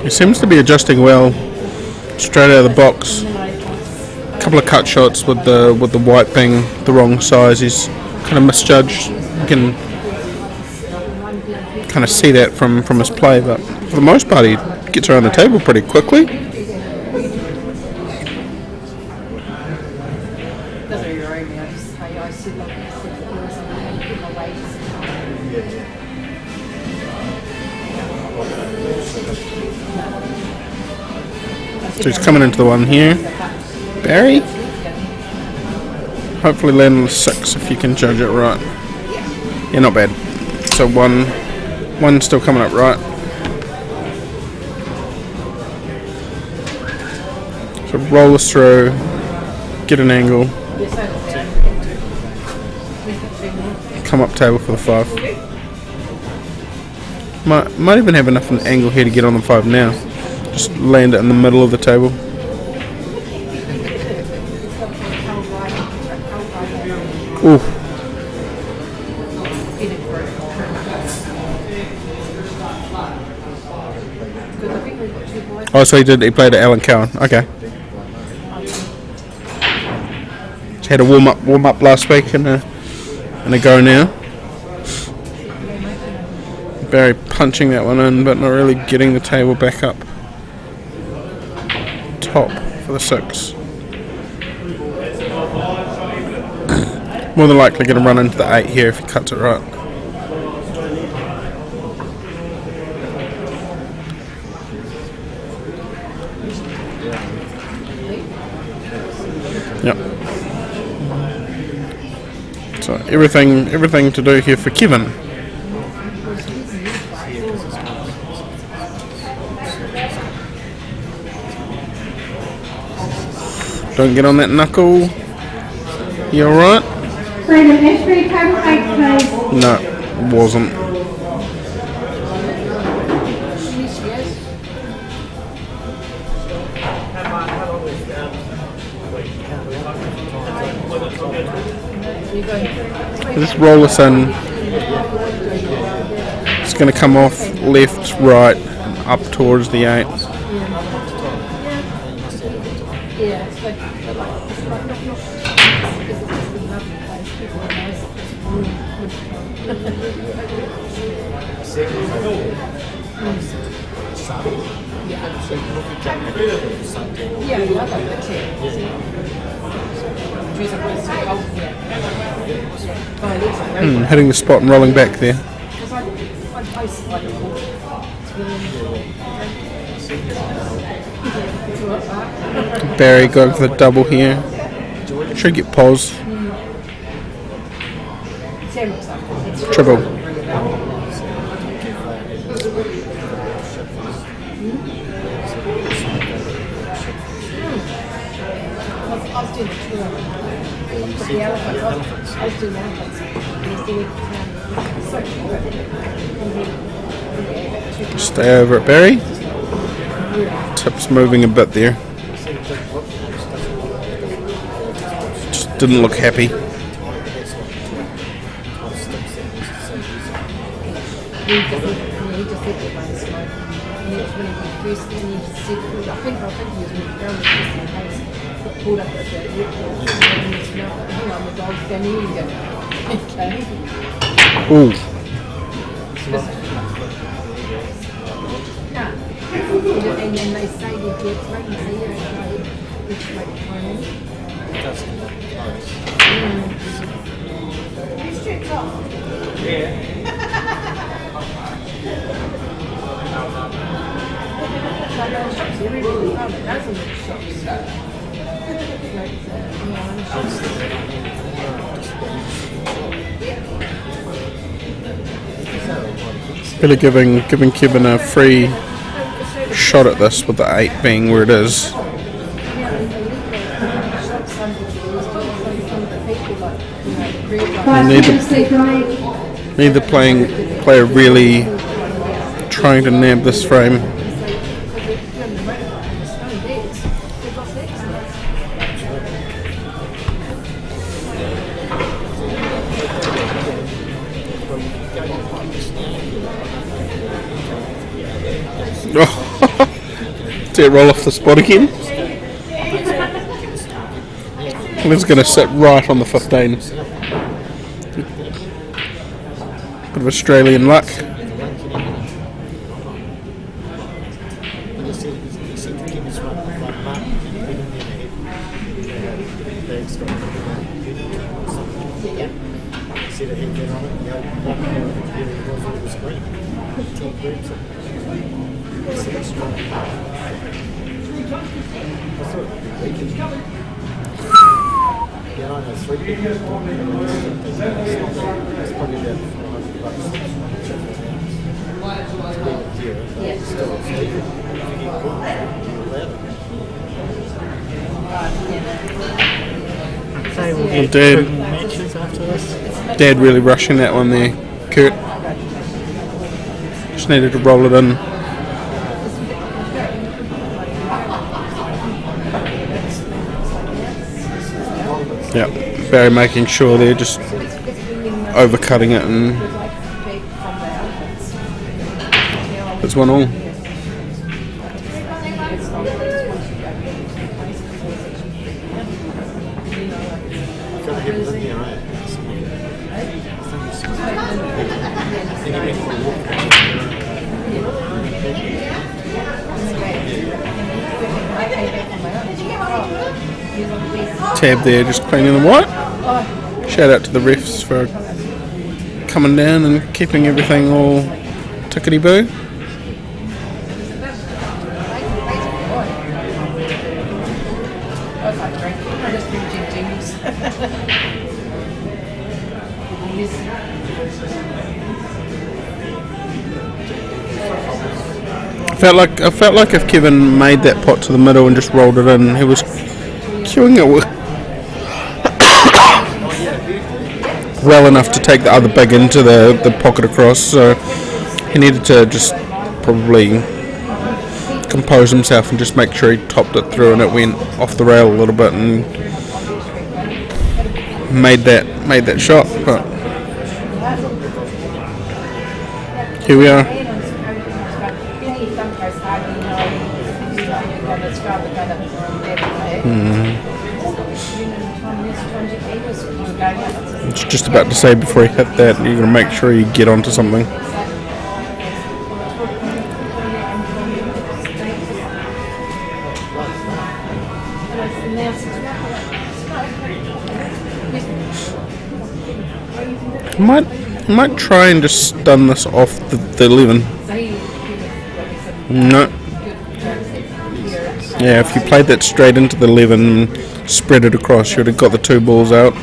Speaker 7: He seems to be adjusting well, straight out of the box. A couple of cut shots with the white being the wrong size. He's kind of misjudged. You can kind of see that from his play, but for the most part, he gets around the table pretty quickly. So he's coming into the one here. Barry? Hopefully land on the 6 if you can judge it right. Yeah, not bad. So one still coming up right. So roll this through, get an angle, come up table for the 5. Might even have enough of an angle here to get on the 5 now. Just land it in the middle of the table. Ooh. Oh, so he played at Alan Cowan. Okay. Just had a warm up last week and a go now. Barry punching that one in, but not really getting the table back up top for the 6. More than likely going to run into the 8 here if he cuts it right. Yep. So everything to do here for Kevin. Don't get on that knuckle. You alright?
Speaker 2: Brandon Ashby, table 8, please.
Speaker 7: No, wasn't. Just roll this in. It's going to come off left, right, up towards the 8.
Speaker 2: Yeah, it's like, but like, it's not because it's just a lovely place. People are nice. It's really good. Yeah, I love it.
Speaker 7: Hitting the spot and rolling back there. Barry going for the double here. Should get pause. Triple. Stay over at Barry. Tip's moving a bit there. Just didn't look happy. Ooh.
Speaker 2: And then they say they get latency and it's like timing. Christchurch off. Yeah. Shops everywhere. Dozens of shops.
Speaker 7: Really giving Kevin a free shot at this, with the 8 being where it is. Need the player really trying to nab this frame. Did it roll off the spot again? It's going to sit right on the 15. Bit of Australian luck. Dad really rushing that one there, Kurt. Just needed to roll it in. Yeah, Barry making sure they're just overcutting it, and it's 1-1. Tab there, just cleaning them white. Shout out to the refs for coming down and keeping everything all tickety-boo. I felt like if Kevin made that pot to the middle and just rolled it in, he was queuing it well enough to take the other big into the pocket across, so he needed to just probably compose himself and just make sure he topped it through and it went off the rail a little bit and made that shot. But here we are. It's just about to say before you hit that, you're going to make sure you get onto something. I might try and just stun this off the 11. No. Yeah, if you played that straight into the 11 and spread it across, you would have got the 2 balls out.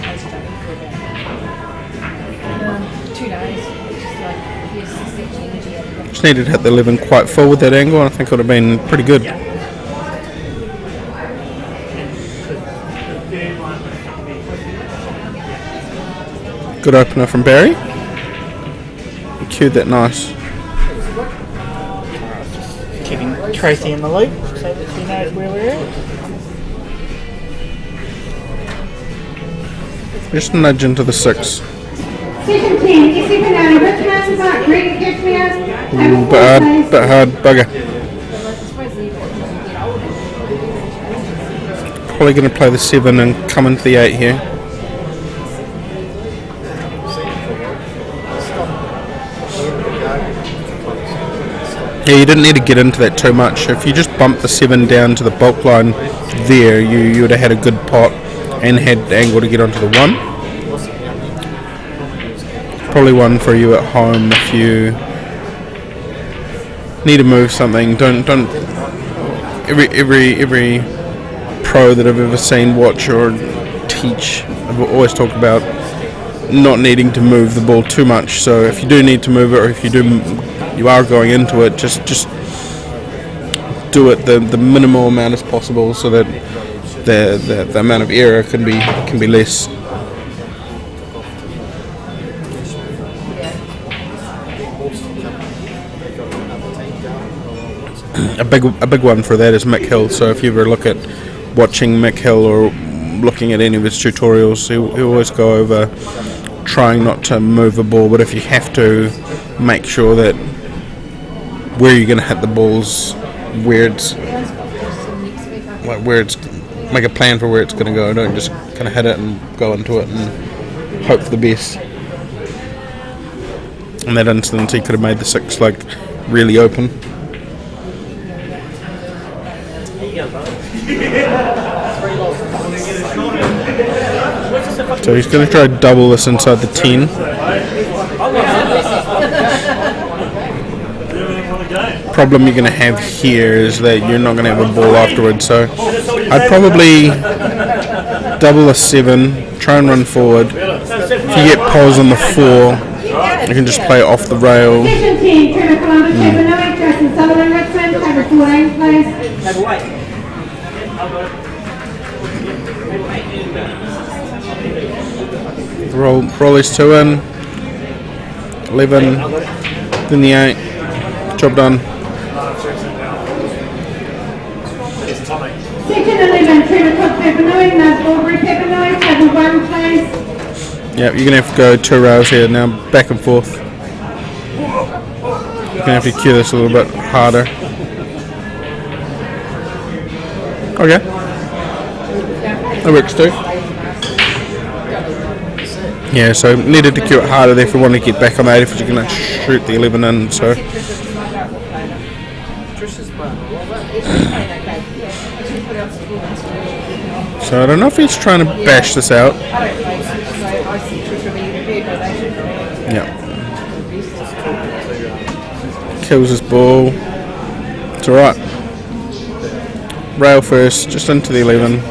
Speaker 2: 2 days.
Speaker 7: Just needed to hit the 11 quite full with that angle, and I think it would have been pretty good. Good opener from Barry. He cued that nice.
Speaker 5: Keeping Tracy in the loop so that she knows where we're at.
Speaker 7: Just nudge into the 6.
Speaker 2: Session 10, SC Papanui Richmond, Mark Green, Cashmere,
Speaker 7: Bit hard, bugger. Probably going to play the 7 and come into the 8 here. Yeah, you didn't need to get into that too much. If you just bumped the 7 down to the bulk line there, you would have had a good pot and had angle to get onto the 1. Probably one for you at home if you need to move something. Don't every pro that I've ever seen watch or teach, I've always talked about not needing to move the ball too much. So if you do need to move it, or if you are going into it, just do it the minimal amount as possible, so that the amount of error can be less. A big one for that is Mick Hill. So if you ever look at watching Mick Hill or looking at any of his tutorials, he always go over trying not to move the ball, but if you have to, make sure that where you're going to hit the balls, make a plan for where it's going to go. Don't just kind of hit it and go into it and hope for the best. In that instance, he could have made the 6 like really open. So he's going to try to double this inside the 10. Problem you're going to have here is that you're not going to have a ball afterwards. So I'd probably double a 7, try and run forward. If you get pause on the 4, you can just play it off the rail.
Speaker 2: Session 10, Trevor Columbus, Papanui, Justin Sullivan, Richmond, table 14, please.
Speaker 7: Roll these 2 in. 11, then the 8. Job done.
Speaker 2: Session 11, Trevor Cook, Papanui, Naz Aubrey, Papanui, table 1, please.
Speaker 7: Yeah, you're going to have to go 2 rails here now, back and forth. You're going to have to cue this a little bit harder. Okay. That works too. Yeah, so needed to cue it harder there if we want to get back on the 8 if you're going to shoot the 11 in. So I don't know if he's trying to bash this out. Yeah. Kills his ball. It's alright. Rail first, just into the 11.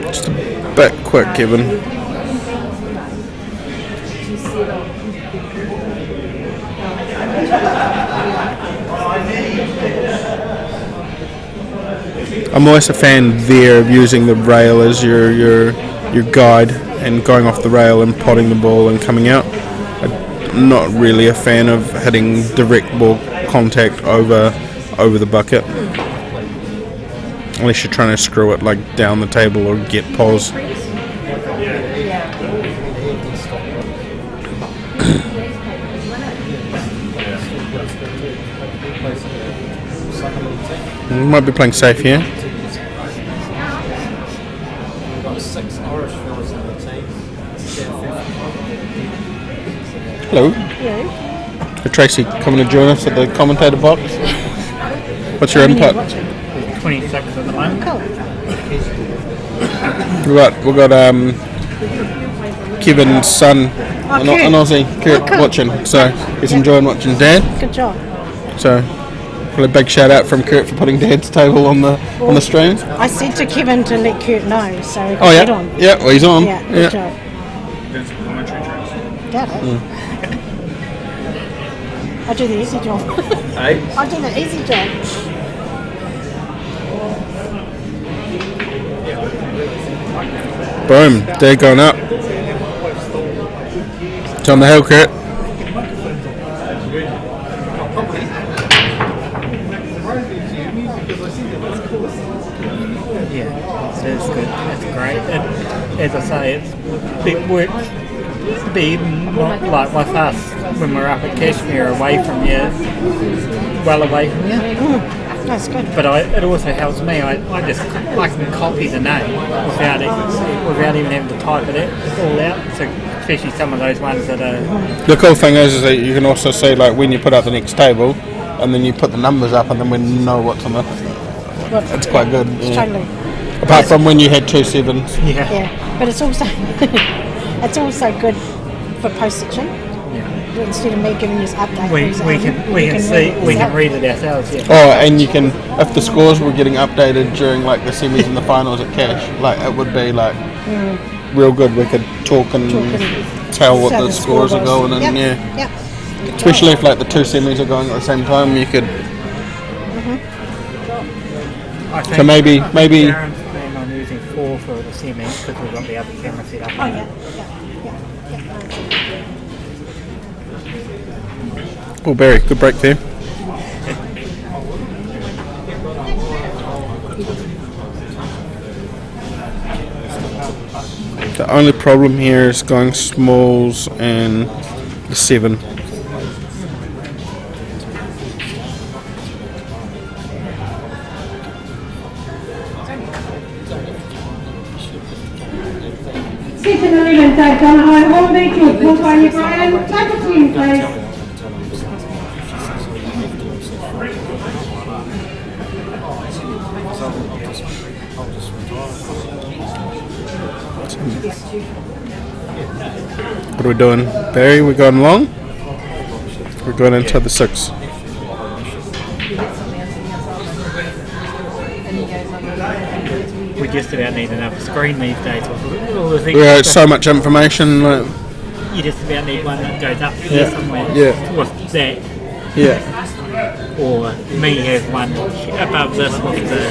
Speaker 7: Just a bit quick, Kevin. I'm always a fan there of using the rail as your guide and going off the rail and potting the ball and coming out. I'm not really a fan of hitting direct ball contact over the bucket, unless you're trying to screw it like down the table or get pause. We might be playing safe here.
Speaker 9: We've got 6 Irish fellas in the team.
Speaker 7: Hello. Tracy coming to join us at the commentator box. What's your input?
Speaker 5: 26 at the moment.
Speaker 7: We got Kevin's son, an Aussie, Kurt, watching. So he's enjoying watching Dad.
Speaker 10: Good job.
Speaker 7: So a big shout out from Kurt for putting Dad's table on the stream.
Speaker 10: I said to Kevin to let Kurt know, so he
Speaker 7: Oh
Speaker 10: get
Speaker 7: yeah,
Speaker 10: on.
Speaker 7: yeah. Well, he's on.
Speaker 10: Yeah, good job. Got it. I do the easy job.
Speaker 6: Hey?
Speaker 10: I do the easy job.
Speaker 7: Boom, they're going up. It's on the hill, Kurt.
Speaker 5: Yeah, it is good. It's great. As I say, it works. Not like with us when we're up at Kashmir, away from you, well away from you.
Speaker 10: That's good.
Speaker 5: But it also helps me. I can copy the name without even having to type it all out. So especially some of those ones that are.
Speaker 7: The cool thing is that you can also see like when you put out the next table, and then you put the numbers up, and then we know what's on the. It's quite good. Yeah.
Speaker 10: Totally.
Speaker 7: Apart from when you had 2 sevens.
Speaker 5: Yeah.
Speaker 10: Yeah, but it's also it's also good for postage. Instead of me giving you updates,
Speaker 5: We can read it ourselves. Yeah.
Speaker 7: Oh, and you can, if the scores were getting updated during like the semis and the finals at Cash, like it would be like real good. We could talk and tell what the scores are going, and
Speaker 10: Yep.
Speaker 7: especially if like the 2 semis are going at the same time, you could.
Speaker 5: I think
Speaker 7: So maybe.
Speaker 5: Darren's planning on using 4 for the semis because we've got the other camera set up.
Speaker 10: Oh yeah.
Speaker 7: Oh, Barry, good break there. The only problem here is going smalls and the 7.
Speaker 2: Second 11, Dave Donahoe, Hornby to Papanui Brian. Table 10, please.
Speaker 7: What are we doing? Barry, we're going long? We're going into the 6.
Speaker 5: We just about need another screen these days. With all the things
Speaker 7: Yeah, it's so much information. Like,
Speaker 5: you just about need one that goes up here somewhere with that.
Speaker 7: Yeah.
Speaker 5: Or me have one above this with the,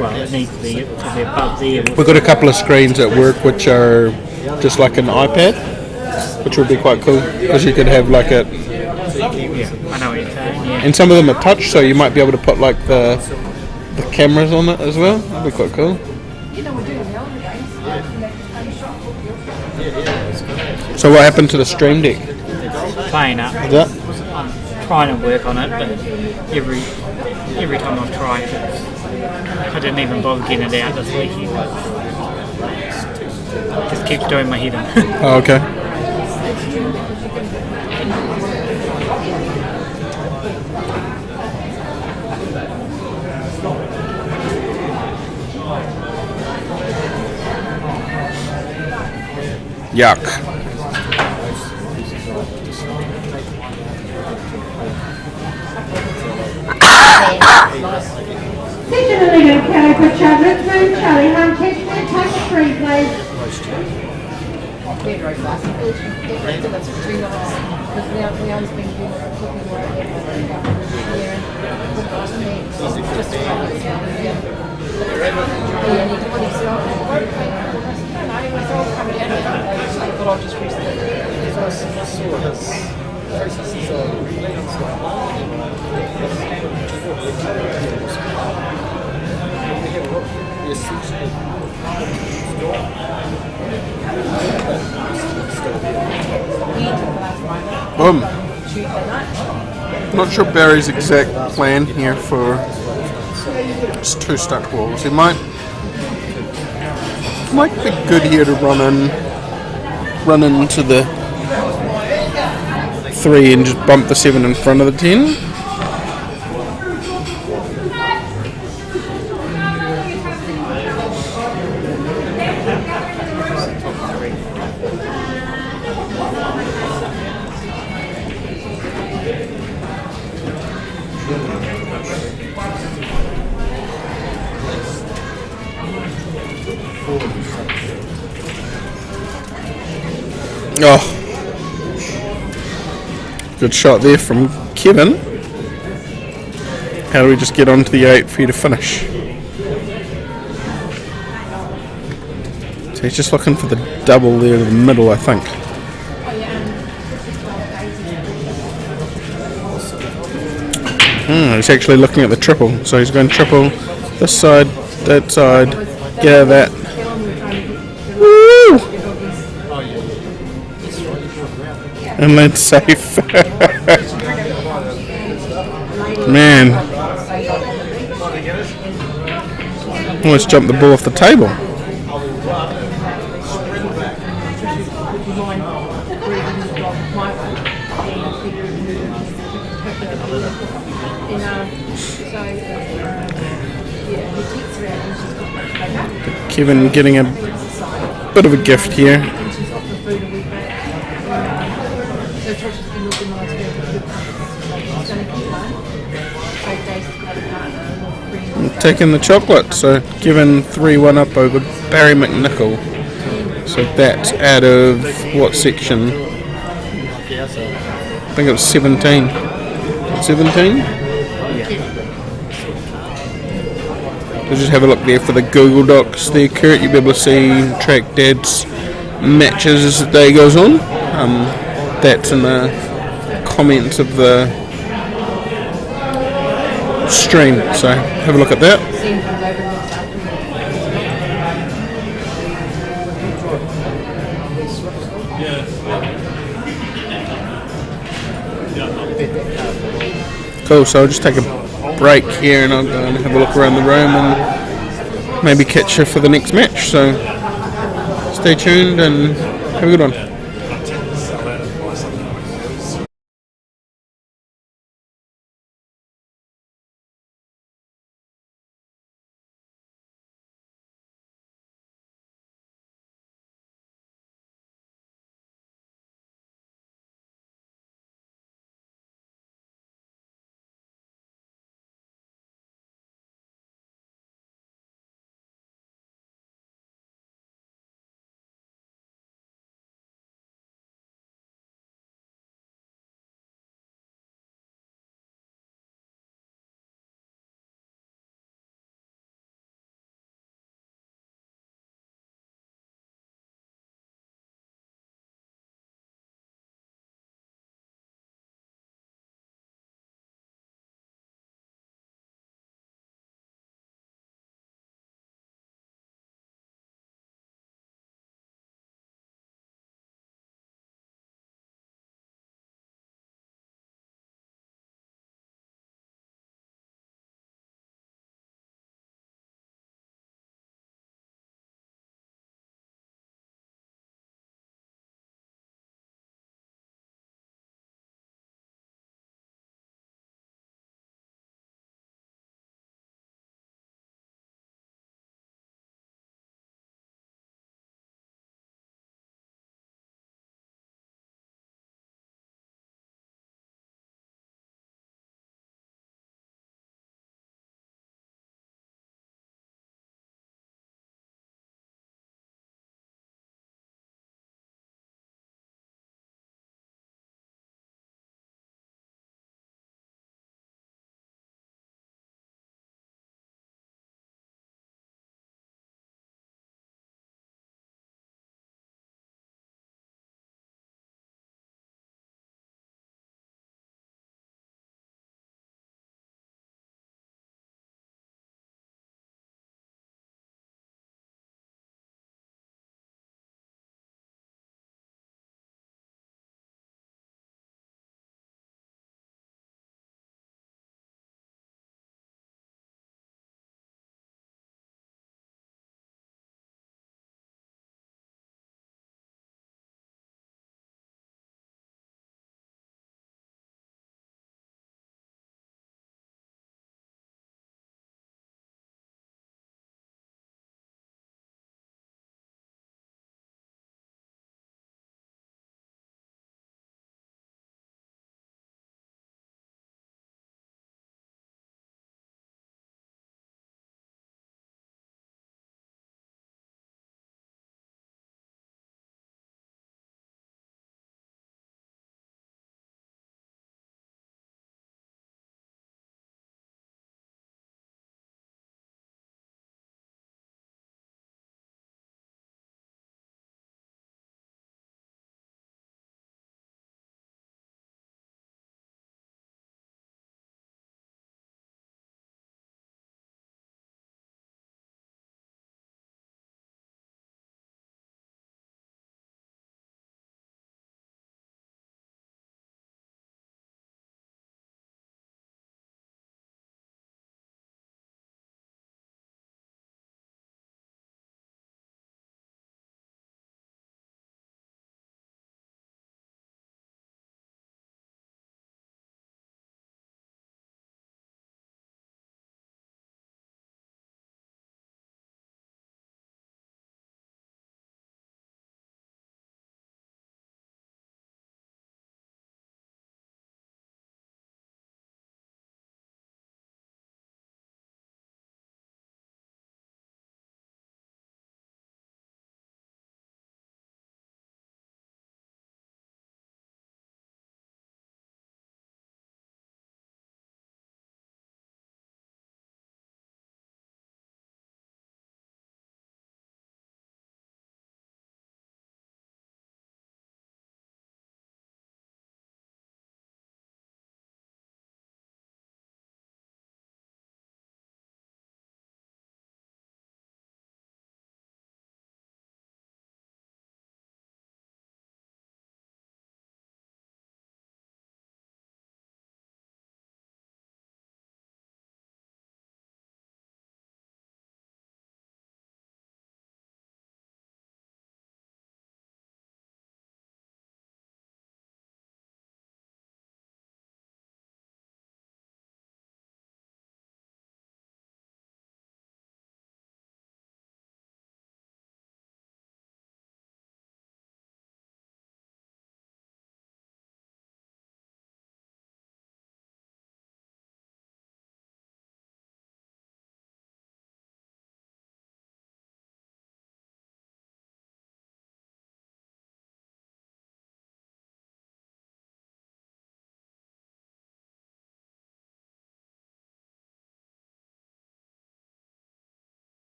Speaker 5: well, it needs to be above there.
Speaker 7: We've got a couple of screens at work which are just like an iPad, which would be quite cool because you could have like a.
Speaker 5: Yeah, I know what you're saying. Yeah.
Speaker 7: And some of them are touch, so you might be able to put like the cameras on it as well. That'd be quite cool. So what happened to the Stream Deck?
Speaker 5: Playing up.
Speaker 7: Is that?
Speaker 5: I'm trying to work on it, but every time I've tried, I didn't even bother getting it out this weekend. Just keeps doing my head in.
Speaker 7: Oh, okay. Yuck.
Speaker 2: Section 11, Kelly Pritchard, Richmond, Charlie Hunt, Kashmir, table 3, please.
Speaker 7: Not sure Barry's exact plan here for
Speaker 3: It's 2 stuck balls. It might be good here to run into the 3 and just bump the 7 in front of the 10. Oh, good shot there from Kevin. How do we just get onto the 8 for you to finish? So he's just looking for the double there in the middle, I think. He's actually looking at the triple. So he's going triple this side, that side, get out of that. Woo! And land safe. Man. Almost jumped the ball off the table. Kevin getting a bit of a gift here. Taking the chocolate, so Kevin 3-1 up over Barry McNichol. So that's out of what section? I think it was 17. 17? So just have a look there for the Google Docs there, Kurt. You'll be able to see track Dad's matches as the day goes on. That's in the comments of the stream, so have a look at that. Cool, so I'll just take a break here and I'll go and have a look around the room and maybe catch you for the next match, so stay tuned and have a good one.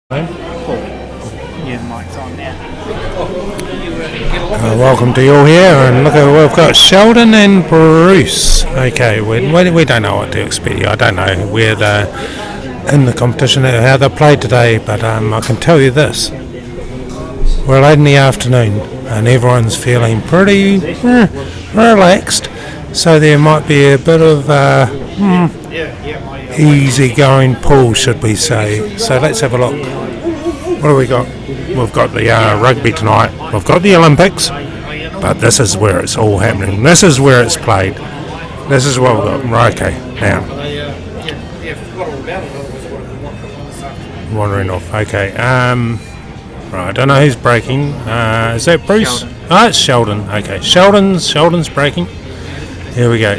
Speaker 5: Yeah, mic's on now.
Speaker 11: Welcome to you all here, and look at we've got Sheldon and Bruce. Okay, we don't know what to expect. I don't know where they're in the competition, how they played today, but I can tell you this: we're late in the afternoon, and everyone's feeling pretty relaxed. So there might be a bit of easy-going pool, should we say. So let's have a look. What do we got? We've got the rugby tonight. We've got the Olympics, but this is where it's all happening. This is where it's played. This is what we've got. Right, okay, now. Wandering off. Okay. Right, I don't know who's breaking. Is that Bruce?
Speaker 5: Sheldon.
Speaker 11: Oh, it's Sheldon. Okay, Sheldon's breaking. Here we go.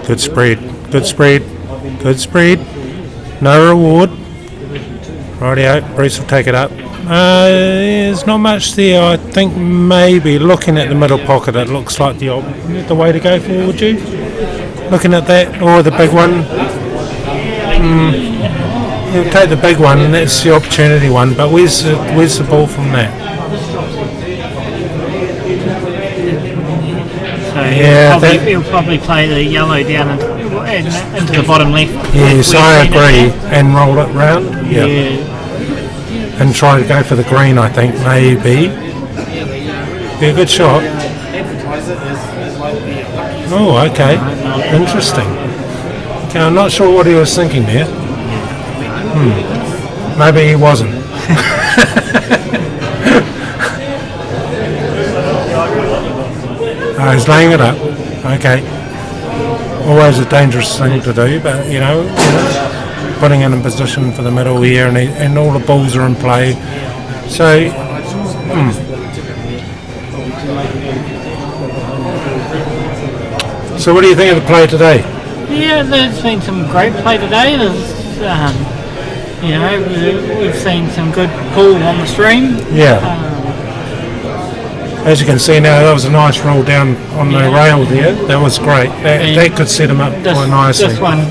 Speaker 11: Good spread. Good spread. Good spread. No reward. Rightio, Bruce will take it up. There's not much there. I think maybe looking at the middle pocket, it looks like the way to go for, would you? Looking at that, or the big one. He'll take the big one, and that's the opportunity one. But where's the ball from that?
Speaker 5: So
Speaker 11: Yeah,
Speaker 5: he'll probably play the yellow down into the bottom left.
Speaker 11: Yes, I agree. And roll it round.
Speaker 5: Yeah.
Speaker 11: And try to go for the green, I think, maybe. Be a good shot. Oh, okay. Interesting. Okay, I'm not sure what he was thinking there. Maybe he wasn't. He's laying it up. Okay. Always a dangerous thing to do, but you know, putting it in position for the middle here, and all the balls are in play. So, So what do you think of the play today?
Speaker 5: Yeah, there's been some great play today. There's, we've seen some good pull on the stream.
Speaker 11: Yeah. As you can see now, that was a nice roll down on the rail there. That was great. That could set him up quite nicely.
Speaker 5: This one,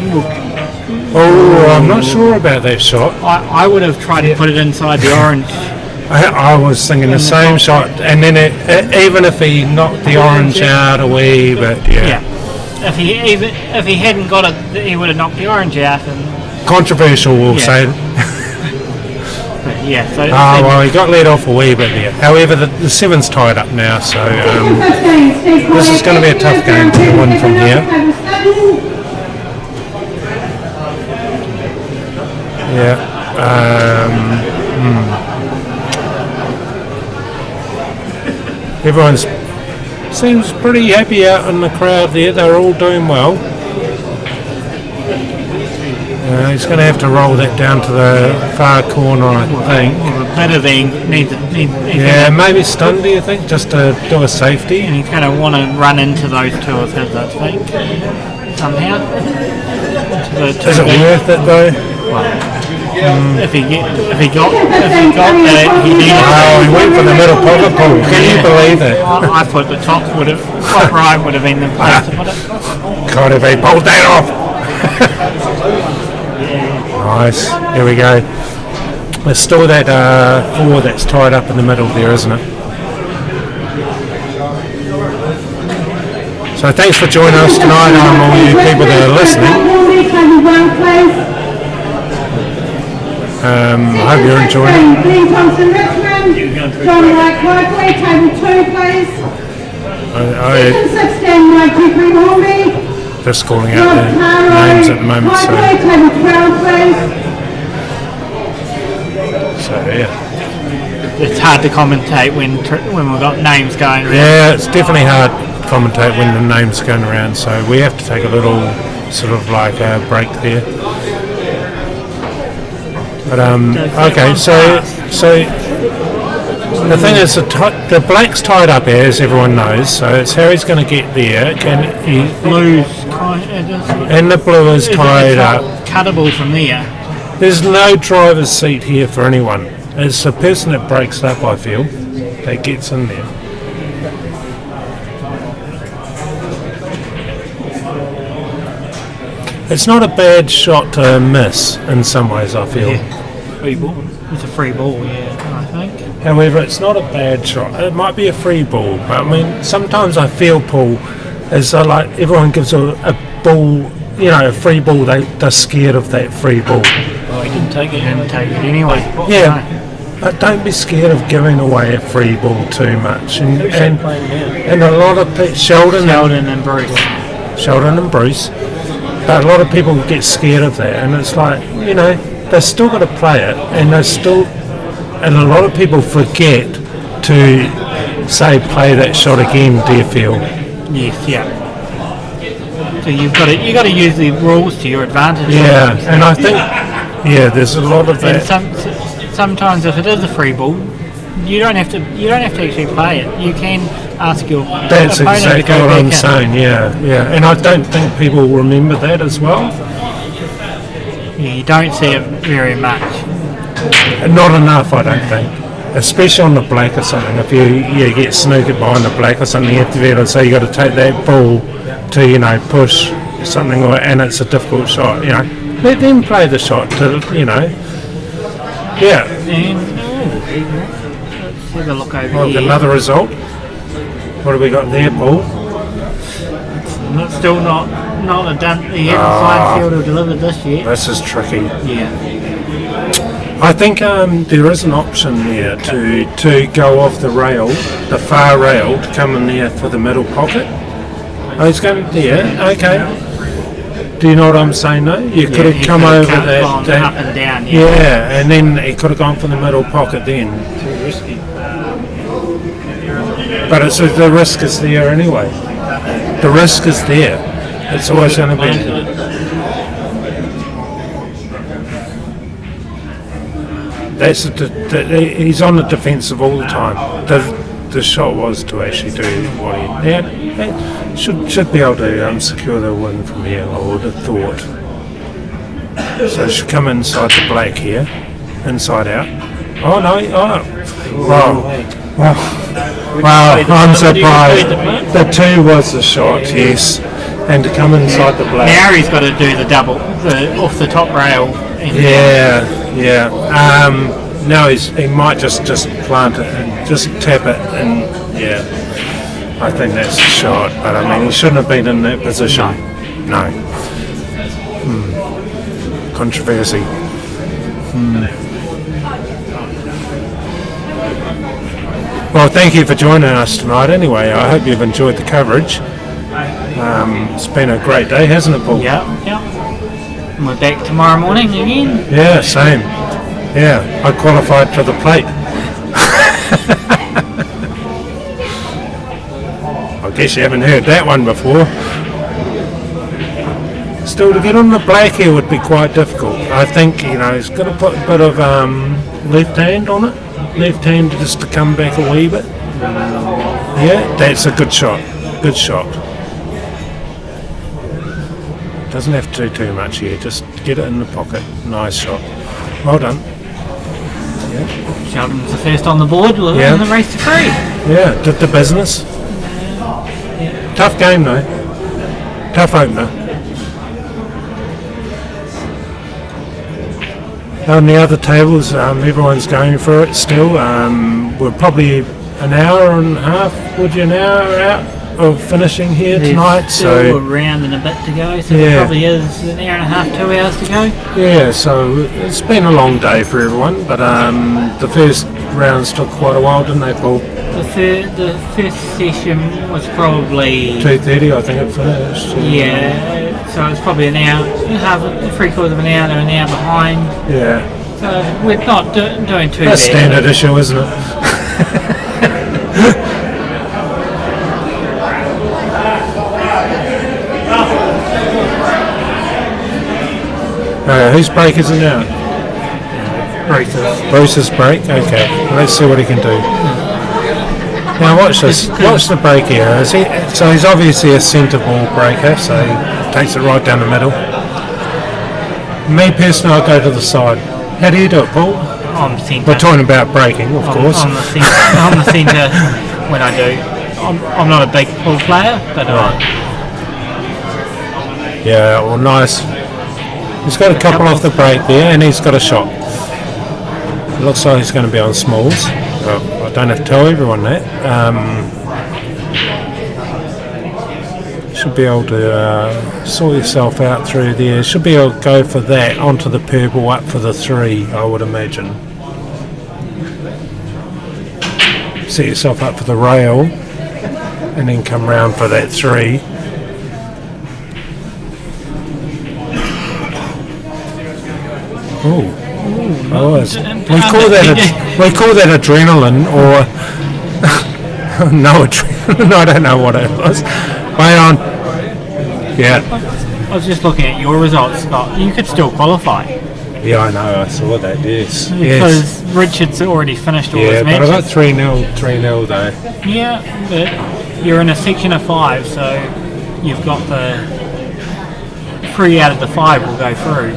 Speaker 11: I'm not sure about that shot.
Speaker 5: I would have tried to put it inside the orange.
Speaker 11: I was thinking the same shot, and then even if he knocked the orange out a wee bit,
Speaker 5: If he hadn't got it, he would have knocked the orange out. And
Speaker 11: controversial, we'll say.
Speaker 5: Yeah, so
Speaker 11: well, he got let off a wee bit there. However, the seven's tied up now, so this is going to be a tough game to win from here. Yeah. Everyone seems pretty happy out in the crowd there. They're all doing well. He's going to have to roll that down to the far corner, I think.
Speaker 5: Better than needs.
Speaker 11: Maybe stun, do you think, just to do a safety?
Speaker 5: And he's going to want to run into those two of his, I think, somehow.
Speaker 11: Is it worth it though?
Speaker 5: If he got that, he needed.
Speaker 11: Oh, he went for the middle pocket pull. Can you believe it?
Speaker 5: I thought the top right would have been the place to put it.
Speaker 11: God, if he pulled that off. Nice. Here we go. There's still that 4 that's tied up in the middle there, isn't it? So thanks for joining us tonight, all you people that are listening. I hope you're enjoying it.
Speaker 2: Thompson, John White, table 2, please. 16, Mike Jeffrey Hornby.
Speaker 11: Just calling out the names at the moment. So yeah.
Speaker 5: It's hard to commentate when we've got names going around.
Speaker 11: Yeah, it's definitely hard to commentate when the names are going around. So we have to take a little sort of like a break there. But okay, so the thing is, the black's tied up here, as everyone knows. So it's Harry's going to get there. And the blue is tied up.
Speaker 5: Cuttable from there.
Speaker 11: There's no driver's seat here for anyone. It's the person that breaks up, I feel, that gets in there. it's not a bad shot to miss in some ways, I feel.
Speaker 5: Yeah. Free ball. It's a free ball, yeah, I think.
Speaker 11: However, it's not a bad shot. It might be a free ball, but I mean, sometimes I feel, Paul, is like everyone gives a ball, a free ball, they're scared of that free ball.
Speaker 5: Oh, he didn't take it. He didn't take it anyway.
Speaker 11: Yeah, but don't be scared of giving away a free ball too much. And a lot of Sheldon and Bruce, but a lot of people get scared of that, and it's like, they've still got to play it, and a lot of people forget to say play that shot again, Deerfield.
Speaker 5: Yes, yeah. So you got to use the rules to your advantage.
Speaker 11: Yeah, and I think there's a lot of that.
Speaker 5: And sometimes if it is a free ball, you don't have to actually play it. You can ask your
Speaker 11: That's
Speaker 5: opponent
Speaker 11: exactly
Speaker 5: to go
Speaker 11: what I'm
Speaker 5: back
Speaker 11: saying. Yeah, and I don't think people remember that as well.
Speaker 5: Yeah, you don't see it very much.
Speaker 11: Not enough, I don't think. Especially on the black or something. If you get snookered behind the black or something, you have to be able to say you got to take that ball to push something, and it's a difficult shot. Let them play the shot to Yeah.
Speaker 5: And let's have a look over here.
Speaker 11: Another result. What have we got there, Paul?
Speaker 5: Still not a done. He hasn't signed, field or delivered this yet.
Speaker 11: This is tricky.
Speaker 5: Yeah.
Speaker 11: I think there is an option there to go off the rail, the far rail, to come in there for the middle pocket. Oh, he's going there. Okay. Do you know what I'm saying? No, you could have come over that
Speaker 5: up and down.
Speaker 11: Yeah, and then he could have gone for the middle pocket then.
Speaker 5: Too risky.
Speaker 11: But the risk is there anyway. The risk is there. It's always going to be. He's on the defensive all the time. The shot was to actually do what he should be able to secure the win from here, I would have thought. So it should come inside the black here, inside out. Oh no! Wow! I'm surprised. The 2 was the shot, yes, and to come inside the black.
Speaker 5: Now he's got to do the double, off the top rail.
Speaker 11: Yeah. No, he might just plant it and just tap it, and I think that's a shot. But I mean, he shouldn't have been in that position. No. Controversy. Well, thank you for joining us tonight. Anyway, I hope you've enjoyed the coverage. It's been a great day, hasn't it, Paul?
Speaker 5: Yeah. And we're back tomorrow morning again.
Speaker 11: Yeah, same. Yeah, I qualified for the plate. I guess you haven't heard that one before. Still, to get on the black here would be quite difficult. I think, he's got to put a bit of left hand on it. Left hand just to come back a wee bit. Yeah, that's a good shot. Good shot. Doesn't have to do too much here, just get it in the pocket. Nice shot. Well done. Yeah.
Speaker 5: Sheldon's the first on the board, we'll in the race to 3.
Speaker 11: Yeah, did the business. Tough game though. Tough opener. On the other tables, everyone's going for it still. We're probably an hour and a half, an hour out of finishing here tonight,
Speaker 5: so a round and a bit to go, so it probably is an hour and a half, 2 hours to go.
Speaker 11: Yeah, so it's been a long day for everyone, but the first rounds took quite a while, didn't they, Paul?
Speaker 5: The first session was probably
Speaker 11: 2:30, I think it finished.
Speaker 5: Yeah, so it's probably an hour, half, 3/4 of an hour to an hour behind.
Speaker 11: Yeah.
Speaker 5: So we're not doing too bad.
Speaker 11: That's a standard issue, isn't it? Whose break is it now? Bruce's break? Okay, let's see what he can do. Now watch this. Watch the break here. So he's obviously a centre ball breaker, so he takes it right down the middle. Me personally, I'll go to the side. How do you do it, Paul?
Speaker 5: I'm centre.
Speaker 11: We're talking about breaking, of course.
Speaker 5: I'm the centre when I do. I'm not a big ball player, but
Speaker 11: right. Yeah, well, nice. He's got a couple off the break there, and he's got a shot. It looks like he's going to be on smalls. Well, I don't have to tell everyone that. Should be able to sort yourself out through there. Should be able to go for that onto the purple, up for the 3, I would imagine. Set yourself up for the rail, and then come round for that 3. Oh, we call that adrenaline, or no adrenaline. I don't know what it was. Wait on. Yeah.
Speaker 5: I was just looking at your results, Scott. You could still qualify.
Speaker 11: Yeah, I know. I saw that. Yes.
Speaker 5: Because Richard's already finished all his matches.
Speaker 11: Yeah, but I got 3-0 though.
Speaker 5: Yeah, but you're in a section of 5, so you've got the 3 out of the 5 will go through.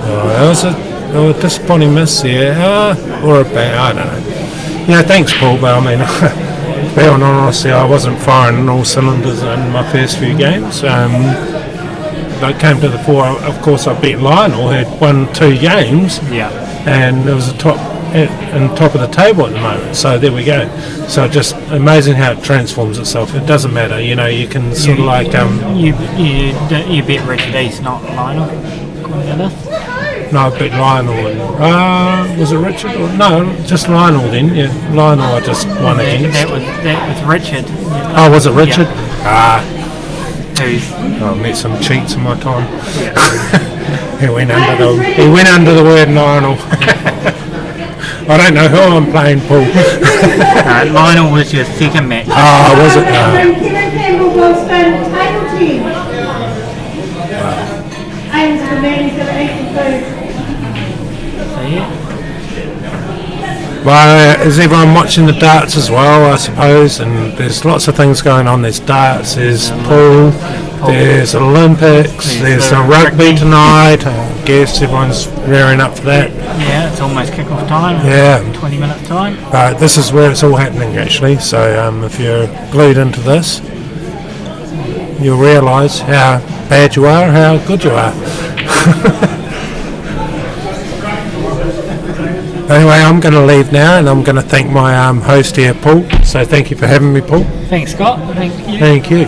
Speaker 11: Oh, that was a disappointing miss there, or a bad, I don't know. Yeah, thanks, Paul, but I mean, be honestly, I wasn't firing on all cylinders in my first few games. But came to the 4, of course, I beat Lionel, who had won 2 games, and it was top of the table at the moment, so there we go. So just amazing how it transforms itself. It doesn't matter, you know, you can sort of like...
Speaker 5: You beat Richard East, not Lionel?
Speaker 11: No, I beat Lionel and... was it Richard? Or, no, just Lionel then. Yeah, Lionel I just won against.
Speaker 5: That was Richard.
Speaker 11: Oh, was it Richard?
Speaker 5: Yeah.
Speaker 11: I met some cheats in my time. Yeah. he went under the word Lionel. I don't know who I'm playing, Paul.
Speaker 5: Lionel was your second match.
Speaker 11: Oh, was it? Well, is everyone watching the darts as well, I suppose? And there's lots of things going on. There's darts, there's pool, there's Olympics, there's rugby tonight. I guess everyone's rearing up for that.
Speaker 5: Yeah, it's almost kick-off time.
Speaker 11: Yeah.
Speaker 5: 20 minutes time.
Speaker 11: This is where it's all happening, actually. So if you're glued into this, you'll realise how bad you are, how good you are. Anyway, I'm going to leave now, and I'm going to thank my host here, Paul. So thank you for having me, Paul.
Speaker 5: Thanks, Scott. Thank you.
Speaker 11: Thank you.